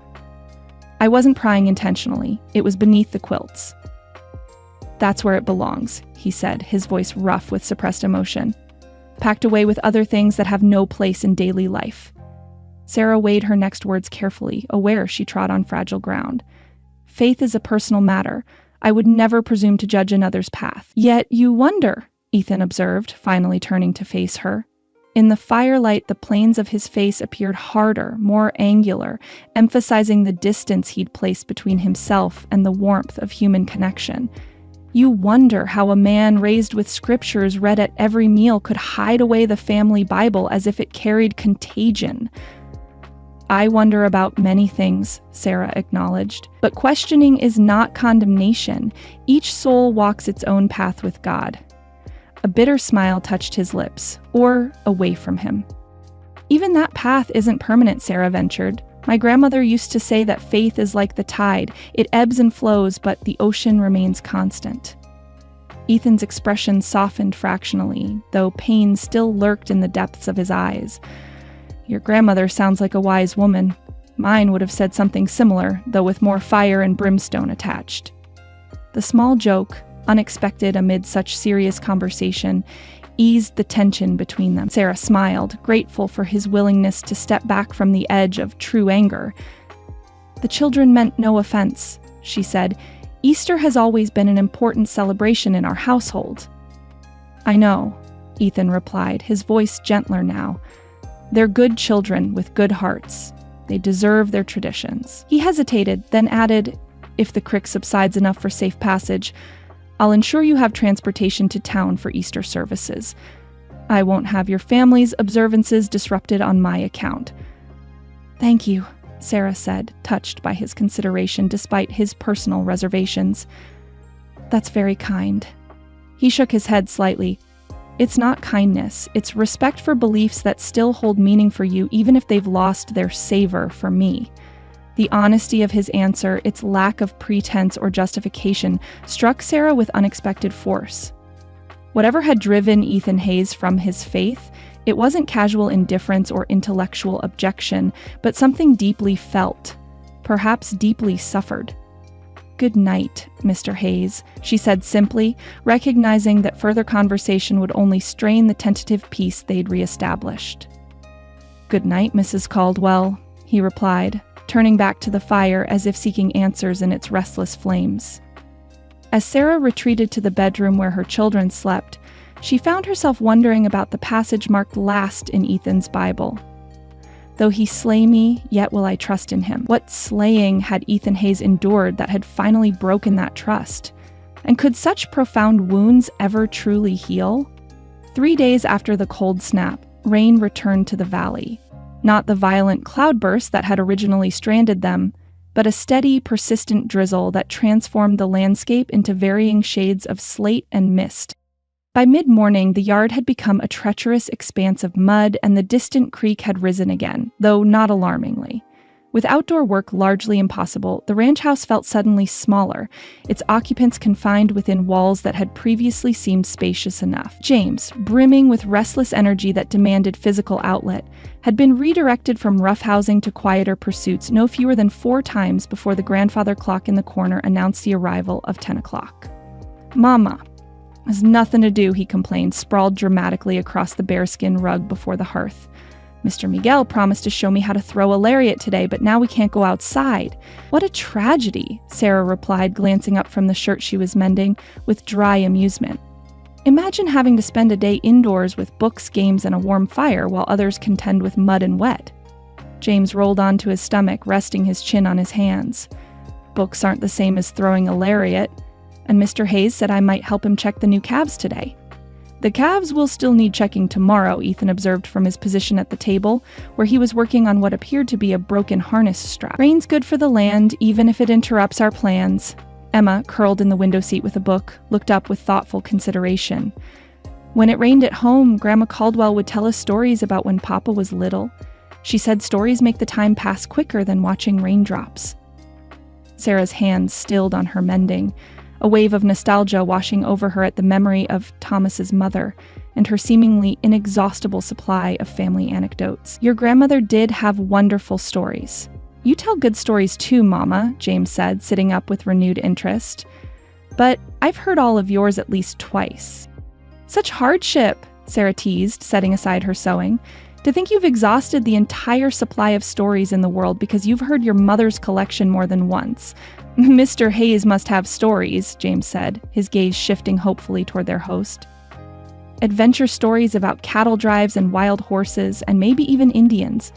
"I wasn't prying intentionally. It was beneath the quilts." "That's where it belongs," he said, his voice rough with suppressed emotion. "Packed away with other things that have no place in daily life." Sarah weighed her next words carefully, aware she trod on fragile ground. "Faith is a personal matter. I would never presume to judge another's path." "Yet you wonder," Ethan observed, finally turning to face her. In the firelight, the planes of his face appeared harder, more angular, emphasizing the distance he'd placed between himself and the warmth of human connection. "You wonder how a man raised with scriptures read at every meal could hide away the family Bible as if it carried contagion." "I wonder about many things," Sarah acknowledged. "But questioning is not condemnation. Each soul walks its own path with God." A bitter smile touched his lips, or away from him. "Even that path isn't permanent," Sarah ventured. "My grandmother used to say that faith is like the tide. It ebbs and flows, but the ocean remains constant." Ethan's expression softened fractionally, though pain still lurked in the depths of his eyes. "Your grandmother sounds like a wise woman. Mine would have said something similar, though with more fire and brimstone attached." The small joke, unexpected amid such serious conversation, eased the tension between them. Sarah smiled, grateful for his willingness to step back from the edge of true anger. "The children meant no offense," she said. "Easter has always been an important celebration in our household." "I know," Ethan replied, his voice gentler now. "They're good children with good hearts. They deserve their traditions." He hesitated, then added, "If the creek subsides enough for safe passage, I'll ensure you have transportation to town for Easter services. I won't have your family's observances disrupted on my account." "Thank you," Sarah said, touched by his consideration despite his personal reservations. "That's very kind." He shook his head slightly. "It's not kindness, it's respect for beliefs that still hold meaning for you even if they've lost their savor for me." The honesty of his answer, its lack of pretense or justification, struck Sarah with unexpected force. Whatever had driven Ethan Hayes from his faith, It wasn't casual indifference or intellectual objection, but something deeply felt, perhaps deeply suffered. "Good night, Mr. Hayes," she said simply, recognizing that further conversation would only strain the tentative peace they'd reestablished. "Good night, Mrs. Caldwell," he replied, turning back to the fire as if seeking answers in its restless flames. As Sarah retreated to the bedroom where her children slept, she found herself wondering about the passage marked last in Ethan's Bible. "Though he slay me, yet will I trust in him." What slaying had Ethan Hayes endured that had finally broken that trust? And could such profound wounds ever truly heal? 3 days after the cold snap, rain returned to the valley. Not the violent cloudburst that had originally stranded them, but a steady, persistent drizzle that transformed the landscape into varying shades of slate and mist. By mid-morning, the yard had become a treacherous expanse of mud, and the distant creek had risen again, though not alarmingly. With outdoor work largely impossible, the ranch house felt suddenly smaller, its occupants confined within walls that had previously seemed spacious enough. James, brimming with restless energy that demanded physical outlet, had been redirected from roughhousing to quieter pursuits no fewer than 4 times before the grandfather clock in the corner announced the arrival of 10 o'clock. "Mama, there's nothing to do," he complained, sprawled dramatically across the bearskin rug before the hearth. "Mr. Miguel promised to show me how to throw a lariat today, but now we can't go outside." "What a tragedy," Sarah replied, glancing up from the shirt she was mending with dry amusement. "Imagine having to spend a day indoors with books, games, and a warm fire while others contend with mud and wet." James rolled onto his stomach, resting his chin on his hands. "Books aren't the same as throwing a lariat. And Mr. Hayes said I might help him check the new calves today." "The calves will still need checking tomorrow," Ethan observed from his position at the table, where he was working on what appeared to be a broken harness strap. "Rain's good for the land, even if it interrupts our plans." Emma, curled in the window seat with a book, looked up with thoughtful consideration. "When it rained at home, Grandma Caldwell would tell us stories about when Papa was little. She said stories make the time pass quicker than watching raindrops." Sarah's hands stilled on her mending, a wave of nostalgia washing over her at the memory of Thomas's mother and her seemingly inexhaustible supply of family anecdotes. "Your grandmother did have wonderful stories." "You tell good stories too, Mama," James said, sitting up with renewed interest. "But I've heard all of yours at least twice." "Such hardship," Sarah teased, setting aside her sewing. "To think you've exhausted the entire supply of stories in the world because you've heard your mother's collection more than once." "Mr. Hayes must have stories," James said, his gaze shifting hopefully toward their host. "Adventure stories about cattle drives and wild horses, and maybe even Indians."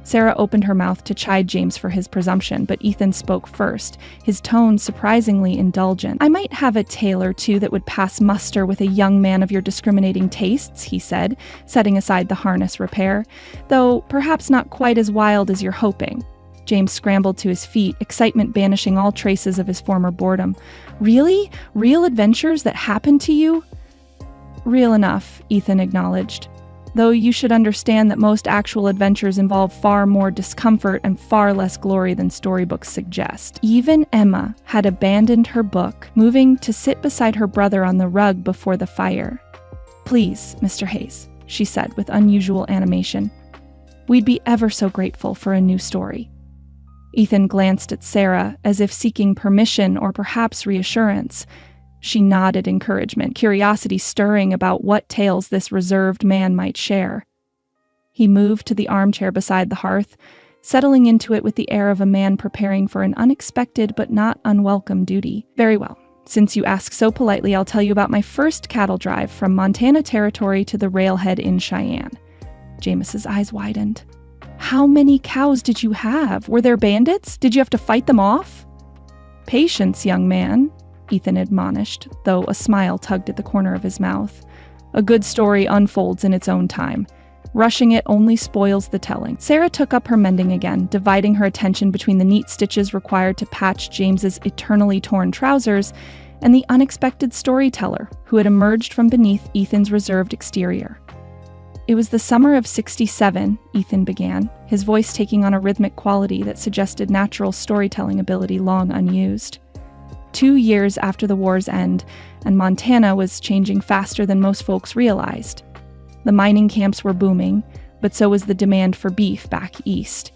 Sarah opened her mouth to chide James for his presumption, but Ethan spoke first, his tone surprisingly indulgent. "I might have a tale or two that would pass muster with a young man of your discriminating tastes," he said, setting aside the harness repair, "though perhaps not quite as wild as you're hoping." James scrambled to his feet, excitement banishing all traces of his former boredom. "Really? Real adventures that happened to you?" "Real enough," Ethan acknowledged. "Though you should understand that most actual adventures involve far more discomfort and far less glory than storybooks suggest." Even Emma had abandoned her book, moving to sit beside her brother on the rug before the fire. "Please, Mr. Hayes," she said with unusual animation. "We'd be ever so grateful for a new story." Ethan glanced at Sarah as if seeking permission or perhaps reassurance. She nodded encouragement, curiosity stirring about what tales this reserved man might share. He moved to the armchair beside the hearth, settling into it with the air of a man preparing for an unexpected but not unwelcome duty. "Very well. Since you ask so politely, I'll tell you about my first cattle drive from Montana Territory to the railhead in Cheyenne." James's eyes widened. "How many cows did you have? Were there bandits? Did you have to fight them off?" "Patience, young man," Ethan admonished, though a smile tugged at the corner of his mouth. "A good story unfolds in its own time. Rushing it only spoils the telling." Sarah took up her mending again, dividing her attention between the neat stitches required to patch James's eternally torn trousers and the unexpected storyteller who had emerged from beneath Ethan's reserved exterior. "It was the summer of '67, Ethan began, his voice taking on a rhythmic quality that suggested natural storytelling ability long unused. 2 years after the war's end, and Montana was changing faster than most folks realized. The mining camps were booming, but so was the demand for beef back east.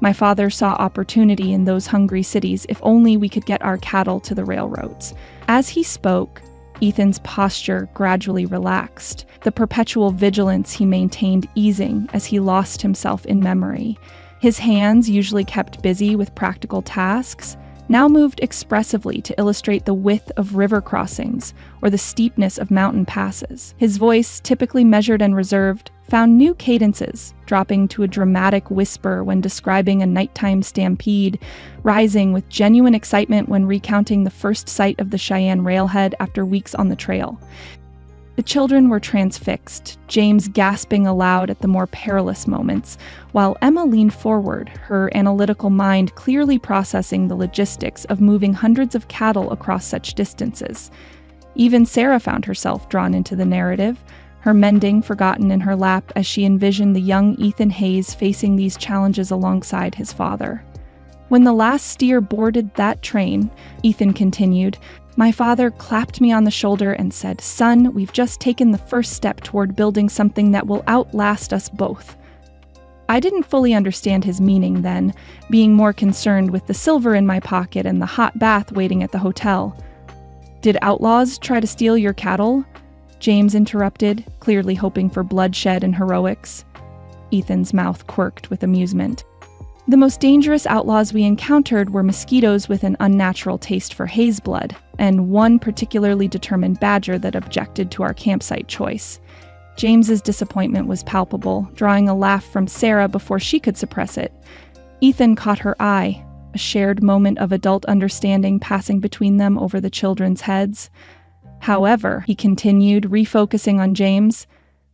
My father saw opportunity in those hungry cities if only we could get our cattle to the railroads. As he spoke, Ethan's posture gradually relaxed, the perpetual vigilance he maintained easing as he lost himself in memory. His hands, usually kept busy with practical tasks, now moved expressively to illustrate the width of river crossings or the steepness of mountain passes. His voice, typically measured and reserved, found new cadences, dropping to a dramatic whisper when describing a nighttime stampede, rising with genuine excitement when recounting the first sight of the Cheyenne railhead after weeks on the trail. The children were transfixed, James gasping aloud at the more perilous moments, while Emma leaned forward, her analytical mind clearly processing the logistics of moving hundreds of cattle across such distances. Even Sarah found herself drawn into the narrative, her mending forgotten in her lap as she envisioned the young Ethan Hayes facing these challenges alongside his father. When the last steer boarded that train, Ethan continued, my father clapped me on the shoulder and said, "Son, we've just taken the first step toward building something that will outlast us both." I didn't fully understand his meaning then, being more concerned with the silver in my pocket and the hot bath waiting at the hotel. "Did outlaws try to steal your cattle?" James interrupted, clearly hoping for bloodshed and heroics. Ethan's mouth quirked with amusement. The most dangerous outlaws we encountered were mosquitoes with an unnatural taste for Hayes blood, and one particularly determined badger that objected to our campsite choice. James's disappointment was palpable, drawing a laugh from Sarah before she could suppress it. Ethan caught her eye, a shared moment of adult understanding passing between them over the children's heads. However, he continued, refocusing on James,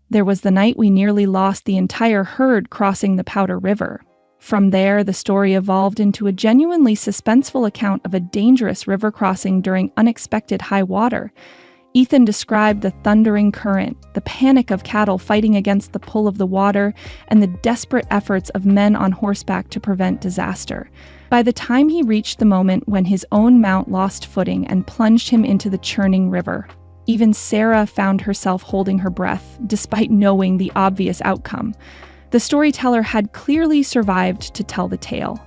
there was the night we nearly lost the entire herd crossing the Powder River. From there, the story evolved into a genuinely suspenseful account of a dangerous river crossing during unexpected high water. Ethan described the thundering current, the panic of cattle fighting against the pull of the water, and the desperate efforts of men on horseback to prevent disaster. By the time he reached the moment when his own mount lost footing and plunged him into the churning river, even Sarah found herself holding her breath, despite knowing the obvious outcome. The storyteller had clearly survived to tell the tale.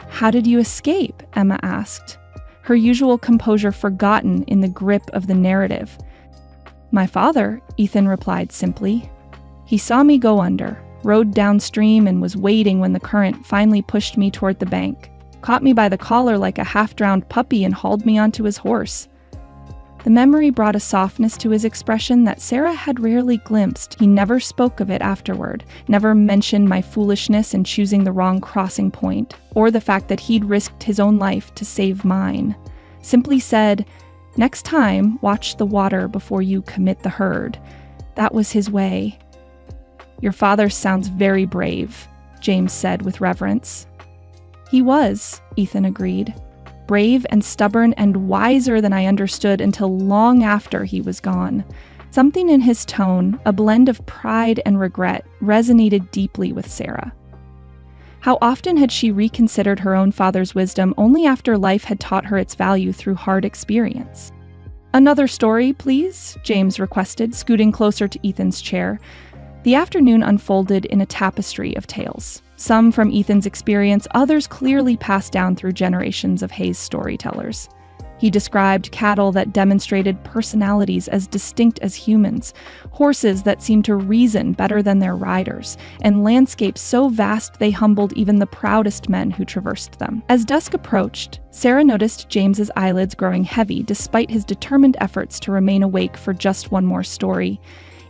"How did you escape?" Emma asked, her usual composure forgotten in the grip of the narrative. "My father," Ethan replied simply. "He saw me go under, rode downstream and was waiting when the current finally pushed me toward the bank, caught me by the collar like a half-drowned puppy and hauled me onto his horse." The memory brought a softness to his expression that Sarah had rarely glimpsed. He never spoke of it afterward, never mentioned my foolishness in choosing the wrong crossing point, or the fact that he'd risked his own life to save mine. Simply said, "Next time, watch the water before you commit the herd." That was his way. "Your father sounds very brave," James said with reverence. "He was," Ethan agreed. "Brave and stubborn and wiser than I understood until long after he was gone." Something in his tone, a blend of pride and regret, resonated deeply with Sarah. How often had she reconsidered her own father's wisdom only after life had taught her its value through hard experience? "Another story, please," James requested, scooting closer to Ethan's chair. The afternoon unfolded in a tapestry of tales. Some from Ethan's experience, others clearly passed down through generations of Hayes storytellers. He described cattle that demonstrated personalities as distinct as humans, horses that seemed to reason better than their riders, and landscapes so vast they humbled even the proudest men who traversed them. As dusk approached, Sarah noticed James's eyelids growing heavy despite his determined efforts to remain awake for just one more story.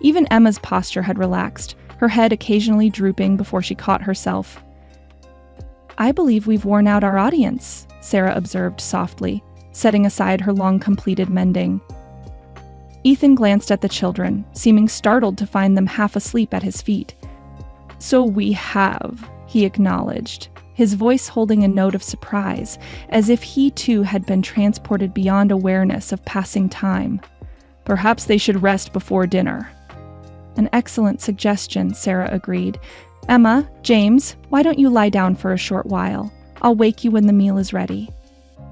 Even Emma's posture had relaxed, her head occasionally drooping before she caught herself. "I believe we've worn out our audience," Sarah observed softly, setting aside her long-completed mending. Ethan glanced at the children, seeming startled to find them half asleep at his feet. "So we have," he acknowledged, his voice holding a note of surprise, as if he too had been transported beyond awareness of passing time. "Perhaps they should rest before dinner." "An excellent suggestion," Sarah agreed. "Emma, James, why don't you lie down for a short while? I'll wake you when the meal is ready."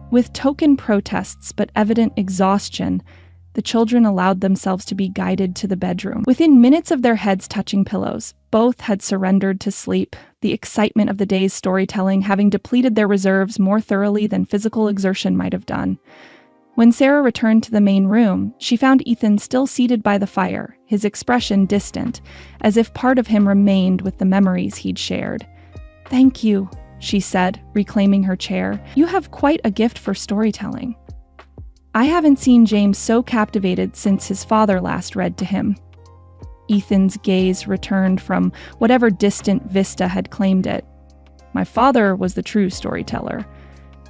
With token protests but evident exhaustion, The children allowed themselves to be guided to the bedroom. Within minutes of their heads touching pillows, both had surrendered to sleep, the excitement of the day's storytelling having depleted their reserves more thoroughly than physical exertion might have done. When Sarah returned to the main room, she found Ethan still seated by the fire, his expression distant, as if part of him remained with the memories he'd shared. "Thank you," she said, reclaiming her chair. "You have quite a gift for storytelling." "I haven't seen James so captivated since his father last read to him." Ethan's gaze returned from whatever distant vista had claimed it. "My father was the true storyteller.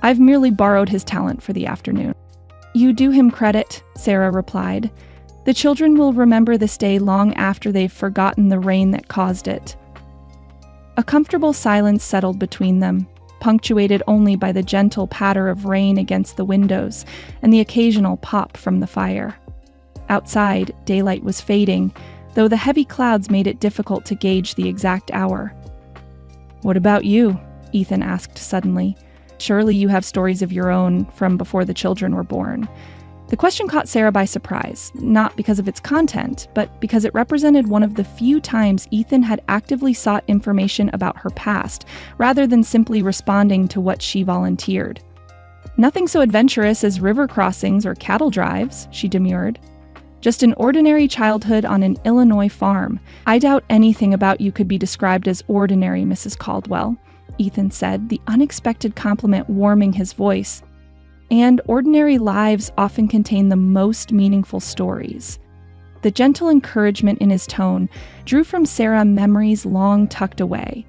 I've merely borrowed his talent for the afternoon." "You do him credit," Sarah replied. "The children will remember this day long after they've forgotten the rain that caused it." A comfortable silence settled between them, punctuated only by the gentle patter of rain against the windows and the occasional pop from the fire. Outside, daylight was fading, though the heavy clouds made it difficult to gauge the exact hour. "What about you?" Ethan asked suddenly. "Surely you have stories of your own from before the children were born." The question caught Sarah by surprise, not because of its content, but because it represented one of the few times Ethan had actively sought information about her past, rather than simply responding to what she volunteered. "Nothing so adventurous as river crossings or cattle drives," she demurred. "Just an ordinary childhood on an Illinois farm. I doubt anything about you could be described as ordinary, Mrs. Caldwell," Ethan said, the unexpected compliment warming his voice. "And ordinary lives often contain the most meaningful stories." The gentle encouragement in his tone drew from Sarah memories long tucked away.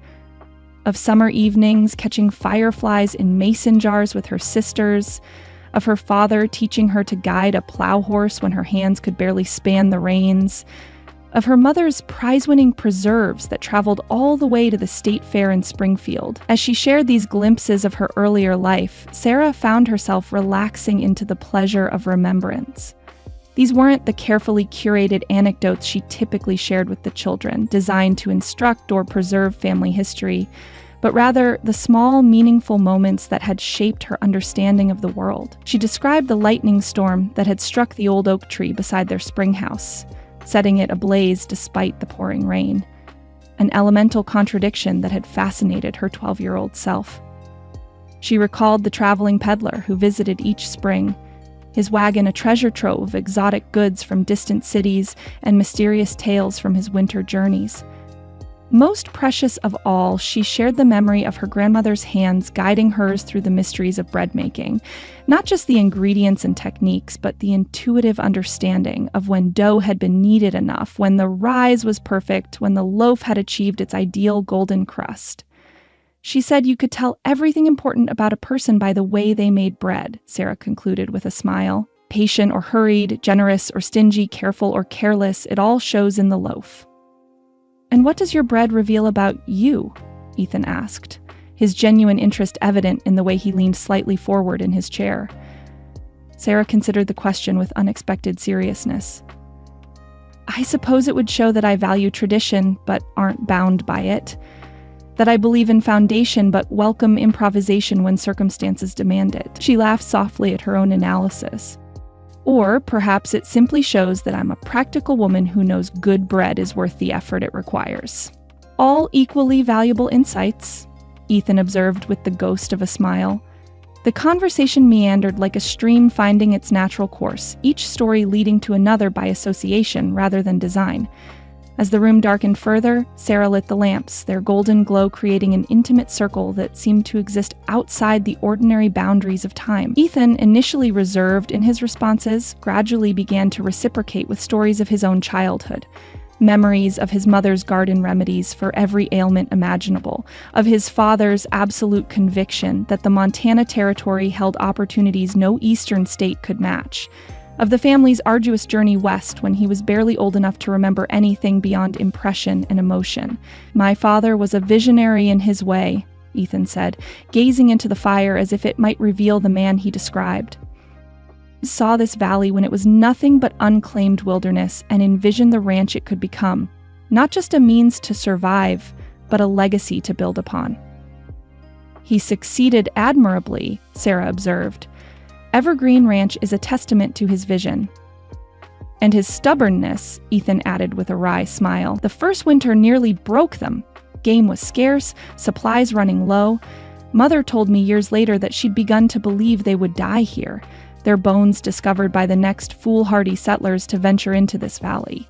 Of summer evenings catching fireflies in mason jars with her sisters, of her father teaching her to guide a plow horse when her hands could barely span the reins, of her mother's prize-winning preserves that traveled all the way to the state fair in Springfield. As she shared these glimpses of her earlier life, Sarah found herself relaxing into the pleasure of remembrance. These weren't the carefully curated anecdotes she typically shared with the children, designed to instruct or preserve family history, but rather the small, meaningful moments that had shaped her understanding of the world. She described the lightning storm that had struck the old oak tree beside their spring house, setting it ablaze despite the pouring rain, an elemental contradiction that had fascinated her 12-year-old self. She recalled the traveling peddler who visited each spring, his wagon a treasure trove of exotic goods from distant cities and mysterious tales from his winter journeys. Most precious of all, she shared the memory of her grandmother's hands guiding hers through the mysteries of bread making, not just the ingredients and techniques, but the intuitive understanding of when dough had been kneaded enough, when the rise was perfect, when the loaf had achieved its ideal golden crust. She said you could tell everything important about a person by the way they made bread, Sarah concluded with a smile. Patient or hurried, generous or stingy, careful or careless, it all shows in the loaf. "And what does your bread reveal about you?" Ethan asked, his genuine interest evident in the way he leaned slightly forward in his chair. Sarah considered the question with unexpected seriousness. "I suppose it would show that I value tradition, but aren't bound by it. That I believe in foundation, but welcome improvisation when circumstances demand it." She laughed softly at her own analysis. "Or perhaps it simply shows that I'm a practical woman who knows good bread is worth the effort it requires." "All equally valuable insights," Ethan observed with the ghost of a smile. The conversation meandered like a stream finding its natural course, each story leading to another by association rather than design. As the room darkened further, Sarah lit the lamps, their golden glow creating an intimate circle that seemed to exist outside the ordinary boundaries of time. Ethan, initially reserved in his responses, gradually began to reciprocate with stories of his own childhood. Memories of his mother's garden remedies for every ailment imaginable, of his father's absolute conviction that the Montana Territory held opportunities no eastern state could match, of the family's arduous journey west when he was barely old enough to remember anything beyond impression and emotion. "My father was a visionary in his way," Ethan said, gazing into the fire as if it might reveal the man he described. He saw this valley when it was nothing but unclaimed wilderness and envisioned the ranch it could become, not just a means to survive, but a legacy to build upon. "He succeeded admirably," Sarah observed. "Evergreen Ranch is a testament to his vision." And his stubbornness, Ethan added with a wry smile. The first winter nearly broke them. Game was scarce, supplies running low. Mother told me years later that she'd begun to believe they would die here, their bones discovered by the next foolhardy settlers to venture into this valley.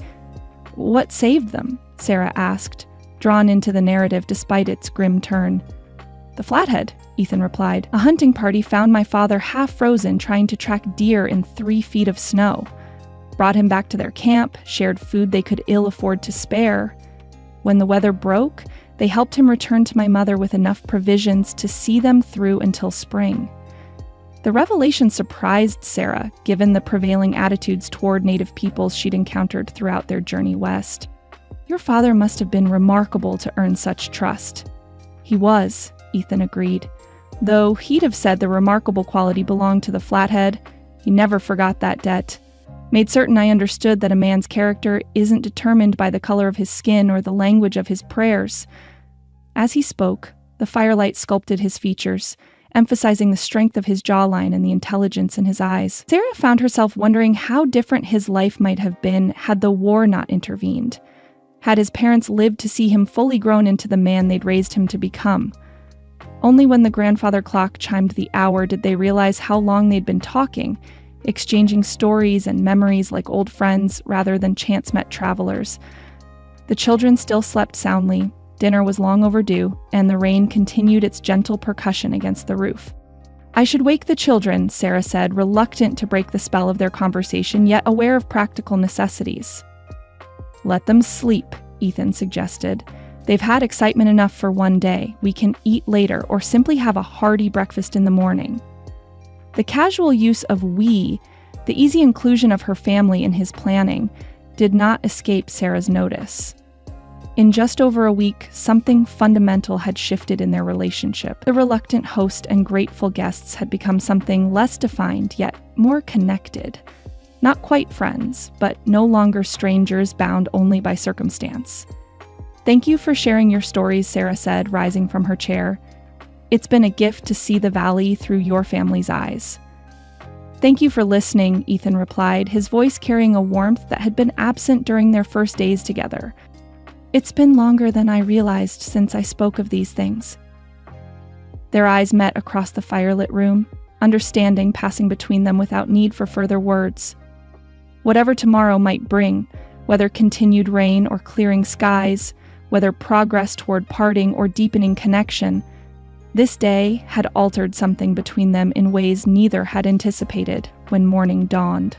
What saved them? Sarah asked, drawn into the narrative despite its grim turn. The Flathead, Ethan replied. A hunting party found my father half frozen trying to track deer in 3 feet of snow. Brought him back to their camp, shared food they could ill afford to spare. When the weather broke, they helped him return to my mother with enough provisions to see them through until spring. The revelation surprised Sarah, given the prevailing attitudes toward Native peoples she'd encountered throughout their journey west. Your father must have been remarkable to earn such trust. He was, Ethan agreed. Though he'd have said the remarkable quality belonged to the Flathead, he never forgot that debt. Made certain I understood that a man's character isn't determined by the color of his skin or the language of his prayers. As he spoke, the firelight sculpted his features, emphasizing the strength of his jawline and the intelligence in his eyes. Sarah found herself wondering how different his life might have been had the war not intervened. Had his parents lived to see him fully grown into the man they'd raised him to become. Only when the grandfather clock chimed the hour did they realize how long they'd been talking, exchanging stories and memories like old friends rather than chance-met travelers. The children still slept soundly, dinner was long overdue, and the rain continued its gentle percussion against the roof. I should wake the children, Sarah said, reluctant to break the spell of their conversation, yet aware of practical necessities. Let them sleep, Ethan suggested. They've had excitement enough for one day. We can eat later or simply have a hearty breakfast in the morning. The casual use of we, the easy inclusion of her family in his planning, did not escape Sarah's notice. In just over a week, something fundamental had shifted in their relationship. The reluctant host and grateful guests had become something less defined, yet more connected. Not quite friends, but no longer strangers bound only by circumstance. Thank you for sharing your stories, Sarah said, rising from her chair. It's been a gift to see the valley through your family's eyes. Thank you for listening, Ethan replied, his voice carrying a warmth that had been absent during their first days together. It's been longer than I realized since I spoke of these things. Their eyes met across the firelit room, understanding passing between them without need for further words. Whatever tomorrow might bring, whether continued rain or clearing skies, whether progress toward parting or deepening connection, this day had altered something between them in ways neither had anticipated when morning dawned.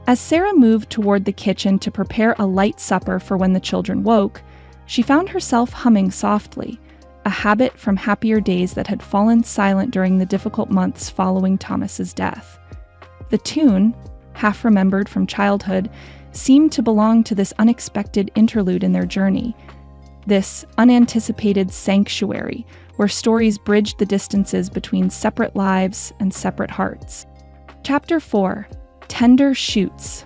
As Sarah moved toward the kitchen to prepare a light supper for when the children woke, she found herself humming softly, a habit from happier days that had fallen silent during the difficult months following Thomas's death. The tune, half remembered from childhood, seemed to belong to this unexpected interlude in their journey, this unanticipated sanctuary where stories bridged the distances between separate lives and separate hearts. Chapter 4. Tender Shoots.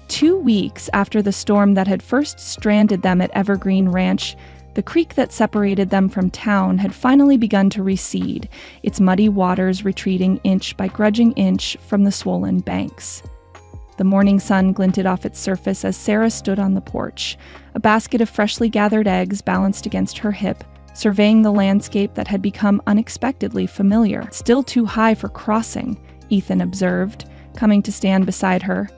2 weeks after the storm that had first stranded them at Evergreen Ranch, the creek that separated them from town had finally begun to recede, its muddy waters retreating inch by grudging inch from the swollen banks. The morning sun glinted off its surface as Sarah stood on the porch, a basket of freshly gathered eggs balanced against her hip, surveying the landscape that had become unexpectedly familiar. Still too high for crossing, Ethan observed, coming to stand beside her.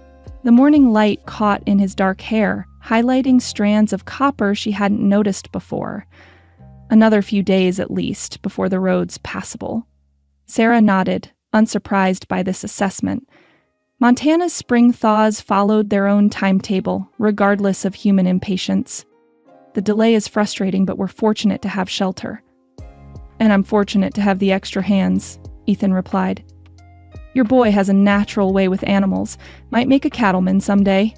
The morning light caught in his dark hair, highlighting strands of copper she hadn't noticed before. Another few days, at least, before the road's passable. Sarah nodded, unsurprised by this assessment. Montana's spring thaws followed their own timetable, regardless of human impatience. The delay is frustrating, but we're fortunate to have shelter. And I'm fortunate to have the extra hands, Ethan replied. Your boy has a natural way with animals, might make a cattleman someday.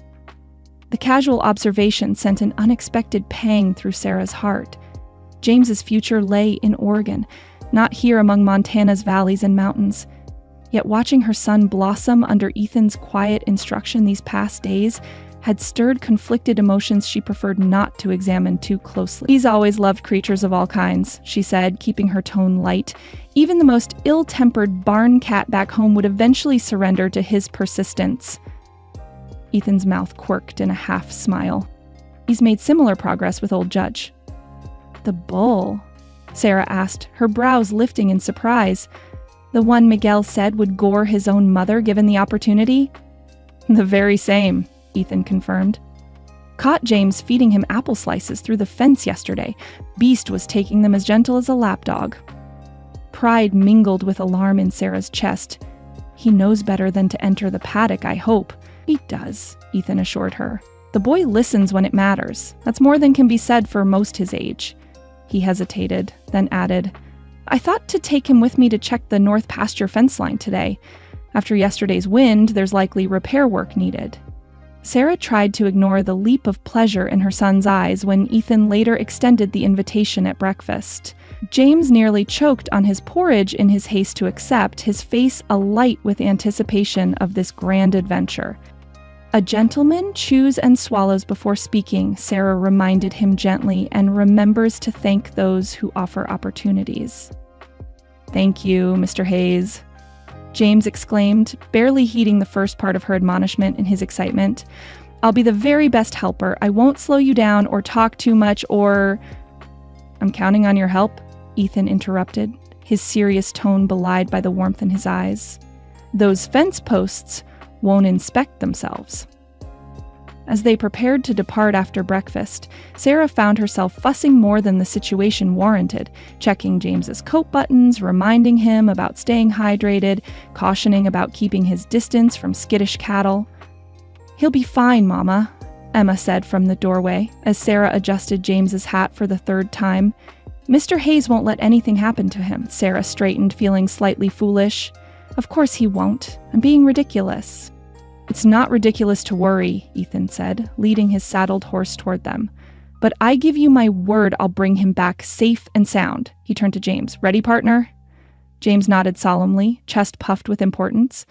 The casual observation sent an unexpected pang through Sarah's heart. James's future lay in Oregon, not here among Montana's valleys and mountains. Yet watching her son blossom under Ethan's quiet instruction these past days had stirred conflicted emotions she preferred not to examine too closely. He's always loved creatures of all kinds, she said, keeping her tone light. Even the most ill-tempered barn cat back home would eventually surrender to his persistence. Ethan's mouth quirked in a half-smile. "He's made similar progress with old Judge." "The bull?" Sarah asked, her brows lifting in surprise. "The one Miguel said would gore his own mother given the opportunity?" "The very same," Ethan confirmed. "Caught James feeding him apple slices through the fence yesterday. Beast was taking them as gentle as a lapdog." Pride mingled with alarm in Sarah's chest. "He knows better than to enter the paddock, I hope." "He does," Ethan assured her. "The boy listens when it matters. That's more than can be said for most his age." He hesitated, then added, "I thought to take him with me to check the north pasture fence line today. After yesterday's wind, there's likely repair work needed." Sarah tried to ignore the leap of pleasure in her son's eyes when Ethan later extended the invitation at breakfast. James nearly choked on his porridge in his haste to accept, his face alight with anticipation of this grand adventure. "A gentleman chews and swallows before speaking," Sarah reminded him gently, "and remembers to thank those who offer opportunities." "Thank you, Mr. Hayes," James exclaimed, barely heeding the first part of her admonishment in his excitement. "I'll be the very best helper. I won't slow you down or talk too much or—" "I'm counting on your help," Ethan interrupted, his serious tone belied by the warmth in his eyes. "Those fence posts won't inspect themselves." As they prepared to depart after breakfast, Sarah found herself fussing more than the situation warranted, checking James's coat buttons, reminding him about staying hydrated, cautioning about keeping his distance from skittish cattle. "He'll be fine, Mama," Emma said from the doorway, as Sarah adjusted James's hat for the third time. "Mr. Hayes won't let anything happen to him," Sarah straightened, feeling slightly foolish. "Of course he won't. I'm being ridiculous." "It's not ridiculous to worry," Ethan said, leading his saddled horse toward them. "But I give you my word I'll bring him back safe and sound." He turned to James. "Ready, partner?" James nodded solemnly, chest puffed with importance.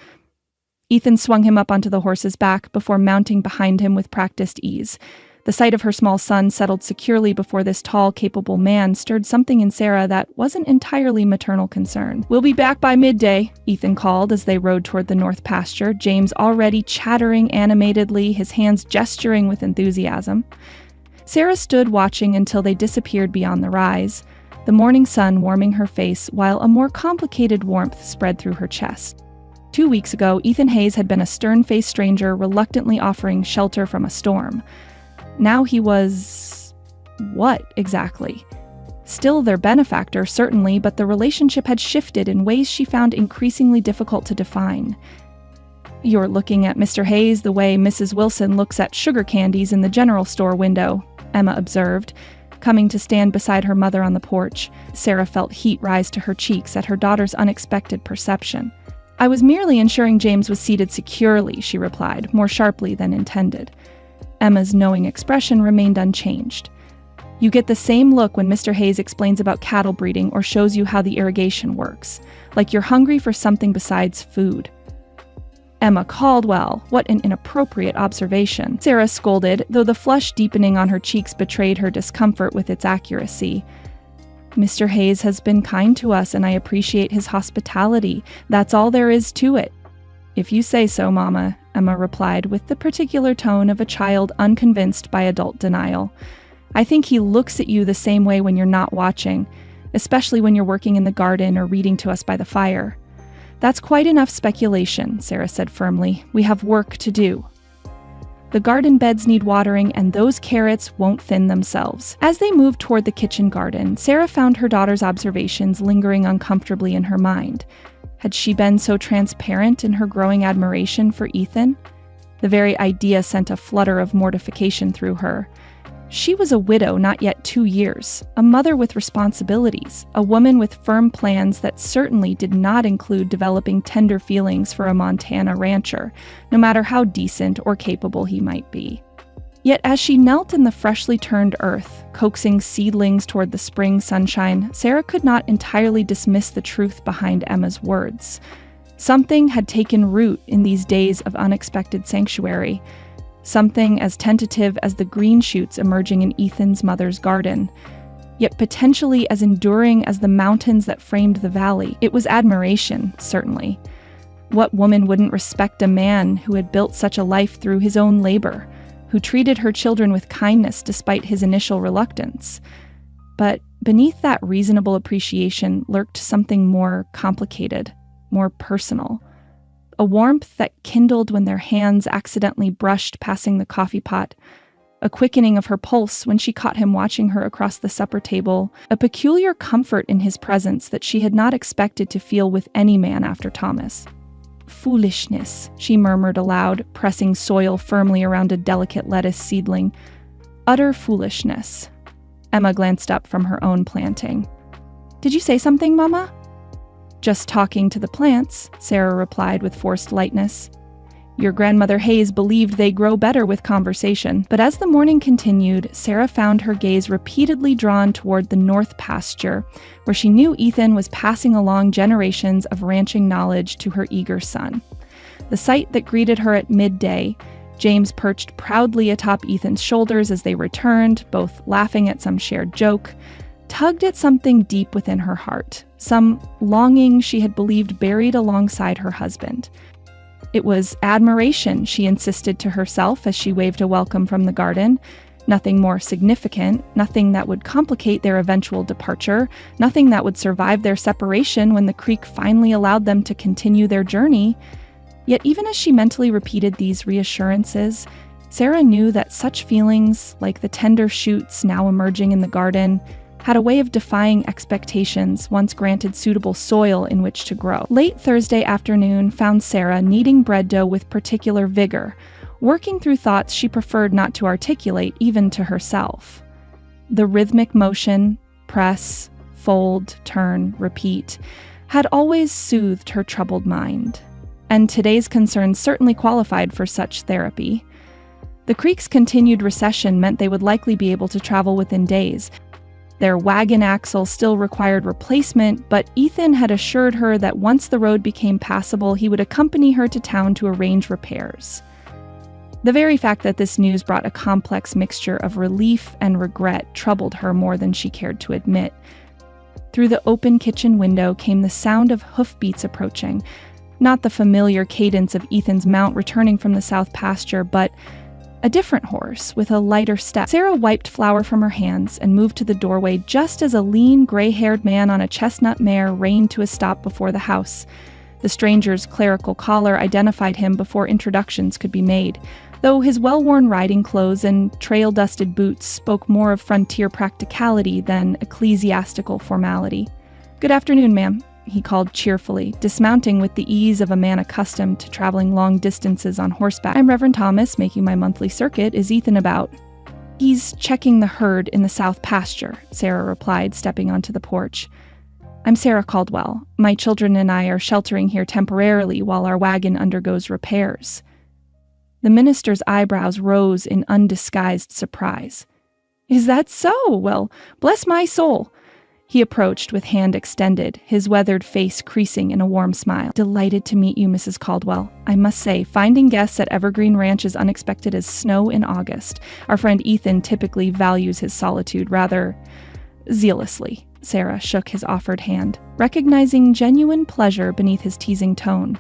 Ethan swung him up onto the horse's back before mounting behind him with practiced ease. The sight of her small son settled securely before this tall, capable man stirred something in Sarah that wasn't entirely maternal concern. "We'll be back by midday," Ethan called as they rode toward the north pasture, James already chattering animatedly, his hands gesturing with enthusiasm. Sarah stood watching until they disappeared beyond the rise, the morning sun warming her face while a more complicated warmth spread through her chest. 2 weeks ago, Ethan Hayes had been a stern-faced stranger reluctantly offering shelter from a storm. Now he was... what, exactly? Still their benefactor, certainly, but the relationship had shifted in ways she found increasingly difficult to define. "You're looking at Mr. Hayes the way Mrs. Wilson looks at sugar candies in the general store window," Emma observed, coming to stand beside her mother on the porch. Sarah felt heat rise to her cheeks at her daughter's unexpected perception. "I was merely ensuring James was seated securely," she replied, more sharply than intended. Emma's knowing expression remained unchanged. "You get the same look when Mr. Hayes explains about cattle breeding or shows you how the irrigation works, like you're hungry for something besides food." "Emma Caldwell, what an inappropriate observation," Sarah scolded, though the flush deepening on her cheeks betrayed her discomfort with its accuracy. "Mr. Hayes has been kind to us, and I appreciate his hospitality. That's all there is to it." "If you say so, Mama," Emma replied with the particular tone of a child unconvinced by adult denial. "I think he looks at you the same way when you're not watching, especially when you're working in the garden or reading to us by the fire." "That's quite enough speculation," Sarah said firmly. "We have work to do." The garden beds need watering, and those carrots won't thin themselves. As they moved toward the kitchen garden, Sarah found her daughter's observations lingering uncomfortably in her mind. Had she been so transparent in her growing admiration for Ethan? The very idea sent a flutter of mortification through her. She was a widow not yet 2 years, a mother with responsibilities, a woman with firm plans that certainly did not include developing tender feelings for a Montana rancher, no matter how decent or capable he might be. Yet as she knelt in the freshly turned earth, coaxing seedlings toward the spring sunshine, Sarah could not entirely dismiss the truth behind Emma's words. Something had taken root in these days of unexpected sanctuary, something as tentative as the green shoots emerging in Ethan's mother's garden, yet potentially as enduring as the mountains that framed the valley. It was admiration, certainly. What woman wouldn't respect a man who had built such a life through his own labor, who treated her children with kindness despite his initial reluctance? But beneath that reasonable appreciation lurked something more complicated, more personal. A warmth that kindled when their hands accidentally brushed passing the coffee pot, a quickening of her pulse when she caught him watching her across the supper table, a peculiar comfort in his presence that she had not expected to feel with any man after Thomas. "Foolishness," she murmured aloud, pressing soil firmly around a delicate lettuce seedling. "Utter foolishness." Emma glanced up from her own planting. "Did you say something, Mama?" "Just talking to the plants," Sarah replied with forced lightness. "Your grandmother Hayes believed they grow better with conversation." But as the morning continued, Sarah found her gaze repeatedly drawn toward the north pasture, where she knew Ethan was passing along generations of ranching knowledge to her eager son. The sight that greeted her at midday, James perched proudly atop Ethan's shoulders as they returned, both laughing at some shared joke, tugged at something deep within her heart, some longing she had believed buried alongside her husband. It was admiration, she insisted to herself as she waved a welcome from the garden. Nothing more significant, nothing that would complicate their eventual departure, nothing that would survive their separation when the creek finally allowed them to continue their journey. Yet even as she mentally repeated these reassurances, Sarah knew that such feelings, like the tender shoots now emerging in the garden, had a way of defying expectations once granted suitable soil in which to grow. Late Thursday afternoon found Sarah kneading bread dough with particular vigor, working through thoughts she preferred not to articulate even to herself. The rhythmic motion, press, fold, turn, repeat, had always soothed her troubled mind, and today's concerns certainly qualified for such therapy. The creek's continued recession meant they would likely be able to travel within days. Their wagon axle still required replacement, but Ethan had assured her that once the road became passable, he would accompany her to town to arrange repairs. The very fact that this news brought a complex mixture of relief and regret troubled her more than she cared to admit. Through the open kitchen window came the sound of hoofbeats approaching, not the familiar cadence of Ethan's mount returning from the south pasture, but a different horse with a lighter step. Sarah wiped flour from her hands and moved to the doorway just as a lean, gray-haired man on a chestnut mare reined to a stop before the house. The stranger's clerical collar identified him before introductions could be made, though his well-worn riding clothes and trail-dusted boots spoke more of frontier practicality than ecclesiastical formality. "Good afternoon, ma'am," he called cheerfully, dismounting with the ease of a man accustomed to traveling long distances on horseback. "I'm Reverend Thomas, making my monthly circuit. Is Ethan about?" "He's checking the herd in the south pasture," Sarah replied, stepping onto the porch. "I'm Sarah Caldwell. My children and I are sheltering here temporarily while our wagon undergoes repairs." The minister's eyebrows rose in undisguised surprise. "Is that so? Well, bless my soul." He approached with hand extended, his weathered face creasing in a warm smile. "Delighted to meet you, Mrs. Caldwell. I must say, finding guests at Evergreen Ranch is unexpected as snow in August. Our friend Ethan typically values his solitude rather zealously." Sarah shook his offered hand, recognizing genuine pleasure beneath his teasing tone.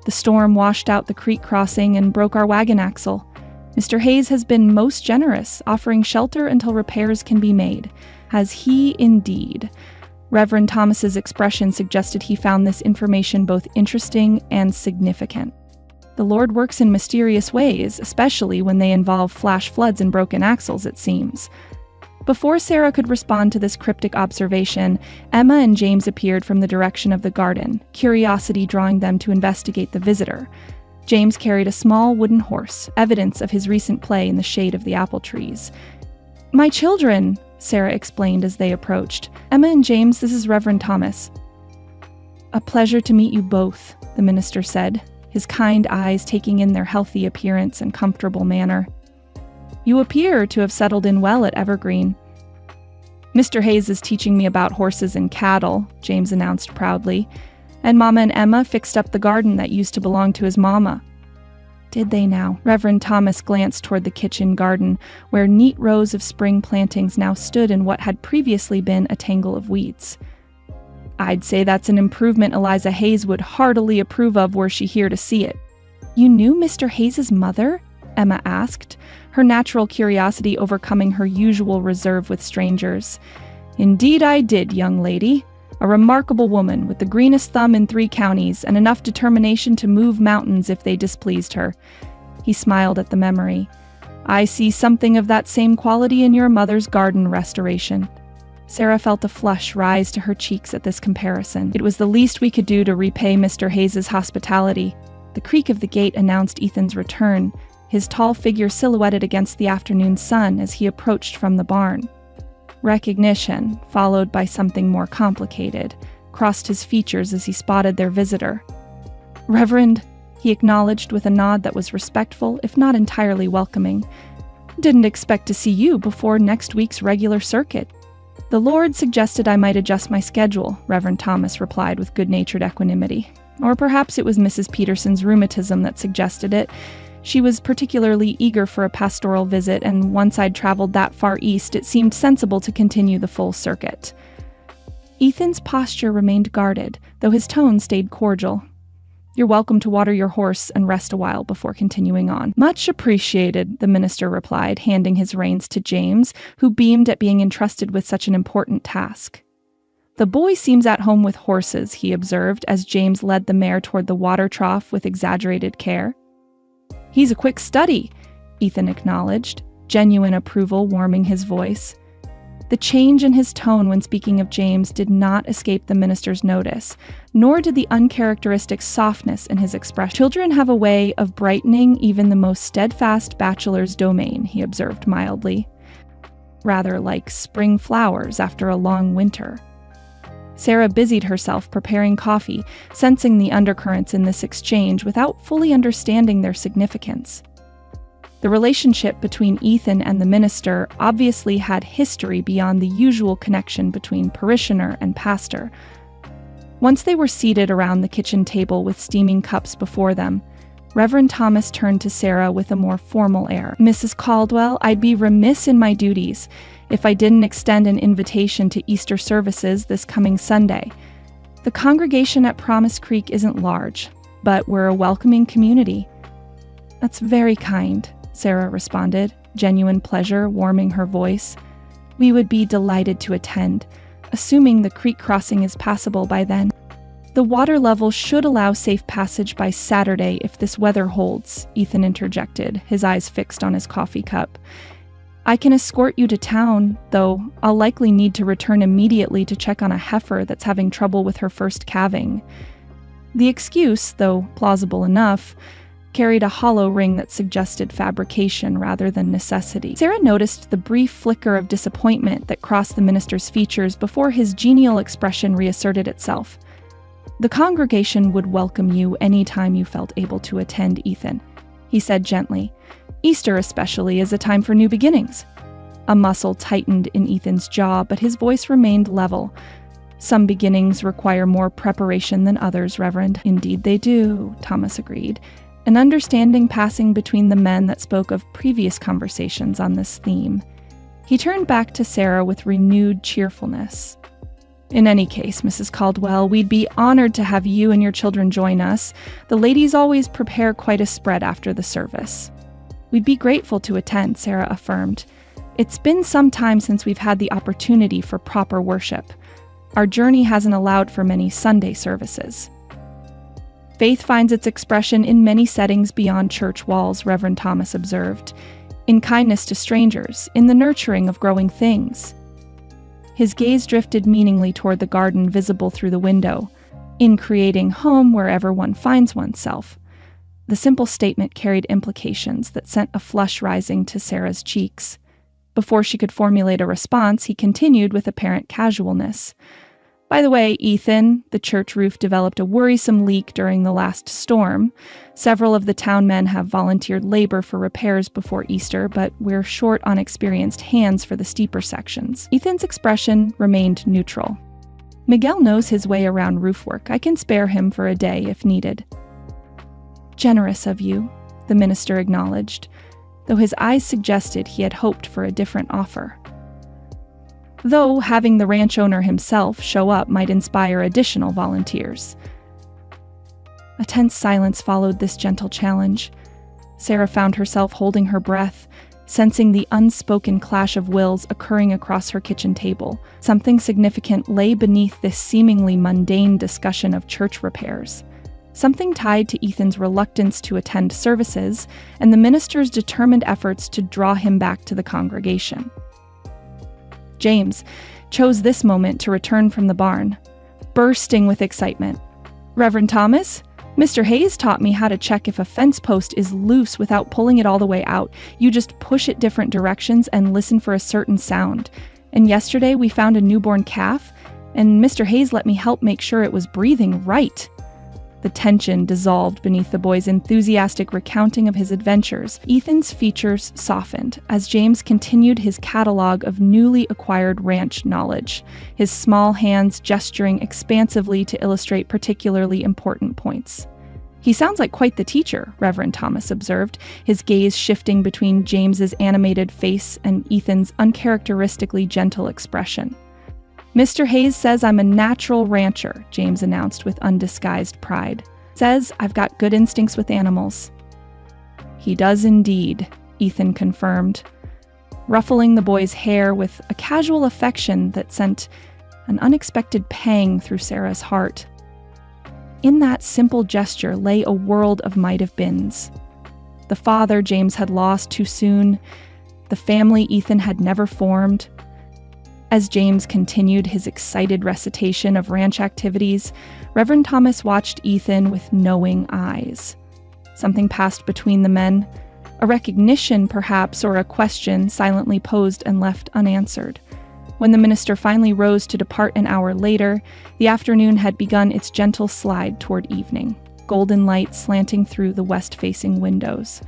"The storm washed out the creek crossing and broke our wagon axle. Mr. Hayes has been most generous, offering shelter until repairs can be made." Has he indeed? Reverend Thomas's expression suggested he found this information both interesting and significant. The Lord works in mysterious ways, especially when they involve flash floods and broken axles, it seems. Before Sarah could respond to this cryptic observation, Emma and James appeared from the direction of the garden, curiosity drawing them to investigate the visitor. James carried a small wooden horse, evidence of his recent play in the shade of the apple trees. "My children," Sarah explained as they approached. "Emma and James, this is Reverend Thomas." "A pleasure to meet you both," the minister said, his kind eyes taking in their healthy appearance and comfortable manner. "You appear to have settled in well at Evergreen." "Mr. Hayes is teaching me about horses and cattle," James announced proudly, "and Mama and Emma fixed up the garden that used to belong to his mama." Did they now? Reverend Thomas glanced toward the kitchen garden, where neat rows of spring plantings now stood in what had previously been a tangle of weeds. I'd say that's an improvement Eliza Hayes would heartily approve of were she here to see it. You knew Mr. Hayes's mother? Emma asked, her natural curiosity overcoming her usual reserve with strangers. Indeed I did, young lady. A remarkable woman with the greenest thumb in 3 counties and enough determination to move mountains if they displeased her. He smiled at the memory. I see something of that same quality in your mother's garden restoration. Sarah felt a flush rise to her cheeks at this comparison. It was the least we could do to repay Mr. Hayes's hospitality. The creak of the gate announced Ethan's return, his tall figure silhouetted against the afternoon sun as he approached from the barn. Recognition, followed by something more complicated, crossed his features as he spotted their visitor. Reverend, he acknowledged with a nod that was respectful, if not entirely welcoming. Didn't expect to see you before next week's regular circuit. The Lord suggested I might adjust my schedule, Reverend Thomas replied with good-natured equanimity. Or perhaps it was Mrs. Peterson's rheumatism that suggested it. She was particularly eager for a pastoral visit, and once I'd traveled that far east, it seemed sensible to continue the full circuit. Ethan's posture remained guarded, though his tone stayed cordial. You're welcome to water your horse and rest a while before continuing on. Much appreciated, the minister replied, handing his reins to James, who beamed at being entrusted with such an important task. The boy seems at home with horses, he observed, as James led the mare toward the water trough with exaggerated care. He's a quick study, Ethan acknowledged, genuine approval warming his voice. The change in his tone when speaking of James did not escape the minister's notice, nor did the uncharacteristic softness in his expression. Children have a way of brightening even the most steadfast bachelor's domain, he observed mildly. Rather like spring flowers after a long winter. Sarah busied herself preparing coffee, sensing the undercurrents in this exchange without fully understanding their significance. The relationship between Ethan and the minister obviously had history beyond the usual connection between parishioner and pastor. Once they were seated around the kitchen table with steaming cups before them, Reverend Thomas turned to Sarah with a more formal air. Mrs. Caldwell, I'd be remiss in my duties if I didn't extend an invitation to Easter services this coming Sunday. The congregation at Promise Creek isn't large, but we're a welcoming community. That's very kind, Sarah responded, genuine pleasure warming her voice. We would be delighted to attend, assuming the creek crossing is passable by then. The water level should allow safe passage by Saturday if this weather holds, Ethan interjected, his eyes fixed on his coffee cup. I can escort you to town, though I'll likely need to return immediately to check on a heifer that's having trouble with her first calving. The excuse, though plausible enough, carried a hollow ring that suggested fabrication rather than necessity. Sarah noticed the brief flicker of disappointment that crossed the minister's features before his genial expression reasserted itself. The congregation would welcome you any time you felt able to attend, Ethan, he said gently. Easter especially is a time for new beginnings. A muscle tightened in Ethan's jaw, but his voice remained level. Some beginnings require more preparation than others, Reverend. Indeed they do, Thomas agreed, an understanding passing between the men that spoke of previous conversations on this theme. He turned back to Sarah with renewed cheerfulness. In any case, Mrs. Caldwell, we'd be honored to have you and your children join us. The ladies always prepare quite a spread after the service. We'd be grateful to attend, Sarah affirmed. It's been some time since we've had the opportunity for proper worship. Our journey hasn't allowed for many Sunday services. Faith finds its expression in many settings beyond church walls, Reverend Thomas observed. In kindness to strangers, in the nurturing of growing things. His gaze drifted meaningly toward the garden visible through the window, in creating home wherever one finds oneself. The simple statement carried implications that sent a flush rising to Sarah's cheeks. Before she could formulate a response, he continued with apparent casualness. By the way, Ethan, the church roof developed a worrisome leak during the last storm. Several of the town men have volunteered labor for repairs before Easter, but we're short on experienced hands for the steeper sections. Ethan's expression remained neutral. Miguel knows his way around roof work. I can spare him for a day if needed. Generous of you, the minister acknowledged, though his eyes suggested he had hoped for a different offer. though having the ranch owner himself show up might inspire additional volunteers. A tense silence followed this gentle challenge. Sarah found herself holding her breath, sensing the unspoken clash of wills occurring across her kitchen table. Something significant lay beneath this seemingly mundane discussion of church repairs. Something tied to Ethan's reluctance to attend services and the minister's determined efforts to draw him back to the congregation. James chose this moment to return from the barn, bursting with excitement. "Reverend Thomas, Mr. Hayes taught me how to check if a fence post is loose without pulling it all the way out. You just push it different directions and listen for a certain sound. And yesterday we found a newborn calf, and Mr. Hayes let me help make sure it was breathing right." The tension dissolved beneath the boy's enthusiastic recounting of his adventures. Ethan's features softened as James continued his catalog of newly acquired ranch knowledge, his small hands gesturing expansively to illustrate particularly important points. "He sounds like quite the teacher," Reverend Thomas observed, his gaze shifting between James's animated face and Ethan's uncharacteristically gentle expression. "Mr. Hayes says I'm a natural rancher," James announced with undisguised pride. "Says I've got good instincts with animals." "He does indeed," Ethan confirmed, ruffling the boy's hair with a casual affection that sent an unexpected pang through Sarah's heart. In that simple gesture lay a world of might-have-beens. The father James had lost too soon, the family Ethan had never formed. As James continued his excited recitation of ranch activities, Reverend Thomas watched Ethan with knowing eyes. Something passed between the men, a recognition perhaps, or a question silently posed and left unanswered. When the minister finally rose to depart an hour later, the afternoon had begun its gentle slide toward evening, golden light slanting through the west-facing windows.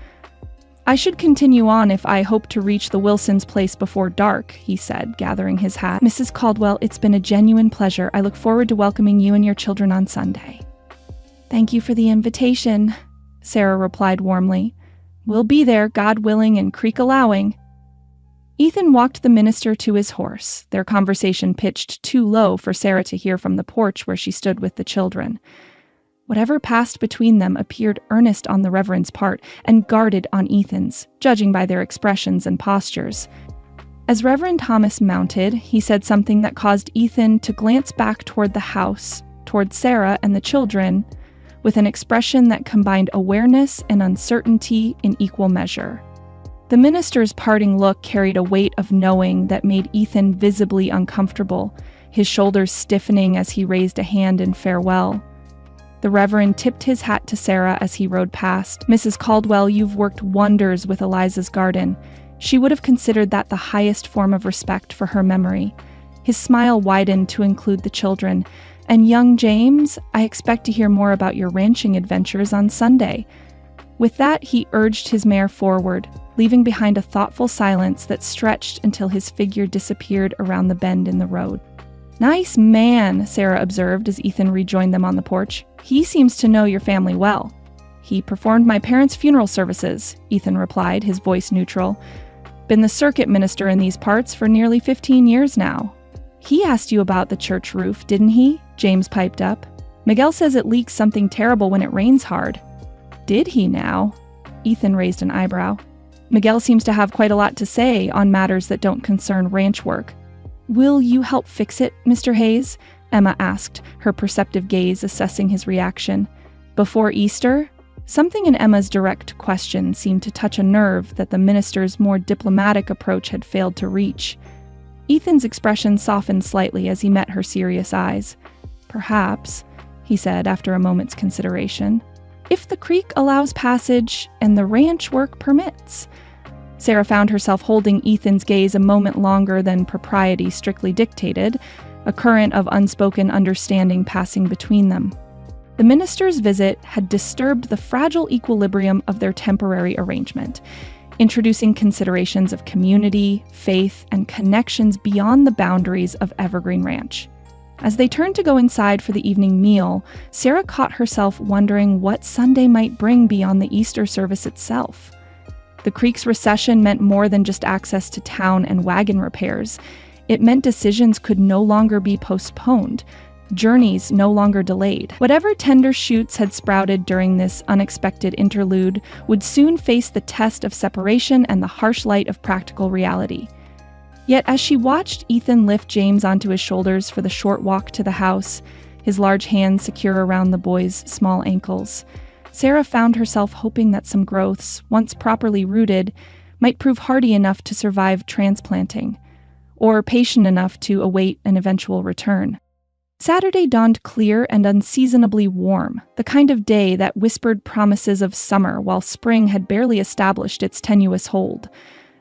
"I should continue on if I hope to reach the Wilsons' place before dark," he said, gathering his hat. "Mrs. Caldwell, it's been a genuine pleasure. I look forward to welcoming you and your children on Sunday." "Thank you for the invitation," Sarah replied warmly. "We'll be there, God willing and creek allowing." Ethan walked the minister to his horse, their conversation pitched too low for Sarah to hear from the porch where she stood with the children. Whatever passed between them appeared earnest on the Reverend's part and guarded on Ethan's, judging by their expressions and postures. As Reverend Thomas mounted, he said something that caused Ethan to glance back toward the house, toward Sarah and the children, with an expression that combined awareness and uncertainty in equal measure. The minister's parting look carried a weight of knowing that made Ethan visibly uncomfortable, his shoulders stiffening as he raised a hand in farewell. The Reverend tipped his hat to Sarah as he rode past. "Mrs. Caldwell, you've worked wonders with Eliza's garden." She would have considered that the highest form of respect for her memory. His smile widened to include the children. "And young James, I expect to hear more about your ranching adventures on Sunday." With that, he urged his mare forward, leaving behind a thoughtful silence that stretched until his figure disappeared around the bend in the road. "Nice man," Sarah observed as Ethan rejoined them on the porch. "He seems to know your family well." "He performed my parents' funeral services," Ethan replied, his voice neutral. "Been the circuit minister in these parts for nearly 15 years now." "He asked you about the church roof, didn't he?" James piped up. "Miguel says it leaks something terrible when it rains hard." "Did he now?" Ethan raised an eyebrow. "Miguel seems to have quite a lot to say on matters that don't concern ranch work." "Will you help fix it, Mr. Hayes?" Emma asked, her perceptive gaze assessing his reaction. "Before Easter?" Something in Emma's direct question seemed to touch a nerve that the minister's more diplomatic approach had failed to reach. Ethan's expression softened slightly as he met her serious eyes. "Perhaps," he said after a moment's consideration, "if the creek allows passage and the ranch work permits." Sarah found herself holding Ethan's gaze a moment longer than propriety strictly dictated, a current of unspoken understanding passing between them. The minister's visit had disturbed the fragile equilibrium of their temporary arrangement, introducing considerations of community, faith, and connections beyond the boundaries of Evergreen Ranch. As they turned to go inside for the evening meal, Sarah caught herself wondering what Sunday might bring beyond the Easter service itself. The creek's recession meant more than just access to town and wagon repairs. It meant decisions could no longer be postponed, journeys no longer delayed. Whatever tender shoots had sprouted during this unexpected interlude would soon face the test of separation and the harsh light of practical reality. Yet as she watched Ethan lift James onto his shoulders for the short walk to the house, his large hands secure around the boy's small ankles, Sarah found herself hoping that some growths, once properly rooted, might prove hardy enough to survive transplanting, or patient enough to await an eventual return. Saturday dawned clear and unseasonably warm, the kind of day that whispered promises of summer while spring had barely established its tenuous hold.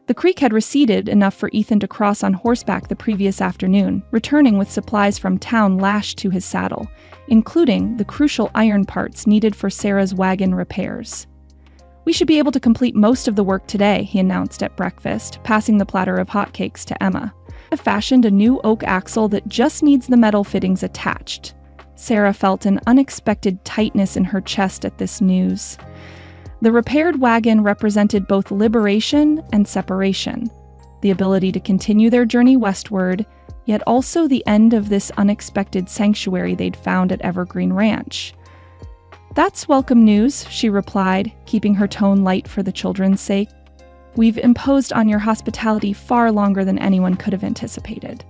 The creek had receded enough for Ethan to cross on horseback the previous afternoon, returning with supplies from town lashed to his saddle, including the crucial iron parts needed for Sarah's wagon repairs. "We should be able to complete most of the work today," he announced at breakfast, passing the platter of hotcakes to Emma. "I've fashioned a new oak axle that just needs the metal fittings attached." Sarah felt an unexpected tightness in her chest at this news. The repaired wagon represented both liberation and separation, the ability to continue their journey westward, yet also the end of this unexpected sanctuary they'd found at Evergreen Ranch. "That's welcome news," she replied, keeping her tone light for the children's sake. "We've imposed on your hospitality far longer than anyone could have anticipated."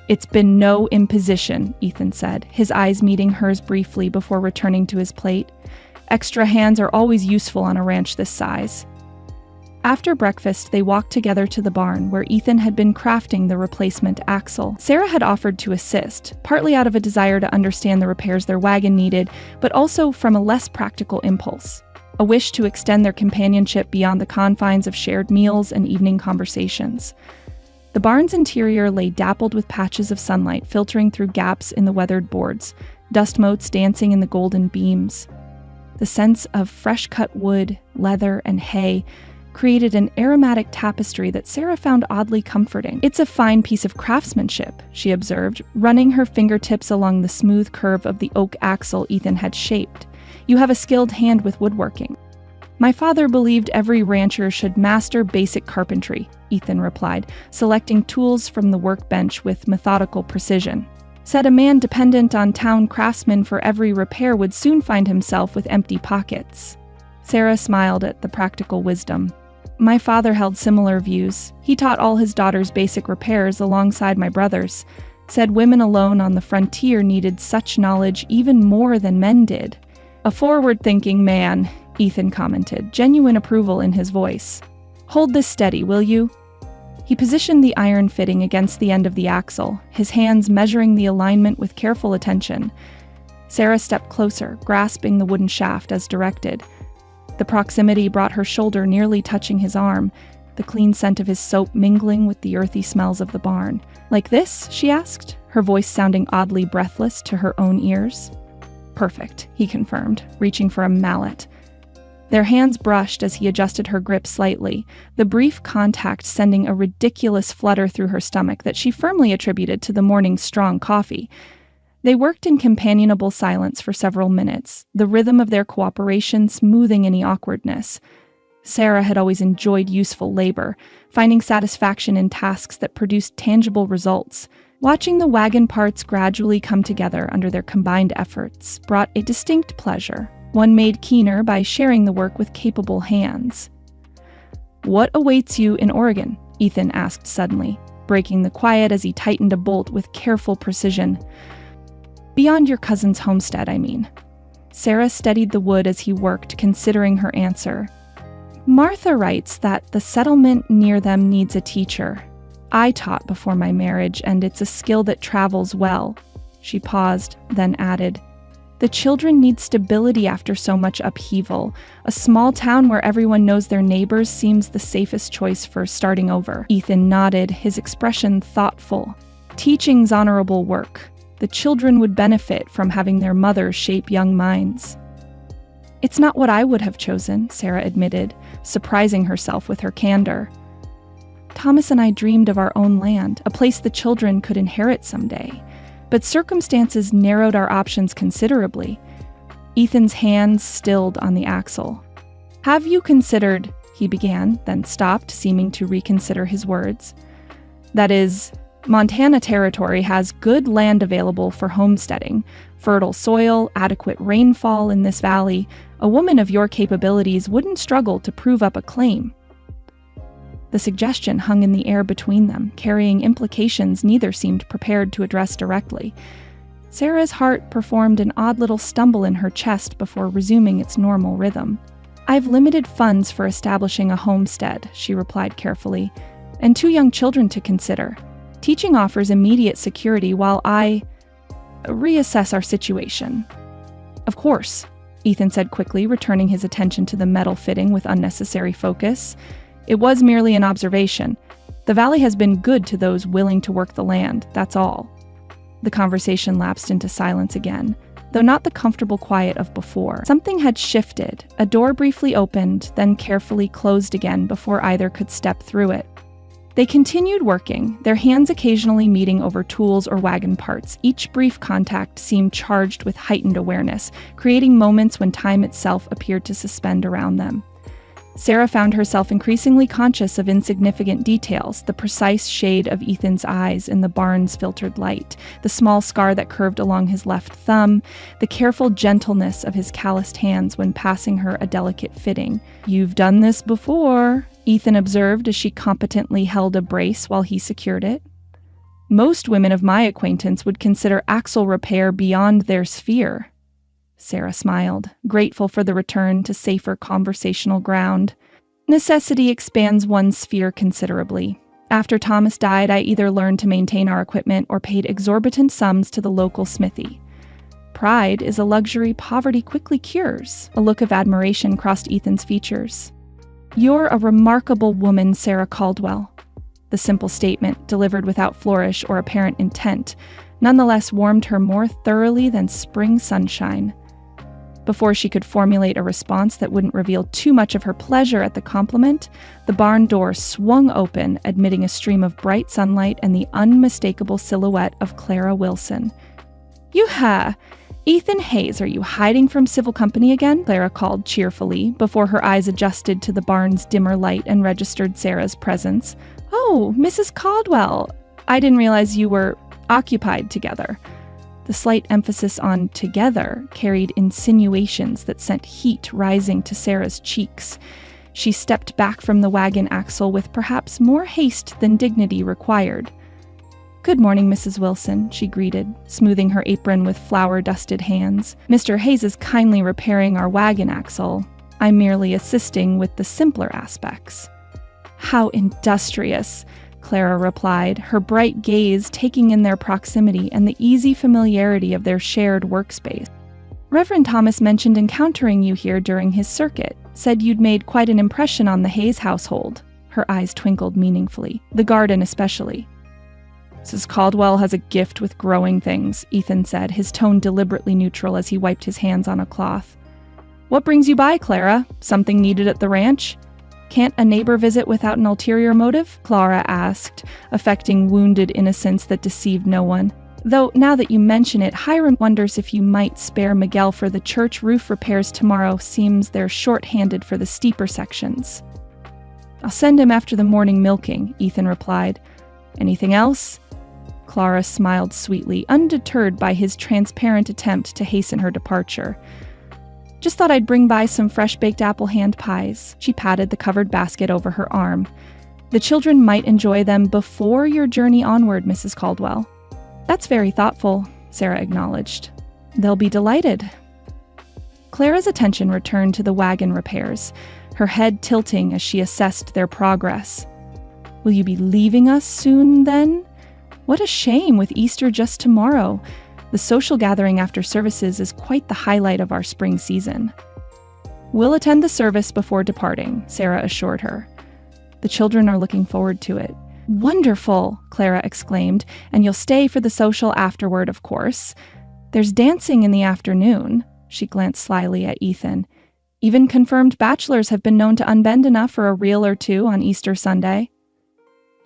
"It's been no imposition," Ethan said, his eyes meeting hers briefly before returning to his plate. "Extra hands are always useful on a ranch this size." After breakfast, they walked together to the barn where Ethan had been crafting the replacement axle. Sarah had offered to assist, partly out of a desire to understand the repairs their wagon needed, but also from a less practical impulse, a wish to extend their companionship beyond the confines of shared meals and evening conversations. The barn's interior lay dappled with patches of sunlight filtering through gaps in the weathered boards, dust motes dancing in the golden beams. The sense of fresh-cut wood, leather, and hay created an aromatic tapestry that Sarah found oddly comforting. "It's a fine piece of craftsmanship," she observed, running her fingertips along the smooth curve of the oak axle Ethan had shaped. "You have a skilled hand with woodworking." "My father believed every rancher should master basic carpentry," Ethan replied, selecting tools from the workbench with methodical precision. "Said a man dependent on town craftsmen for every repair would soon find himself with empty pockets." Sarah smiled at the practical wisdom. "My father held similar views. He taught all his daughters basic repairs alongside my brothers. Said women alone on the frontier needed such knowledge even more than men did." "A forward-thinking man," Ethan commented, genuine approval in his voice. "Hold this steady, will you?" He positioned the iron fitting against the end of the axle, his hands measuring the alignment with careful attention. Sarah stepped closer, grasping the wooden shaft as directed. The proximity brought her shoulder nearly touching his arm, the clean scent of his soap mingling with the earthy smells of the barn. "Like this?" she asked, her voice sounding oddly breathless to her own ears. "Perfect," he confirmed, reaching for a mallet. Their hands brushed as he adjusted her grip slightly, the brief contact sending a ridiculous flutter through her stomach that she firmly attributed to the morning's strong coffee. They worked in companionable silence for several minutes, the rhythm of their cooperation smoothing any awkwardness. Sarah had always enjoyed useful labor, finding satisfaction in tasks that produced tangible results. Watching the wagon parts gradually come together under their combined efforts brought a distinct pleasure, one made keener by sharing the work with capable hands. "What awaits you in Oregon?" Ethan asked suddenly, breaking the quiet as he tightened a bolt with careful precision. "Beyond your cousin's homestead, I mean." Sarah steadied the wood as he worked, considering her answer. "Martha writes that the settlement near them needs a teacher. I taught before my marriage, and it's a skill that travels well." She paused, then added, "The children need stability after so much upheaval. A small town where everyone knows their neighbors seems the safest choice for starting over." Ethan nodded, his expression thoughtful. "Teaching's honorable work. The children would benefit from having their mother shape young minds." "It's not what I would have chosen," Sarah admitted, surprising herself with her candor. "Thomas and I dreamed of our own land, a place the children could inherit someday. But circumstances narrowed our options considerably." Ethan's hands stilled on the axle. "Have you considered," he began, then stopped, seeming to reconsider his words. "That is, Montana Territory has good land available for homesteading, fertile soil, adequate rainfall in this valley. A woman of your capabilities wouldn't struggle to prove up a claim. The suggestion hung in the air between them, carrying implications neither seemed prepared to address directly. Sarah's heart performed an odd little stumble in her chest before resuming its normal rhythm. "I've limited funds for establishing a homestead," she replied carefully, "and 2 young children to consider. Teaching offers immediate security while I reassess our situation." "Of course," Ethan said quickly, returning his attention to the metal fitting with unnecessary focus. "It was merely an observation. The valley has been good to those willing to work the land, that's all." The conversation lapsed into silence again, though not the comfortable quiet of before. Something had shifted. A door briefly opened, then carefully closed again before either could step through it. They continued working, their hands occasionally meeting over tools or wagon parts. Each brief contact seemed charged with heightened awareness, creating moments when time itself appeared to suspend around them. Sarah found herself increasingly conscious of insignificant details, the precise shade of Ethan's eyes in the barn's filtered light, the small scar that curved along his left thumb, the careful gentleness of his calloused hands when passing her a delicate fitting. "You've done this before," Ethan observed as she competently held a brace while he secured it. "Most women of my acquaintance would consider axle repair beyond their sphere." Sarah smiled, grateful for the return to safer conversational ground. "Necessity expands one's sphere considerably. After Thomas died, I either learned to maintain our equipment or paid exorbitant sums to the local smithy. Pride is a luxury poverty quickly cures." A look of admiration crossed Ethan's features. "You're a remarkable woman, Sarah Caldwell." The simple statement, delivered without flourish or apparent intent, nonetheless warmed her more thoroughly than spring sunshine. Before she could formulate a response that wouldn't reveal too much of her pleasure at the compliment, the barn door swung open, admitting a stream of bright sunlight and the unmistakable silhouette of Clara Wilson. Ethan Hayes, are you hiding from civil company again?" Clara called cheerfully, before her eyes adjusted to the barn's dimmer light and registered Sarah's presence. "Oh, Mrs. Caldwell, I didn't realize you were occupied together." The slight emphasis on "together" carried insinuations that sent heat rising to Sarah's cheeks. She stepped back from the wagon axle with perhaps more haste than dignity required. "Good morning, Mrs. Wilson," she greeted, smoothing her apron with flour-dusted hands. "Mr. Hayes is kindly repairing our wagon axle. I'm merely assisting with the simpler aspects." "How industrious," Clara replied, her bright gaze taking in their proximity and the easy familiarity of their shared workspace. "Reverend Thomas mentioned encountering you here during his circuit, said you'd made quite an impression on the Hayes household." Her eyes twinkled meaningfully, the garden especially. "Mrs. Caldwell has a gift with growing things," Ethan said, his tone deliberately neutral as he wiped his hands on a cloth. "What brings you by, Clara? Something needed at the ranch?" "Can't a neighbor visit without an ulterior motive?" Clara asked, affecting wounded innocence that deceived no one. "Though, now that you mention it, Hiram wonders if you might spare Miguel for the church roof repairs tomorrow. Seems they're short-handed for the steeper sections." "I'll send him after the morning milking," Ethan replied. "Anything else?" Clara smiled sweetly, undeterred by his transparent attempt to hasten her departure. "Just thought I'd bring by some fresh-baked apple hand pies." She patted the covered basket over her arm. "The children might enjoy them before your journey onward, Mrs. Caldwell." "That's very thoughtful," Sarah acknowledged. "They'll be delighted." Clara's attention returned to the wagon repairs, her head tilting as she assessed their progress. "Will you be leaving us soon, then? What a shame, with Easter just tomorrow. The social gathering after services is quite the highlight of our spring season." "We'll attend the service before departing," Sarah assured her. "The children are looking forward to it." "Wonderful!" Clara exclaimed. "And you'll stay for the social afterward, of course. There's dancing in the afternoon." She glanced slyly at Ethan. "Even confirmed bachelors have been known to unbend enough for a reel or two on Easter Sunday."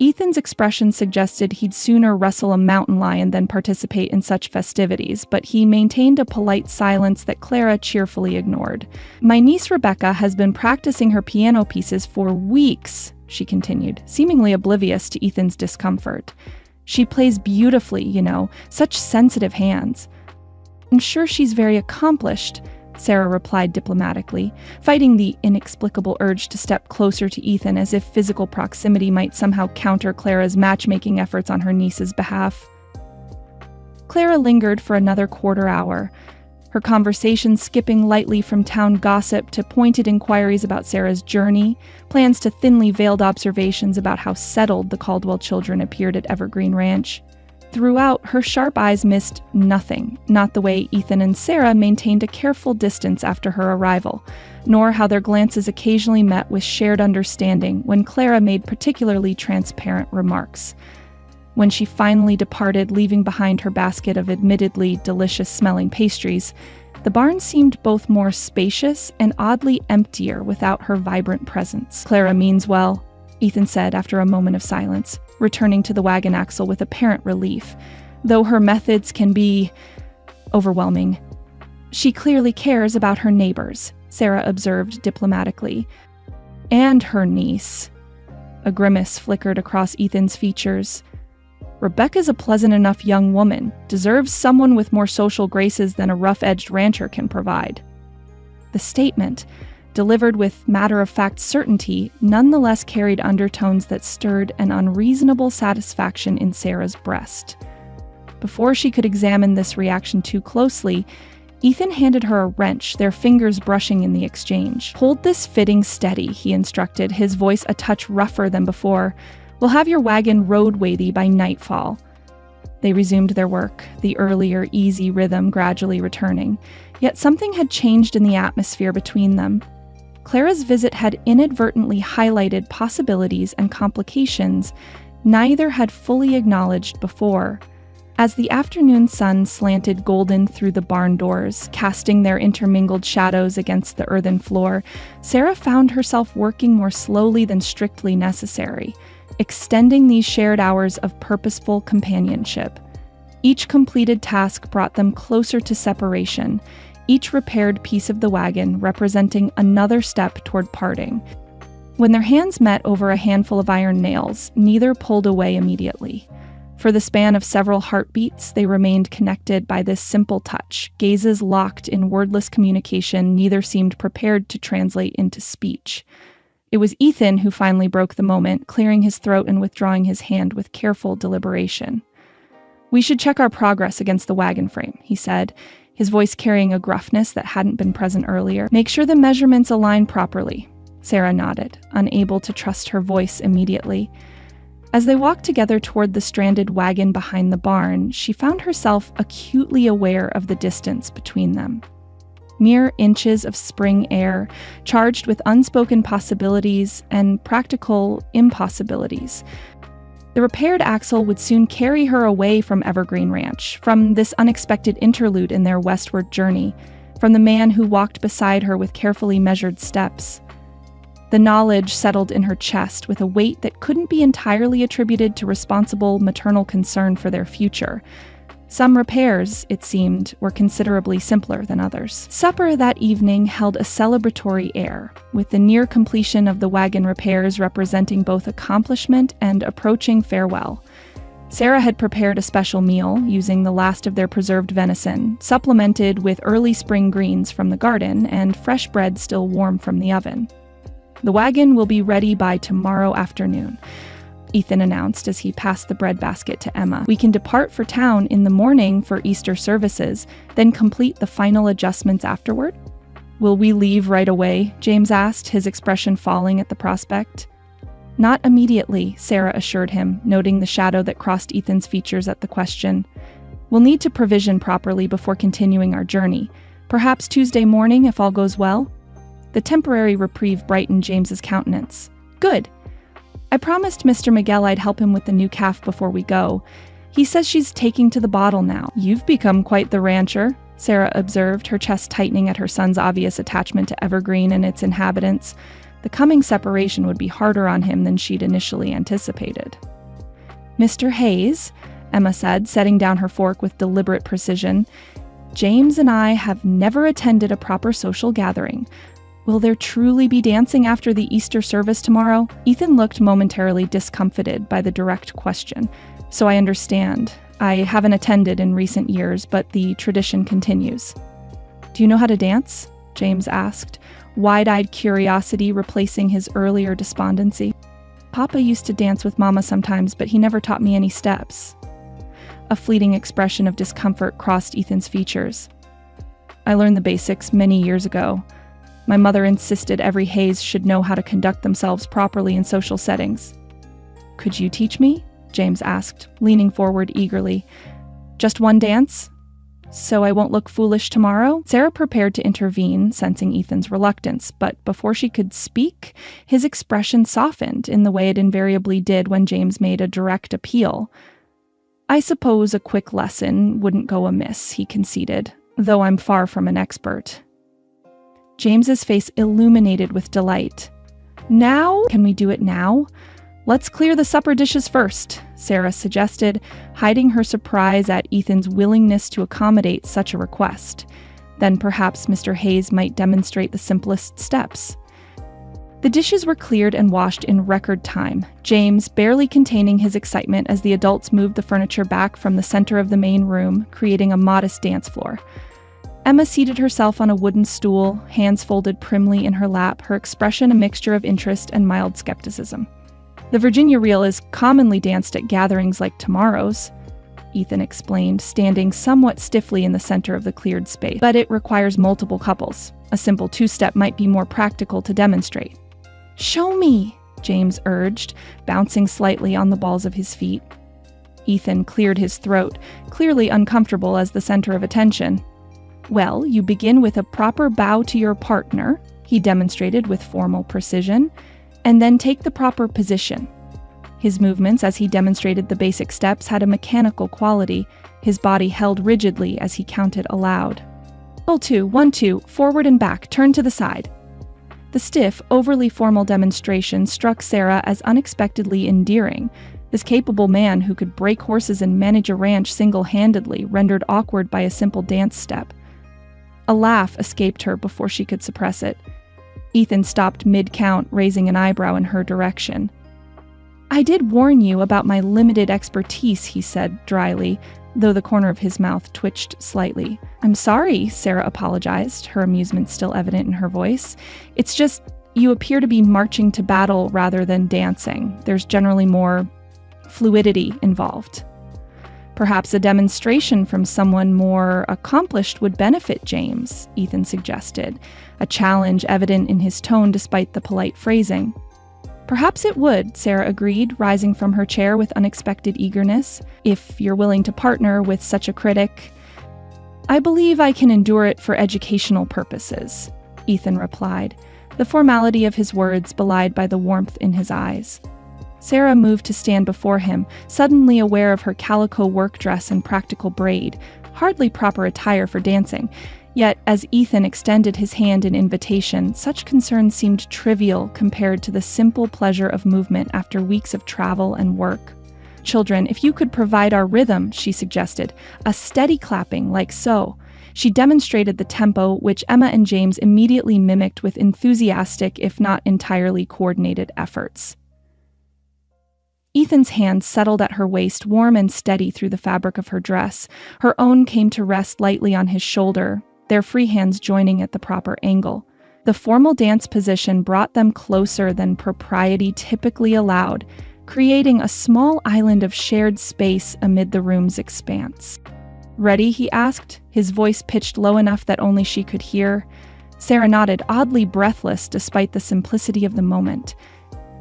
Ethan's expression suggested he'd sooner wrestle a mountain lion than participate in such festivities, but he maintained a polite silence that Clara cheerfully ignored. "My niece Rebecca has been practicing her piano pieces for weeks," she continued, seemingly oblivious to Ethan's discomfort. She plays beautifully, such sensitive hands." "I'm sure she's very accomplished," Sarah replied diplomatically, fighting the inexplicable urge to step closer to Ethan as if physical proximity might somehow counter Clara's matchmaking efforts on her niece's behalf. Clara lingered for another quarter hour, her conversation skipping lightly from town gossip to pointed inquiries about Sarah's journey, plans to thinly veiled observations about how settled the Caldwell children appeared at Evergreen Ranch. Throughout, her sharp eyes missed nothing, not the way Ethan and Sarah maintained a careful distance after her arrival, nor how their glances occasionally met with shared understanding when Clara made particularly transparent remarks. When she finally departed, leaving behind her basket of admittedly delicious-smelling pastries, the barn seemed both more spacious and oddly emptier without her vibrant presence. "Clara means well," Ethan said after a moment of silence, returning to the wagon axle with apparent relief, though her methods can be overwhelming. "She clearly cares about her neighbors," Sarah observed diplomatically. "And her niece." A grimace flickered across Ethan's features. "Rebecca's a pleasant enough young woman, deserves someone with more social graces than a rough-edged rancher can provide." The statement, delivered with matter-of-fact certainty, nonetheless carried undertones that stirred an unreasonable satisfaction in Sarah's breast. Before she could examine this reaction too closely, Ethan handed her a wrench, their fingers brushing in the exchange. "Hold this fitting steady," he instructed, his voice a touch rougher than before. "We'll have your wagon roadworthy by nightfall." They resumed their work, the earlier, easy rhythm gradually returning. Yet something had changed in the atmosphere between them. Clara's visit had inadvertently highlighted possibilities and complications neither had fully acknowledged before. As the afternoon sun slanted golden through the barn doors, casting their intermingled shadows against the earthen floor, Sarah found herself working more slowly than strictly necessary, extending these shared hours of purposeful companionship. Each completed task brought them closer to separation, each repaired piece of the wagon representing another step toward parting. When their hands met over a handful of iron nails, neither pulled away immediately. For the span of several heartbeats, they remained connected by this simple touch, gazes locked in wordless communication neither seemed prepared to translate into speech. It was Ethan who finally broke the moment, clearing his throat and withdrawing his hand with careful deliberation. "We should check our progress against the wagon frame," he said, his voice carrying a gruffness that hadn't been present earlier. "Make sure the measurements align properly." Sarah nodded, unable to trust her voice immediately. As they walked together toward the stranded wagon behind the barn, she found herself acutely aware of the distance between them. Mere inches of spring air, charged with unspoken possibilities and practical impossibilities. The repaired axle would soon carry her away from Evergreen Ranch, from this unexpected interlude in their westward journey, from the man who walked beside her with carefully measured steps. The knowledge settled in her chest with a weight that couldn't be entirely attributed to responsible maternal concern for their future. Some repairs, it seemed, were considerably simpler than others. Supper that evening held a celebratory air, with the near completion of the wagon repairs representing both accomplishment and approaching farewell. Sarah had prepared a special meal, using the last of their preserved venison, supplemented with early spring greens from the garden and fresh bread still warm from the oven. "The wagon will be ready by tomorrow afternoon," Ethan announced as he passed the bread basket to Emma. "We can depart for town in the morning for Easter services, then complete the final adjustments afterward." "Will we leave right away?" James asked, his expression falling at the prospect. "Not immediately," Sarah assured him, noting the shadow that crossed Ethan's features at the question. "We'll need to provision properly before continuing our journey. Perhaps Tuesday morning if all goes well?" The temporary reprieve brightened James's countenance. "Good. I promised Mr. Miguel I'd help him with the new calf before we go. He says she's taking to the bottle now." "You've become quite the rancher," Sarah observed, her chest tightening at her son's obvious attachment to Evergreen and its inhabitants. The coming separation would be harder on him than she'd initially anticipated. "Mr. Hayes," Emma said, setting down her fork with deliberate precision, "James and I have never attended a proper social gathering. Will there truly be dancing after the Easter service tomorrow?" Ethan looked momentarily discomfited by the direct question, So I understand. I haven't attended in recent years, but the tradition continues. Do you know how to dance? James asked, wide-eyed curiosity replacing his earlier despondency. Papa used to dance with Mama sometimes, but he never taught me any steps. A fleeting expression of discomfort crossed Ethan's features. I learned the basics many years ago. My mother insisted every Hayes should know how to conduct themselves properly in social settings. Could you teach me? James asked, leaning forward eagerly. Just one dance? So I won't look foolish tomorrow? Sarah prepared to intervene, sensing Ethan's reluctance, but before she could speak, his expression softened in the way it invariably did when James made a direct appeal. I suppose a quick lesson wouldn't go amiss, he conceded, though I'm far from an expert. James's face illuminated with delight. Now? Can we do it now? Let's clear the supper dishes first, Sarah suggested, hiding her surprise at Ethan's willingness to accommodate such a request. Then perhaps Mr. Hayes might demonstrate the simplest steps. The dishes were cleared and washed in record time, James barely containing his excitement as the adults moved the furniture back from the center of the main room, creating a modest dance floor. Emma seated herself on a wooden stool, hands folded primly in her lap, her expression a mixture of interest and mild skepticism. The Virginia reel is commonly danced at gatherings like tomorrow's, Ethan explained, standing somewhat stiffly in the center of the cleared space. But it requires multiple couples. A simple two-step might be more practical to demonstrate. Show me, James urged, bouncing slightly on the balls of his feet. Ethan cleared his throat, clearly uncomfortable as the center of attention. Well, you begin with a proper bow to your partner, he demonstrated with formal precision, and then take the proper position. His movements as he demonstrated the basic steps had a mechanical quality, his body held rigidly as he counted aloud. 2, 1, 2, forward and back, turn to the side. The stiff, overly formal demonstration struck Sarah as unexpectedly endearing. This capable man who could break horses and manage a ranch single-handedly, rendered awkward by a simple dance step. A laugh escaped her before she could suppress it. Ethan stopped mid-count, raising an eyebrow in her direction. I did warn you about my limited expertise, he said dryly, though the corner of his mouth twitched slightly. I'm sorry, Sarah apologized, her amusement still evident in her voice. It's just, you appear to be marching to battle rather than dancing. There's generally more fluidity involved. Perhaps a demonstration from someone more accomplished would benefit James, Ethan suggested, a challenge evident in his tone despite the polite phrasing. Perhaps it would, Sarah agreed, rising from her chair with unexpected eagerness, if you're willing to partner with such a critic. I believe I can endure it for educational purposes, Ethan replied, the formality of his words belied by the warmth in his eyes. Sarah moved to stand before him, suddenly aware of her calico work dress and practical braid, hardly proper attire for dancing. Yet, as Ethan extended his hand in invitation, such concern seemed trivial compared to the simple pleasure of movement after weeks of travel and work. Children, if you could provide our rhythm, she suggested, a steady clapping like so. She demonstrated the tempo, which Emma and James immediately mimicked with enthusiastic, if not entirely coordinated efforts. Ethan's hand settled at her waist, warm and steady through the fabric of her dress. Her own came to rest lightly on his shoulder, their free hands joining at the proper angle. The formal dance position brought them closer than propriety typically allowed, creating a small island of shared space amid the room's expanse. Ready, he asked, his voice pitched low enough that only she could hear. Sarah nodded, oddly breathless despite the simplicity of the moment.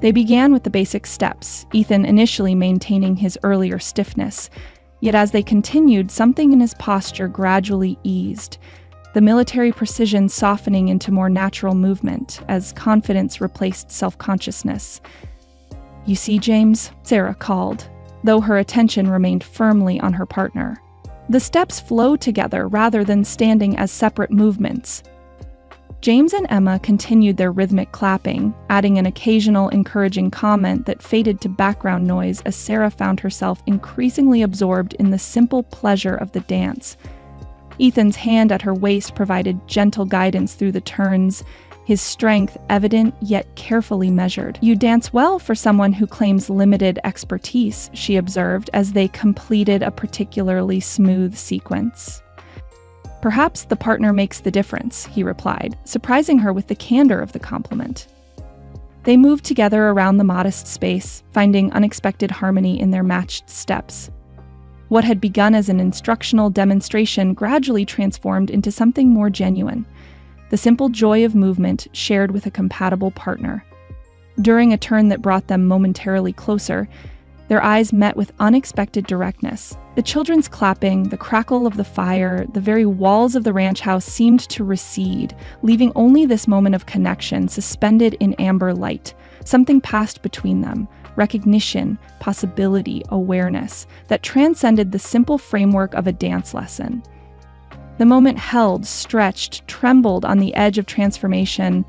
They began with the basic steps, Ethan initially maintaining his earlier stiffness. Yet as they continued, something in his posture gradually eased, the military precision softening into more natural movement as confidence replaced self-consciousness. You see, James, Sarah called, though her attention remained firmly on her partner. The steps flow together rather than standing as separate movements. James and Emma continued their rhythmic clapping, adding an occasional encouraging comment that faded to background noise as Sarah found herself increasingly absorbed in the simple pleasure of the dance. Ethan's hand at her waist provided gentle guidance through the turns, his strength evident yet carefully measured. "You dance well for someone who claims limited expertise," she observed as they completed a particularly smooth sequence. "Perhaps the partner makes the difference," he replied, surprising her with the candor of the compliment. They moved together around the modest space, finding unexpected harmony in their matched steps. What had begun as an instructional demonstration gradually transformed into something more genuine, the simple joy of movement shared with a compatible partner. During a turn that brought them momentarily closer, their eyes met with unexpected directness. The children's clapping, the crackle of the fire, the very walls of the ranch house seemed to recede, leaving only this moment of connection suspended in amber light. Something passed between them, recognition, possibility, awareness, that transcended the simple framework of a dance lesson. The moment held, stretched, trembled on the edge of transformation,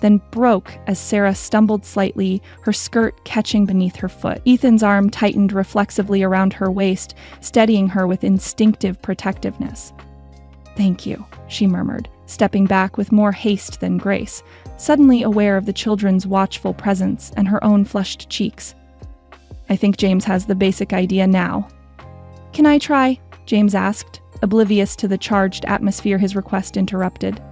then broke as Sarah stumbled slightly, her skirt catching beneath her foot. Ethan's arm tightened reflexively around her waist, steadying her with instinctive protectiveness. "Thank you," she murmured, stepping back with more haste than grace, suddenly aware of the children's watchful presence and her own flushed cheeks. "I think James has the basic idea now." "Can I try?" James asked, oblivious to the charged atmosphere his request interrupted.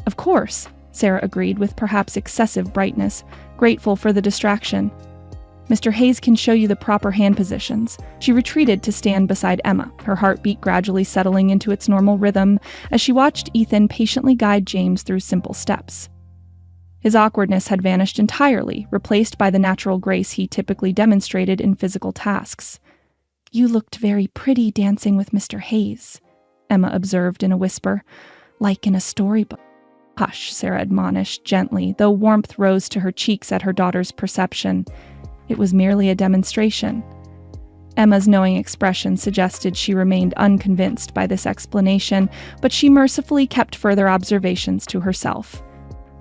"Of course," Sarah agreed with perhaps excessive brightness, grateful for the distraction. "Mr. Hayes can show you the proper hand positions." She retreated to stand beside Emma, her heartbeat gradually settling into its normal rhythm as she watched Ethan patiently guide James through simple steps. His awkwardness had vanished entirely, replaced by the natural grace he typically demonstrated in physical tasks. "You looked very pretty dancing with Mr. Hayes," Emma observed in a whisper, "like in a storybook." "Hush," Sarah admonished gently, though warmth rose to her cheeks at her daughter's perception. It was merely a demonstration. Emma's knowing expression suggested she remained unconvinced by this explanation, but she mercifully kept further observations to herself.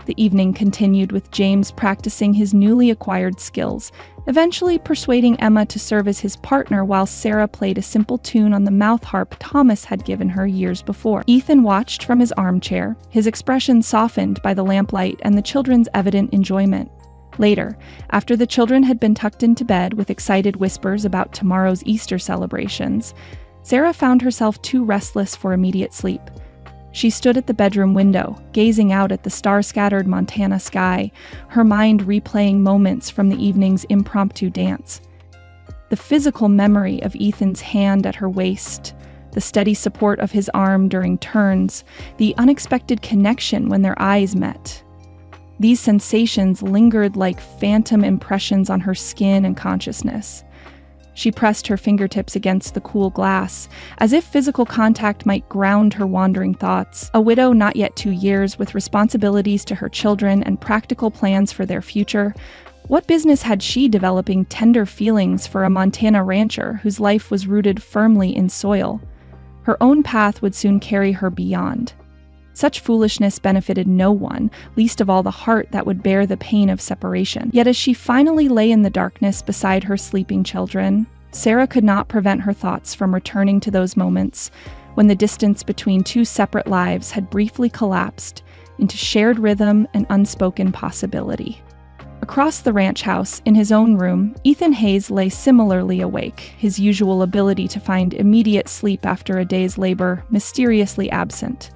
The evening continued with James practicing his newly acquired skills, eventually persuading Emma to serve as his partner while Sarah played a simple tune on the mouth harp Thomas had given her years before. Ethan watched from his armchair, his expression softened by the lamplight and the children's evident enjoyment. Later, after the children had been tucked into bed with excited whispers about tomorrow's Easter celebrations, Sarah found herself too restless for immediate sleep. She stood at the bedroom window, gazing out at the star-scattered Montana sky, her mind replaying moments from the evening's impromptu dance. The physical memory of Ethan's hand at her waist, the steady support of his arm during turns, the unexpected connection when their eyes met. These sensations lingered like phantom impressions on her skin and consciousness. She pressed her fingertips against the cool glass, as if physical contact might ground her wandering thoughts. A widow not yet 2 years, with responsibilities to her children and practical plans for their future, what business had she developing tender feelings for a Montana rancher whose life was rooted firmly in soil? Her own path would soon carry her beyond. Such foolishness benefited no one, least of all the heart that would bear the pain of separation. Yet as she finally lay in the darkness beside her sleeping children, Sarah could not prevent her thoughts from returning to those moments when the distance between two separate lives had briefly collapsed into shared rhythm and unspoken possibility. Across the ranch house, in his own room, Ethan Hayes lay similarly awake, his usual ability to find immediate sleep after a day's labor mysteriously absent.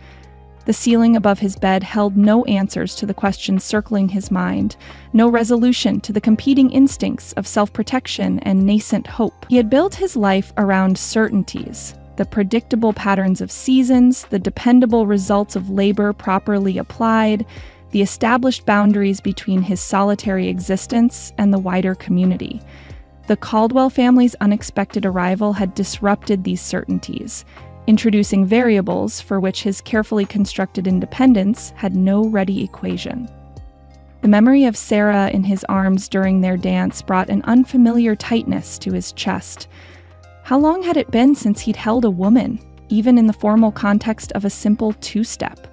The ceiling above his bed held no answers to the questions circling his mind, no resolution to the competing instincts of self-protection and nascent hope. He had built his life around certainties, the predictable patterns of seasons, the dependable results of labor properly applied, the established boundaries between his solitary existence and the wider community. The Caldwell family's unexpected arrival had disrupted these certainties, introducing variables for which his carefully constructed independence had no ready equation. The memory of Sarah in his arms during their dance brought an unfamiliar tightness to his chest. How long had it been since he'd held a woman, even in the formal context of a simple two-step?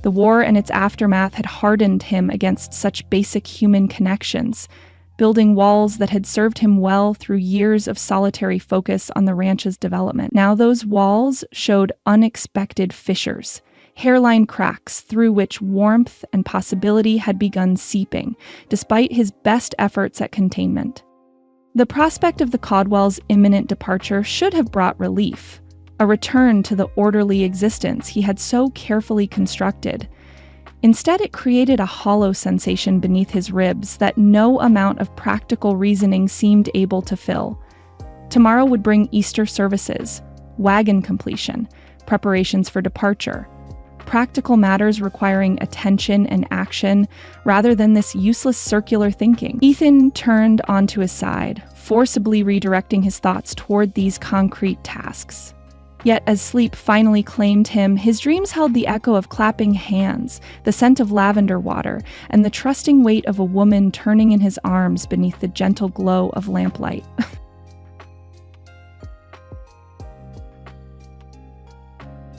The war and its aftermath had hardened him against such basic human connections, building walls that had served him well through years of solitary focus on the ranch's development. Now those walls showed unexpected fissures, hairline cracks through which warmth and possibility had begun seeping, despite his best efforts at containment. The prospect of the Caudwells' imminent departure should have brought relief, a return to the orderly existence he had so carefully constructed. Instead, it created a hollow sensation beneath his ribs that no amount of practical reasoning seemed able to fill. Tomorrow would bring Easter services, wagon completion, preparations for departure, practical matters requiring attention and action rather than this useless circular thinking. Ethan turned onto his side, forcibly redirecting his thoughts toward these concrete tasks. Yet as sleep finally claimed him, his dreams held the echo of clapping hands, the scent of lavender water, and the trusting weight of a woman turning in his arms beneath the gentle glow of lamplight.